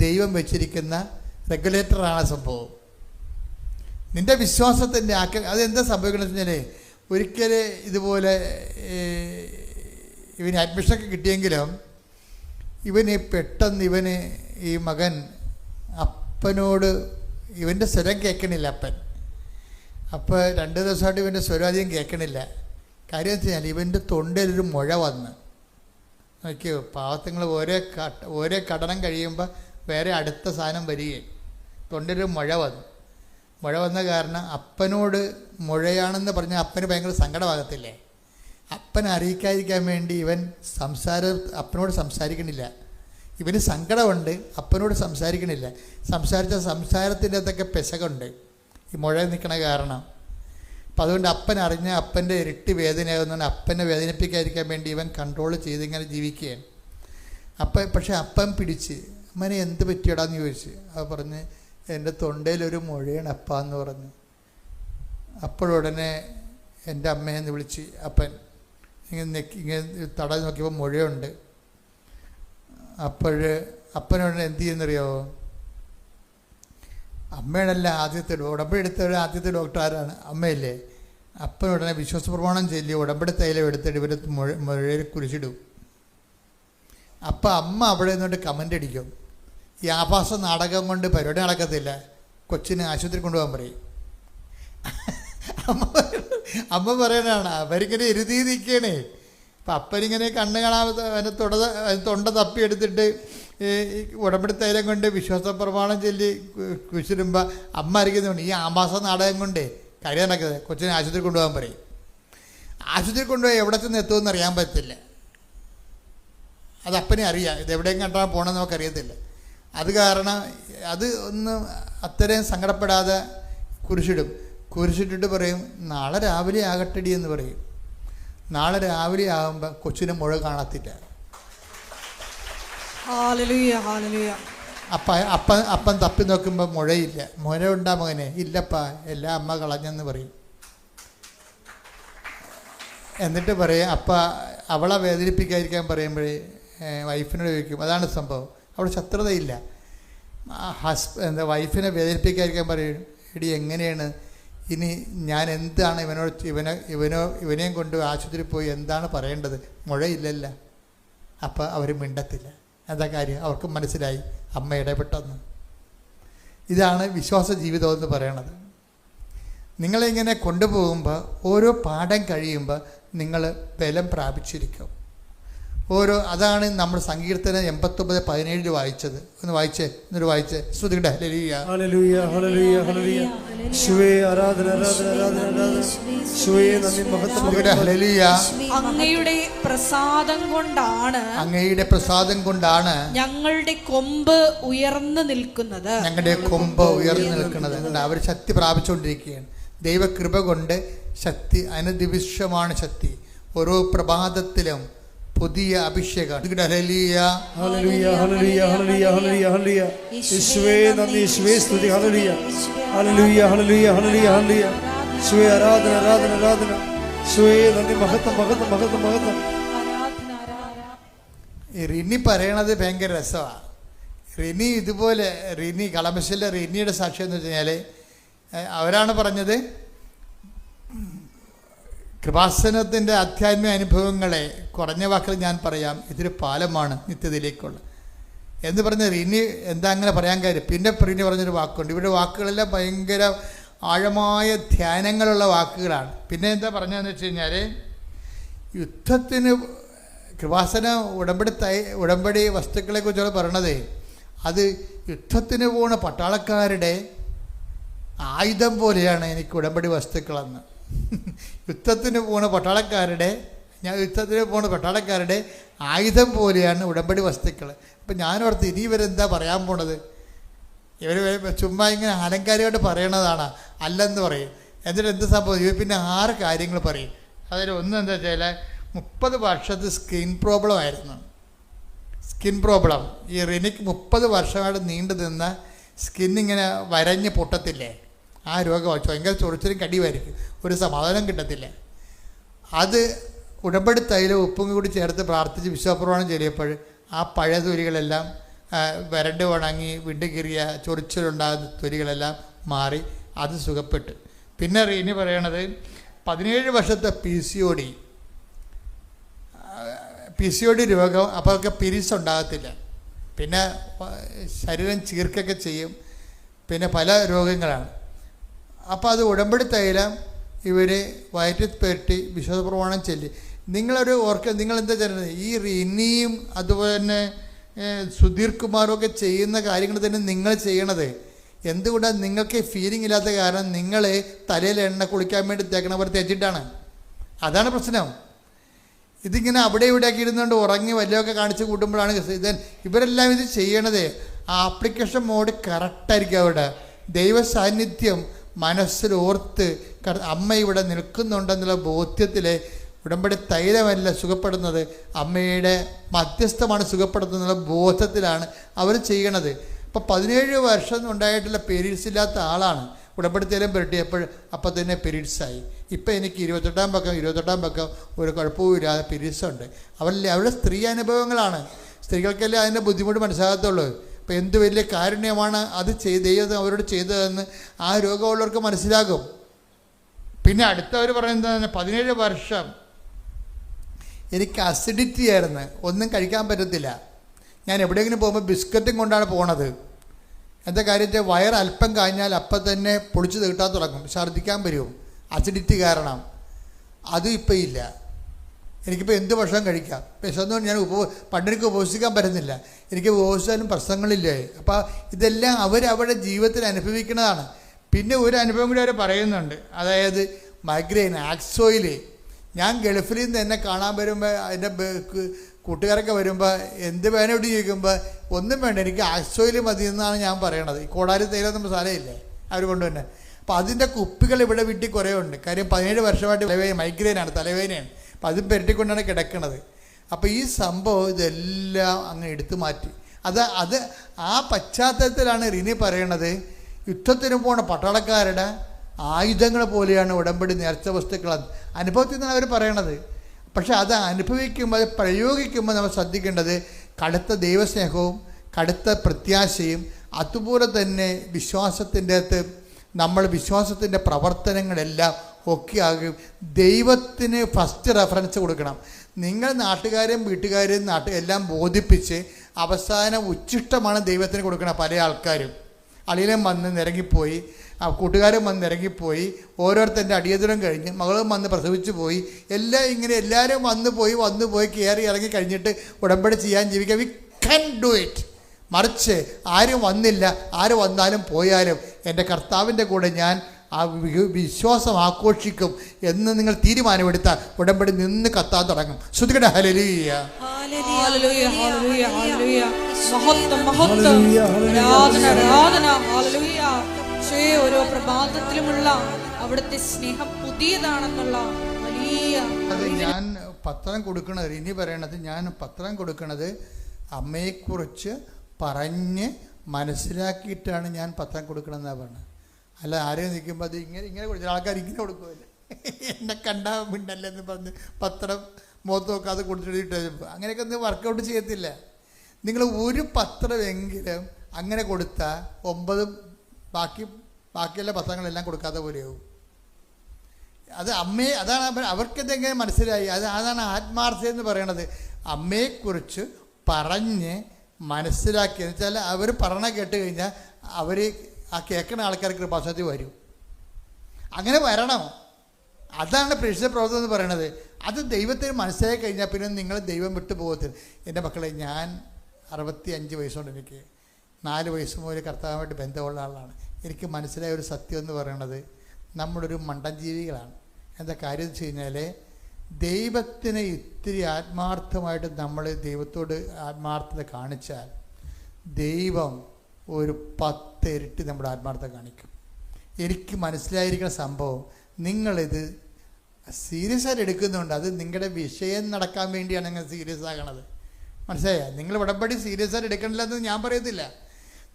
ദൈവം വെച്ചിരിക്കുന്ന റെഗുലേറ്ററാണ് സംഭവം. നിൻ്റെ വിശ്വാസത്തിൻ്റെ ആക്കം അതെന്താ സംഭവിക്കണമെന്ന് വെച്ചാൽ, ഒരിക്കൽ ഇതുപോലെ ഇവന് അഡ്മിഷനൊക്കെ കിട്ടിയെങ്കിലും പെട്ടെന്ന് ഈ മകൻ അപ്പനോട് ഇവൻ്റെ സ്വരം കേൾക്കണില്ല. അപ്പൻ അപ്പോൾ 2 ദിവസമായിട്ട് ഇവൻ്റെ സ്വരം അധികം കേൾക്കണില്ല. കാര്യം എന്ന് വെച്ചാൽ ഇവൻ്റെ തൊണ്ടയിലൊരു മുഴ വന്ന് നോക്കിയോ. പാവത്തങ്ങൾ ഓരോ കടനം കഴിയുമ്പോൾ വേറെ അടുത്ത സാധനം വരികയും തൊണ്ടയിലൊരു മുഴ വന്ന കാരണം അപ്പനോട് മുഴയാണെന്ന് പറഞ്ഞാൽ അപ്പന് ഭയങ്കര സങ്കടമാകത്തില്ലേ. അപ്പനെ അറിയിക്കാതിരിക്കാൻ വേണ്ടി ഇവൻ അപ്പനോട് സംസാരിക്കണില്ല. ഇവന് സങ്കടമുണ്ട്, അപ്പനോട് സംസാരിക്കണില്ല. സംസാരിച്ച സംസാരത്തിൻ്റെ അകത്തൊക്കെ പെശകുണ്ട് ഈ മുഴ നിൽക്കണ കാരണം. അപ്പം അതുകൊണ്ട് അപ്പൻ അറിഞ്ഞ അപ്പൻ്റെ ഇരട്ടി വേദനയാകുന്നതുകൊണ്ട് അപ്പനെ വേദനിപ്പിക്കാതിരിക്കാൻ വേണ്ടി ഇവൻ കൺട്രോൾ ചെയ്തിങ്ങനെ ജീവിക്കുകയാണ്. പക്ഷെ അപ്പൻ പിടിച്ച് അമ്മനെ എന്ത് പറ്റിയടാന്ന് ചോദിച്ചു. അത് പറഞ്ഞ് എൻ്റെ തൊണ്ടയിലൊരു മുഴയാണ് അപ്പാന്ന് പറഞ്ഞു. അപ്പോഴുടനെ എൻ്റെ അമ്മയെന്ന് വിളിച്ച് അപ്പൻ ഇങ്ങനെ തടഞ്ഞ് നോക്കിയപ്പോൾ മുഴയുണ്ട്. അപ്പനുടനെ എന്ത് ചെയ്യുന്നറിയാമോ? അമ്മയാണല്ല ഉടമ്പടി ആദ്യത്തെ ഡോക്ടർ ആരാണ്? അമ്മയല്ലേ. അപ്പനുടനെ വിശ്വാസ പ്രമാണം ചൊല്ലി ഉടമ്പടി തൈലം എടുത്തിട്ട് ഇവരെ മുഴയിൽ കുരിശിടും. അപ്പം അമ്മ അവിടെ നിന്നുകൊണ്ട് കമൻ്റ് അടിക്കും, ഈ ആഭാസ നാടകം കൊണ്ട് പരിപാടി നടക്കത്തില്ല, കൊച്ചിനെ ആശുപത്രി കൊണ്ടുപോകാൻ പറയും. അമ്മ പറയണതാണ്. അവരിങ്ങനെ എരുതി നിൽക്കണേ. അപ്പം അപ്പനിങ്ങനെ കണ്ണ് കാണാതെ തൊണ്ട തപ്പിയെടുത്തിട്ട് ഉടമ്പടി തൈലം കൊണ്ട് വിശ്വാസ പ്രമാണം ചൊല്ലി കുരിശിടുമ്പോൾ അമ്മ അറിയിക്കുന്നുണ്ട് ഈ ആഭാസ നാടകം കൊണ്ടേ കാര്യം നടക്കുന്നത്, കൊച്ചിനെ ആശുപത്രി കൊണ്ടുപോകാൻ പറയും. ആശുപത്രി കൊണ്ടുപോയി എവിടെ ചെന്ന് എത്തുമെന്ന് അറിയാൻ പറ്റില്ല. അത് അപ്പനെ അറിയാം, ഇതെവിടെയും കണ്ടാൽ പോകണമെന്ന് നമുക്കറിയത്തില്ല. അത് കാരണം അത് ഒന്ന് അത്രയും സങ്കടപ്പെടാതെ കുരിശിട്ടിട്ട് പറയും നാളെ രാവിലെ ആകട്ടടി എന്ന് പറയും. നാളെ രാവിലെ ആകുമ്പോൾ കൊച്ചിന് മുഴ കാണത്തില്ല. അപ്പൻ തപ്പി നോക്കുമ്പോൾ മുഴയില്ല. മുഴ ഉണ്ടാ മകനെ? ഇല്ലപ്പാ, എല്ലാം അമ്മ കളഞ്ഞെന്ന് പറയും. എന്നിട്ട് പറയും അവളെ വേദനിപ്പിക്കാതിരിക്കാൻ പറയുമ്പോഴേ വൈഫിനോട് ചോദിക്കും. അതാണ് സംഭവം. അവിടെ ശത്രുതയില്ല. വൈഫിനെ വേദനിപ്പിക്കാതിരിക്കാൻ പറയും, എടി എങ്ങനെയാണ് ഇനി ഞാൻ എന്താണ് ഇവനെയും കൊണ്ട് ആശുപത്രിയിൽ പോയി എന്താണ് പറയേണ്ടത്? മുഴയില്ലല്ല. അപ്പം അവർ മിണ്ടത്തില്ല. എന്താ കാര്യം? അവർക്ക് മനസ്സിലായി അമ്മ ഇടപെട്ടെന്ന്. ഇതാണ് വിശ്വാസ ജീവിതം എന്ന് പറയണത്. നിങ്ങളിങ്ങനെ കൊണ്ടുപോകുമ്പോൾ ഓരോ പാഠം കഴിയുമ്പോൾ നിങ്ങൾ ബലം പ്രാപിച്ചിരിക്കും. അതാണ് നമ്മൾ സങ്കീർത്തനം 89:17 വായിച്ചത്. ഒന്ന് വായിച്ചേ, എന്നിട്ട് വായിച്ചേ. ശ്രുതികട്ടെ. ഹല്ലേലൂയ ഹല്ലേലൂയ ഹല്ലേലൂയ ഹല്ലേലൂയ. യേശുവേ ആരാധന ആരാധന ആരാധന ആരാധന. യേശുവേ നന്ദി മഹത്വം. ഹല്ലേലൂയ. അങ്ങയുടെ പ്രസാദം കൊണ്ടാണ് ഞങ്ങളുടെ കൊമ്പ് ഉയർന്നു നിൽക്കുന്നത്. അവർ ശക്തി പ്രാപിച്ചുകൊണ്ടിരിക്കുകയാണ്. ദൈവകൃപ കൊണ്ട് ശക്തി, അനുദിവിശ്വമാണ് ശക്തി. ഓരോ പ്രഭാതത്തിലും പുതിയ അഭിഷേകം. ഹല്ലേലൂയ ഹല്ലേലൂയ ഹല്ലേലൂയ ഹല്ലേലൂയ ഹല്ലേലൂയ ഹല്ലേലൂയ. യേശുവേ നന്ദി, യേശുവേ സ്തുതി. ഹല്ലേലൂയ ഹല്ലേലൂയ ഹല്ലേലൂയ ഹല്ലേലൂയ ഹല്ലേലൂയ. യേശുവേ ആരാധന ആരാധന ആരാധന. യേശുവേ നന്ദി മഹത്വം മഹത്വം മഹത്വം മഹത്വം. ഈ റിനി പറയണത് ഭയങ്കര രസമാണ്. റിനി ഇതുപോലെ, റിനി കളമശ്ശേരിയിലെ റിനിയുടെ സാക്ഷ്യം എന്ന് വെച്ച് കഴിഞ്ഞാൽ അവരാണ് പറഞ്ഞത്, കൃപാസനത്തിൻ്റെ ആധ്യാത്മിക അനുഭവങ്ങളെ കുറഞ്ഞ വാക്കിൽ ഞാൻ പറയാം, ഇതൊരു പാലമാണ് നിത്യതയിലേക്കുള്ള എന്ന് പറഞ്ഞ റിനി എന്താ അങ്ങനെ പറയാൻ കാര്യം. പിന്നെ റിനി പറഞ്ഞൊരു വാക്കുണ്ട്. ഇവിടെ വാക്കുകളെല്ലാം ഭയങ്കര ആഴമായ ധ്യാനങ്ങളുള്ള വാക്കുകളാണ്. പിന്നെ എന്താ പറഞ്ഞതെന്ന് വെച്ച് കഴിഞ്ഞാൽ, യുദ്ധത്തിന് കൃപാസന ഉടമ്പടി വസ്തുക്കളെ കുറിച്ചാണ് പറയണത്. അത് യുദ്ധത്തിന് പോണ പട്ടാളക്കാരുടെ ആയുധം പോലെയാണ് എനിക്ക് ഉടമ്പടി വസ്തുക്കളെന്ന്. യുദ്ധത്തിന് പോണ പട്ടാളക്കാരുടെ ആയുധം പോലെയാണ് ഉടമ്പടി വസ്തുക്കൾ. അപ്പം ഞാനോർത്ത് ഇനി ഇവരെന്താ പറയാൻ പോണത്, ഇവർ ചുമ്മാ ഇങ്ങനെ അലങ്കാരികമായിട്ട് പറയണതാണ്, അല്ലെന്ന് പറയും. എന്നിട്ട് എന്ത് സംഭവം, ഇവർ പിന്നെ 6 കാര്യങ്ങൾ പറയും. അതിൽ ഒന്ന് എന്താ വെച്ചാൽ 30 വർഷത്തെ സ്കിൻ പ്രോബ്ലം ആയിരുന്നു. സ്കിൻ പ്രോബ്ലം ഈ റിനിക്ക് 30 വർഷമായിട്ട് നീണ്ടു നിന്ന സ്കിന്നിങ്ങനെ വരഞ്ഞ് പൊട്ടത്തില്ലേ, ആ രോഗം ഭയങ്കര ചൊറിച്ചിലും കടിയുമായിരിക്കും, ഒരു സമാധാനം കിട്ടത്തില്ല. അത് ഉടമ്പടി തൈലം ഉപ്പും കൂടി ചേർത്ത് പ്രാർത്ഥിച്ച് വിശ്വാസപ്രമാണം ചൊല്ലിയപ്പോൾ ആ പഴയ തൊലികളെല്ലാം വരണ്ട് ഉണങ്ങി വിണ്ടുകീറിയ ചൊറിച്ചിലുണ്ടാകുന്ന തൊലികളെല്ലാം മാറി, അത് സുഖപ്പെട്ടു. പിന്നെ ഇനി പറയണത് 17 വർഷത്തെ PCOD രോഗം. അപ്പോൾ ഒക്കെ പിരീഡ്സ് ഉണ്ടാകത്തില്ല, പിന്നെ ശരീരം ചീർക്കൊക്കെ ചെയ്യും, പിന്നെ പല രോഗങ്ങളാണ്. അപ്പോൾ അത് ഉടമ്പടി തൈലം ഇവർ വയറ്റിൽ പെരട്ടി വിശ്വാസപ്രമാണം ചൊല്ലി. നിങ്ങളൊരു നിങ്ങളെന്താ ചെയ്യുന്നത്, ഈ റിനിയും അതുപോലെ തന്നെ സുധീർ കുമാറും ഒക്കെ ചെയ്യുന്ന കാര്യങ്ങൾ തന്നെ നിങ്ങൾ ചെയ്യണത്. എന്തുകൊണ്ടാണ് നിങ്ങൾക്ക് ഫീലിംഗ് ഇല്ലാത്ത കാരണം, നിങ്ങൾ തലയിൽ എണ്ണ കുളിക്കാൻ വേണ്ടി തേക്കണവർ തേച്ചിട്ടാണ്. അതാണ് പ്രശ്നം. ഇതിങ്ങനെ അവിടെ ഇവിടെ ആക്കി ഇരുന്നുകൊണ്ട് ഉറങ്ങി വല്ലതൊക്കെ കാണിച്ച് കൂട്ടുമ്പോഴാണ് ഇവരെല്ലാം ഇത് ചെയ്യണത്. ആ ആപ്ലിക്കേഷൻ മോഡ് കറക്റ്റായിരിക്കും. അവിടെ ദൈവ സാന്നിധ്യം മനസ്സിലോർത്ത് അമ്മ ഇവിടെ നിൽക്കുന്നുണ്ടെന്നുള്ള ബോധ്യത്തിൽ ഉടമ്പടി തൈലമല്ല സുഖപ്പെടുന്നത്, അമ്മയുടെ മധ്യസ്ഥമാണ് സുഖപ്പെടുത്തുന്നുള്ള ബോധത്തിലാണ് അവർ ചെയ്യണത്. അപ്പോൾ 17 വർഷം ഉണ്ടായിട്ടുള്ള പീരീഡ്സ് ഇല്ലാത്ത ആളാണ് ഉടമ്പടി തൈലം പുരട്ടിയപ്പോൾ അപ്പം തന്നെ പീരീഡ്സായി. ഇപ്പം എനിക്ക് 28-ാം പക്കം ഒരു കുഴപ്പവുമില്ലാതെ പീരീഡ്സ് ഉണ്ട്. അവരുടെ സ്ത്രീ അനുഭവങ്ങളാണ്. സ്ത്രീകൾക്കല്ലേ അതിൻ്റെ ബുദ്ധിമുട്ട് മനസ്സിലാകത്തുള്ളൂ. അപ്പോൾ എന്ത് വലിയ കാരുണ്യമാണ് അത് ദൈവം അവരോട് ചെയ്തതെന്ന് ആ രോഗമുള്ളവർക്ക് മനസ്സിലാകും. പിന്നെ അടുത്തവർ പറയുന്നത് 17 വർഷം എനിക്ക് അസിഡിറ്റി ആയിരുന്നു, ഒന്നും കഴിക്കാൻ പറ്റത്തില്ല. ഞാൻ എവിടെയെങ്കിലും പോകുമ്പോൾ ബിസ്ക്കറ്റും കൊണ്ടാണ് പോണത്. എന്താ കാര്യത്തെ വയർ അല്പം കഴിഞ്ഞാൽ അപ്പം തന്നെ പൊളിച്ച് തീട്ടാൻ തുടങ്ങും, ഛർദ്ദിക്കാൻ വരും, അസിഡിറ്റി കാരണം. അതും ഇപ്പം ഇല്ല. എനിക്കിപ്പോൾ എന്ത് ഭക്ഷണം കഴിക്കാം. വിശന്നുകൊണ്ട് ഞാൻ പണ്ടെനിക്ക് ഉപവസിക്കാൻ പറ്റുന്നില്ല, എനിക്ക് ഉപവസിച്ചാലും പ്രശ്നങ്ങളില്ലേ. അപ്പോൾ ഇതെല്ലാം അവരവരുടെ ജീവിതത്തിൽ അനുഭവിക്കുന്നതാണ്. പിന്നെ ഒരു അനുഭവം കൂടി അവർ പറയുന്നുണ്ട്, അതായത് മൈഗ്രെയിൻ, ആക്സോയിൽ. ഞാൻ ഗൾഫിൽ നിന്ന് എന്നെ കാണാൻ വരുമ്പോൾ അതിൻ്റെ കൂട്ടുകാരൊക്കെ വരുമ്പോൾ എന്ത് വേനോട് ചോദിക്കുമ്പോൾ ഒന്നും വേണ്ട, എനിക്ക് ആക്സോയിൽ മതി എന്നാണ് ഞാൻ പറയണത്. ഈ കോടാലി തൈലം നമ്മൾ സാധനമില്ലേ അവർ കൊണ്ടുതന്നെ. അപ്പോൾ അതിൻ്റെ കുപ്പികൾ ഇവിടെ വീട്ടിൽ കുറേ ഉണ്ട്. കാര്യം 17 വർഷമായിട്ട് മൈഗ്രെയിനാണ്, തലവേദനയാണ്. അപ്പം അതും പെരട്ടിക്കൊണ്ടാണ് കിടക്കുന്നത്. അപ്പോൾ ഈ സംഭവം ഇതെല്ലാം അങ്ങ് എടുത്തു മാറ്റി. അത് ആ പശ്ചാത്തലത്തിലാണ് റിനി പറയണത്, യുദ്ധത്തിന് പോണ പട്ടാളക്കാരുടെ ആയുധങ്ങൾ പോലെയാണ് ഉടമ്പടി നേർച്ച വസ്തുക്കൾ. അനുഭവത്തിൽ നിന്നാണ് അവർ പറയണത്. പക്ഷെ അത് അനുഭവിക്കുമ്പോൾ, അത് പ്രയോഗിക്കുമ്പോൾ നമ്മൾ ശ്രദ്ധിക്കേണ്ടത് കടുത്ത ദൈവസ്നേഹവും കടുത്ത പ്രത്യാശയും അതുപോലെ തന്നെ വിശ്വാസത്തിൻ്റെ അകത്ത് നമ്മൾ വിശ്വാസത്തിൻ്റെ പ്രവർത്തനങ്ങളെല്ലാം ഒക്കെ ആകും. ദൈവത്തിന് ഫസ്റ്റ് റെഫറൻസ് കൊടുക്കണം. നിങ്ങൾ നാട്ടുകാരെയും വീട്ടുകാരെയും എല്ലാം ബോധിപ്പിച്ച് അവസാനം ഉച്ഛിഷ്ടമാണ് ദൈവത്തിന് കൊടുക്കണം പല ആൾക്കാരും. അളിയനും വന്ന് നിരങ്ങിപ്പോയി, ആ കൂട്ടുകാരും വന്ന് ഇറങ്ങിപ്പോയി, ഓരോരുത്തരുടെ അടിയന്തരം കഴിഞ്ഞ് മകളും വന്ന് പ്രസവിച്ചു പോയി, എല്ലാം ഇങ്ങനെ എല്ലാവരും വന്നു പോയി കയറി ഇറങ്ങി കഴിഞ്ഞിട്ട് ഉടമ്പടി ചെയ്യാൻ ജീവിക്കുക. We can do it. മറിച്ച് ആരും വന്നില്ല, ആര് വന്നാലും പോയാലും എൻ്റെ കർത്താവിൻ്റെ കൂടെ ഞാൻ ആ വിശ്വാസം ആഘോഷിക്കും എന്ന് നിങ്ങൾ തീരുമാനമെടുത്താൽ ഉടമ്പടി നിന്ന് കത്താൻ തുടങ്ങും. ശ്രുതികട ഹല്ലേലൂയ. ഹല്ലേലൂയ, ഹല്ലേലൂയ, ഹല്ലേലൂയ. മഹത്വം, മഹത്വം, ആരാധന, ആരാധന. ഹല്ലേലൂയ. യേശുവേ, ഓരോ പ്രഭാതത്തിലുമുള്ള അവിടുത്തെ സ്നേഹം പുതിയതാണെന്നുള്ള വലിയ അത് ഞാൻ പത്രം കൊടുക്കണത്, ഇനി പറയണത് ഞാൻ പത്രം കൊടുക്കണത് അമ്മയെക്കുറിച്ച് പറഞ്ഞ് മനസ്സിലാക്കിയിട്ടാണ് ഞാൻ പത്രം കൊടുക്കണമെന്നാണ് പറഞ്ഞത്. അല്ല ആരെയും നിൽക്കുമ്പോൾ അത് ഇങ്ങനെ കൊടുത്ത ആൾക്കാർ ഇങ്ങനെ കൊടുക്കുമല്ലേ, എന്നെ കണ്ടാൽ മിണ്ടല്ലെന്ന് പറഞ്ഞ് പത്രം മുഖത്ത് നോക്കാതെ കൊടുത്തിട്ട് അങ്ങനെയൊക്കെ ഒന്നും വർക്കൗട്ട് ചെയ്യത്തില്ല. നിങ്ങൾ ഒരു പത്രമെങ്കിലും അങ്ങനെ കൊടുത്താൽ 9 ബാക്കിയുള്ള പത്രങ്ങളെല്ലാം കൊടുക്കാത്ത പോലെയാവും. അത് അതാണ് അവർക്കെന്തെങ്കിലും മനസ്സിലായി. അതാണ് ആത്മാർത്ഥത എന്ന് പറയണത്. അമ്മയെക്കുറിച്ച് പറഞ്ഞ് മനസ്സിലാക്കി എന്ന് വെച്ചാൽ അവർ പറഞ്ഞ കേട്ട് കഴിഞ്ഞാൽ അവർ ആ കേൾക്കുന്ന ആൾക്കാർക്ക് കൃപാസനത്തിൽ വരും. അങ്ങനെ വരണം. അതാണ് പ്രേക്ഷിത പ്രവർത്തനം എന്ന് പറയണത്. അത് ദൈവത്തിന് മനസ്സിലാക്കി കഴിഞ്ഞാൽ പിന്നെ നിങ്ങൾ ദൈവം വിട്ടു പോകത്തില്ല. എൻ്റെ മക്കളെ, ഞാൻ 65 വയസ്സുകൊണ്ട് എനിക്ക് 4 വയസ്സ് മുതൽ കർത്താവുമായിട്ട് ബന്ധമുള്ള ആളാണ്. എനിക്ക് മനസ്സിലായ ഒരു സത്യം എന്ന് പറയണത് നമ്മളൊരു മണ്ടൻ ജീവികളാണ്. എന്താ കാര്യം എന്ന് വെച്ച് കഴിഞ്ഞാൽ ദൈവത്തിന് ഇത്തിരി ആത്മാർത്ഥമായിട്ട് നമ്മൾ ദൈവത്തോട് ആത്മാർത്ഥത കാണിച്ചാൽ ദൈവം ഒരു 10 ഇരട്ടി നമ്മുടെ ആത്മാർത്ഥത കാണിക്കും. എനിക്ക് മനസ്സിലായിരിക്കുന്ന സംഭവം, നിങ്ങളിത് സീരിയസ് ആയിട്ട് എടുക്കുന്നുണ്ട്. അത് നിങ്ങളുടെ വിഷയം നടക്കാൻ വേണ്ടിയാണ് നിങ്ങൾ സീരിയസ് ആകണത്. മനസ്സിലായോ? നിങ്ങൾ ഉടമ്പടി സീരിയസ് ആയിട്ട് എടുക്കണില്ലെന്ന് ഞാൻ പറയത്തില്ല.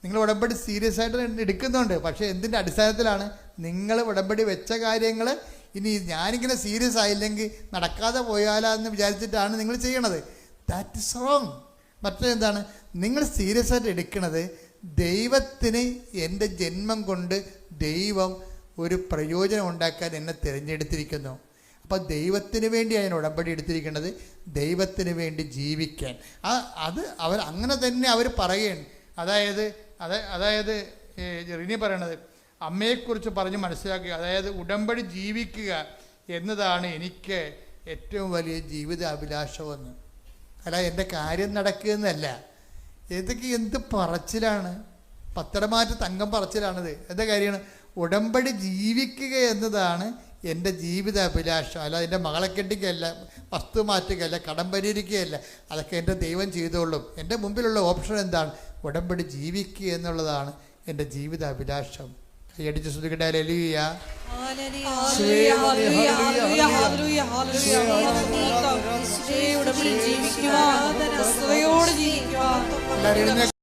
നിങ്ങൾ ഉടമ്പടി സീരിയസ് ആയിട്ട് എടുക്കുന്നുണ്ട്. പക്ഷേ എന്തിൻ്റെ അടിസ്ഥാനത്തിലാണ്? നിങ്ങൾ ഉടമ്പടി വെച്ച കാര്യങ്ങൾ ഇനി ഞാനിങ്ങനെ സീരിയസ് ആയില്ലെങ്കിൽ നടക്കാതെ പോയാലോ എന്ന് വിചാരിച്ചിട്ടാണ് നിങ്ങൾ ചെയ്യണത്. That is wrong. മറ്റേന്താണ്? നിങ്ങൾ സീരിയസ് ആയിട്ട് എടുക്കണത് ദൈവത്തിന് എൻ്റെ ജന്മം കൊണ്ട് ദൈവം ഒരു പ്രയോജനം ഉണ്ടാക്കാൻ എന്നെ തിരഞ്ഞെടുത്തിരിക്കുന്നു. അപ്പോൾ ദൈവത്തിന് വേണ്ടിയാണ് ഞാൻ ഉടമ്പടി എടുത്തിരിക്കുന്നത്, ദൈവത്തിന് വേണ്ടി ജീവിക്കാൻ. അത് അവർ അങ്ങനെ തന്നെ അവർ പറയുകയാണ്. അതായത് റിനി പറയണത് അമ്മയെക്കുറിച്ച് പറഞ്ഞ് മനസ്സിലാക്കുക, അതായത് ഉടമ്പടി ജീവിക്കുക എന്നതാണ് എനിക്ക് ഏറ്റവും വലിയ ജീവിത അഭിലാഷമെന്ന്. അല്ല എൻ്റെ കാര്യം നടക്കുന്നതല്ല. ഇതൊക്കെ എന്ത് പറച്ചിലാണ്, പത്തരമാറ്റ് തങ്കം പറച്ചിലാണിത്. എന്താ കാര്യമാണ്? ഉടമ്പടി ജീവിക്കുക എന്നതാണ് എൻ്റെ ജീവിത അഭിലാഷം. അല്ല എൻ്റെ മകളെ കെട്ടിക്കുകയല്ല, വസ്തു മാറ്റുകയല്ല, കടം പരിഹരിക്കുകയല്ല. അതൊക്കെ എൻ്റെ ദൈവം ചെയ്തോളും. എൻ്റെ മുമ്പിലുള്ള ഓപ്ഷൻ എന്താണ്? ഉടമ്പടി ജീവിക്കുക എന്നുള്ളതാണ് എൻ്റെ ജീവിത അഭിലാഷം. കൈയടിച്ച് ശ്രുതിക്കട്ടെ. ഹല്ലേലൂയ. ജീവിക്കുക